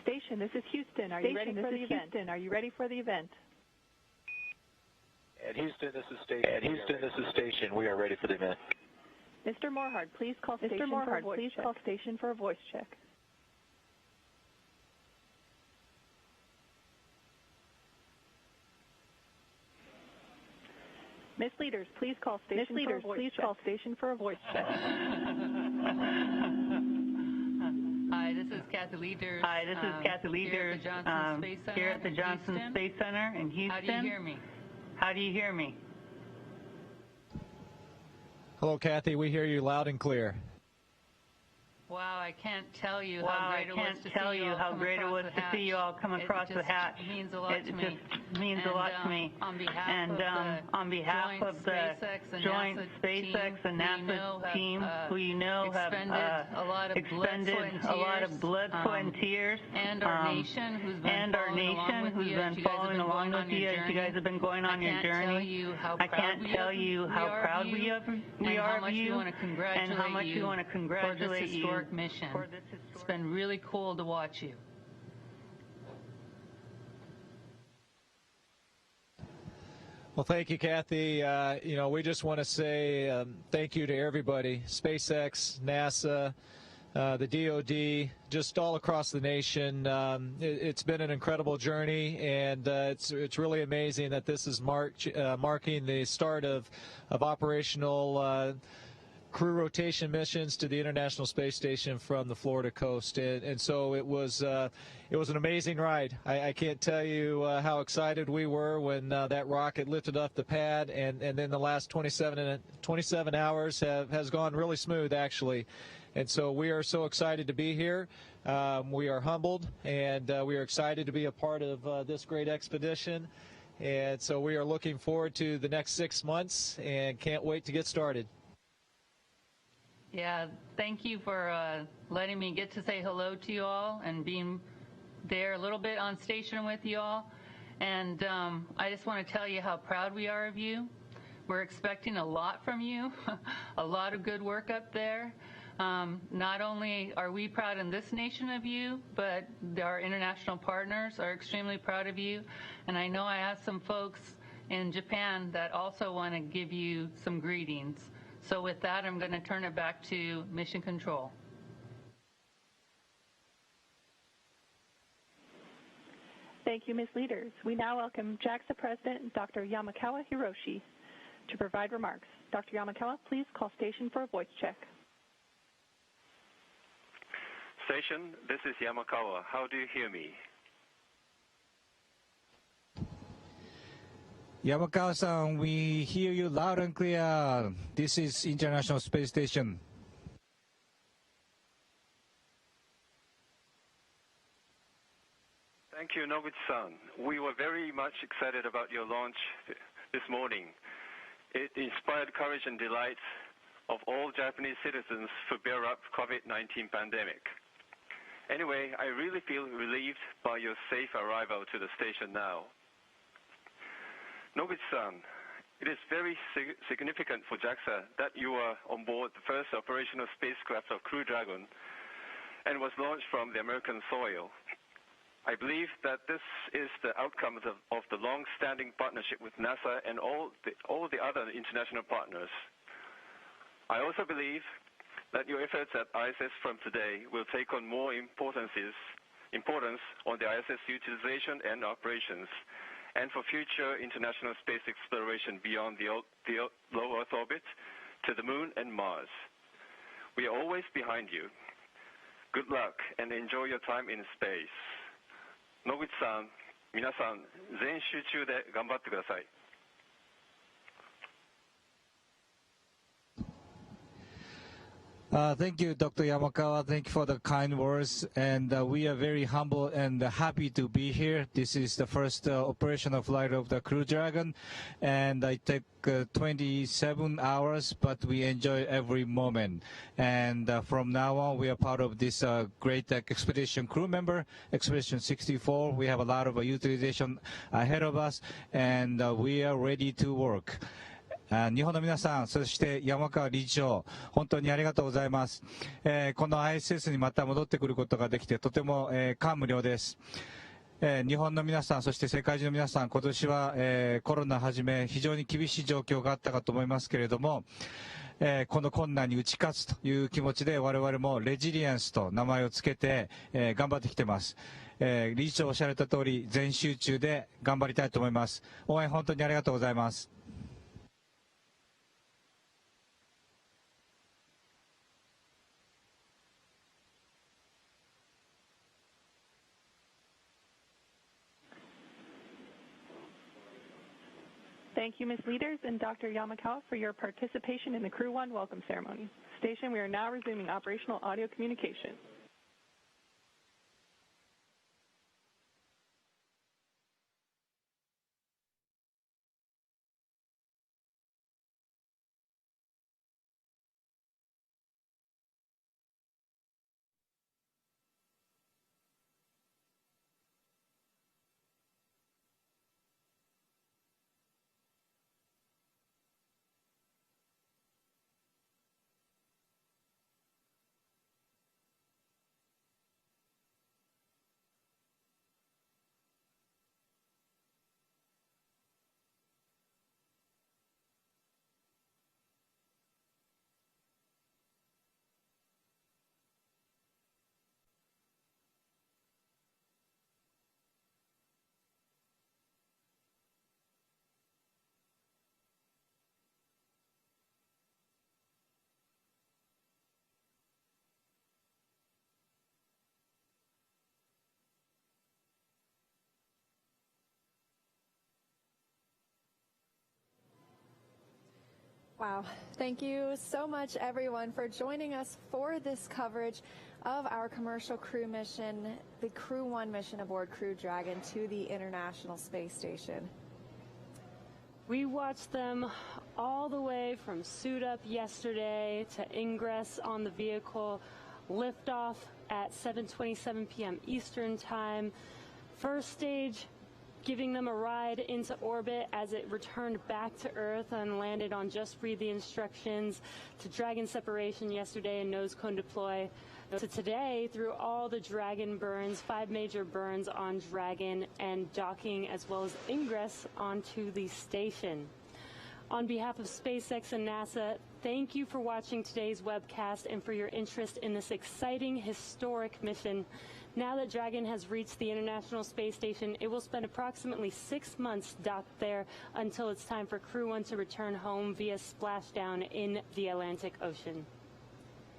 Station, this is Houston. Are you ready for the event? Houston, are you ready for the event?
At Houston, this is Station. At Houston, this is Station. We are ready for the event.
Mr. Morhard, please call station for a voice check. Miss Leaders, please call station for a voice check.
Hi, this is Kathy Leaders. Here at the Johnson Space Center in Houston.
How do you hear me?
How do you hear me?
Hello, Kathy. We hear you loud and clear.
Wow, I can't tell you how great it was to see you all come across the hatch.
It means a lot to me.
Just means a lot to me.
On behalf of the
joint SpaceX and NASA team, who you know have expended a lot of blood, sweat, and tears,
and our nation who's been following along with you as you guys have been going on your journey.
I can't tell you how proud we are of you and how much we want to congratulate you.
Mission. It's been really cool to watch you.
Well, thank you, Kathy. We just want to say thank you to everybody, SpaceX, NASA, the DoD, just all across the nation. It's been an incredible journey, and it's really amazing that this is marking the start of operational crew rotation missions to the International Space Station from the Florida coast, and so it was an amazing ride. I can't tell you how excited we were when that rocket lifted off the pad, and then the last 27 hours has gone really smooth, actually. And so we are so excited to be here. We are humbled, and we are excited to be a part of this great expedition. And so we are looking forward to the next 6 months and can't wait to get started.
Yeah, thank you for letting me get to say hello to you all and being there a little bit on station with you all. And I just want to tell you how proud we are of you. We're expecting a lot from you, a lot of good work up there. Not only are we proud in this nation of you, but our international partners are extremely proud of you. And I know I have some folks in Japan that also want to give you some greetings. So with that, I'm going to turn it back to Mission Control.
Thank you, Ms. Leaders. We now welcome JAXA President Dr. Yamakawa Hiroshi to provide remarks. Dr. Yamakawa, please call station for a voice check.
Station, this is Yamakawa. How do you hear me?
Yamakawa-san, we hear you loud and clear. This is International Space Station.
Thank you, Noguchi-san. We were very much excited about your launch this morning. It inspired courage and delight of all Japanese citizens to bear up COVID-19 pandemic. Anyway, I really feel relieved by your safe arrival to the station now. Noguchi-san, it is very significant for JAXA that you are on board the first operational spacecraft of Crew Dragon and was launched from the American soil. I believe that this is the outcome of the long-standing partnership with NASA and all the other international partners. I also believe that your efforts at ISS from today will take on more importance on the ISS utilization and operations, and for future international space exploration beyond the low Earth orbit to the Moon and Mars. We are always behind you. Good luck and enjoy your time in space. Noguchi-san, 皆さん全集中で頑張ってください。
Thank you, Dr. Yamakawa. Thank you for the kind words. And we are very humble and happy to be here. This is the first operational flight of the Crew Dragon. And I take 27 hours, but we enjoy every moment. And from now on, we are part of this great expedition crew member, Expedition 64. We have a lot of utilization ahead of us, and we are ready to work. 日本の皆さん、そして山川理事長、本当にありがとうございます。この ISS にまた戻ってくることができてとても、感無量です。日本の皆さん、そして世界中の皆さん、今年は、コロナはじめ非常に厳しい状況があったかと思いますけれども、この困難に打ち勝つという気持ちで我々もレジリエンスと名前をつけて、頑張ってきています。理事長おっしゃられた通り全集中で頑張りたいと思います。応援本当にありがとうございます。
Thank you, Ms. Leaders and Dr. Yamakawa, for your participation in the Crew 1 welcome ceremony. Station, we are now resuming operational audio communication.
Wow. Thank you so much, everyone, for joining us for this coverage of our commercial crew mission, the Crew 1 mission aboard Crew Dragon to the International Space Station.
We watched them all the way from suit up yesterday to ingress on the vehicle, liftoff at 7:27 p.m. Eastern Time. First stage, giving them a ride into orbit as it returned back to Earth and landed on Just Read the Instructions, to Dragon separation yesterday and nose cone deploy, to today through all the Dragon burns, 5 major burns on Dragon, and docking as well as ingress onto the station. On behalf of SpaceX and NASA, thank you for watching today's webcast and for your interest in this exciting, historic mission. Now that Dragon has reached the International Space Station, it will spend approximately 6 months docked there until it's time for Crew 1 to return home via splashdown in the Atlantic Ocean.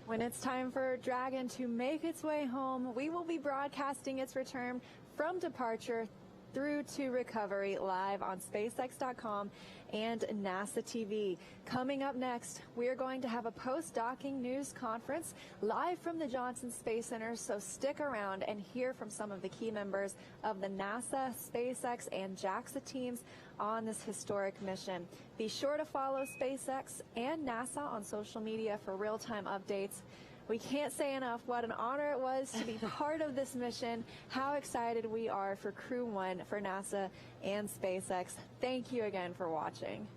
When it's time for Dragon to make its way home, we will be broadcasting its return from departure through to recovery live on SpaceX.com and NASA TV. Coming up next, we are going to have a post-docking news conference live from the Johnson Space Center, so stick around and hear from some of the key members of the NASA, SpaceX, and JAXA teams on this historic mission. Be sure to follow SpaceX and NASA on social media for real-time updates. We can't say enough what an honor it was to be part of this mission, how excited we are for Crew 1, for NASA and SpaceX. Thank you again for watching.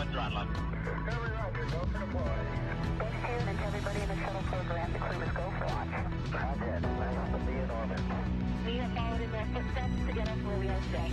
One throttle up. Every roger, go for deploy.
Thanks to you and to everybody in the shuttle program. The crew is go for launch.
Roger, nice to be in orbit.
We have followed in their footsteps to get us where we are today.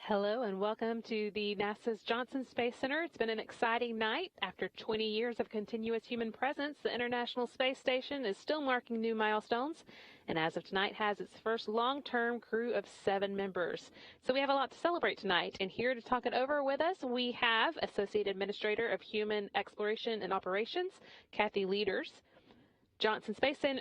Hello and welcome to the NASA's Johnson Space Center. It's been an exciting night. After 20 years of continuous human presence, the International Space Station is still marking new milestones, and as of tonight has its first long-term crew of 7 members. So we have a lot to celebrate tonight, and here to talk it over with us, we have Associate Administrator of Human Exploration and Operations, Kathy Leaders, Johnson Space Center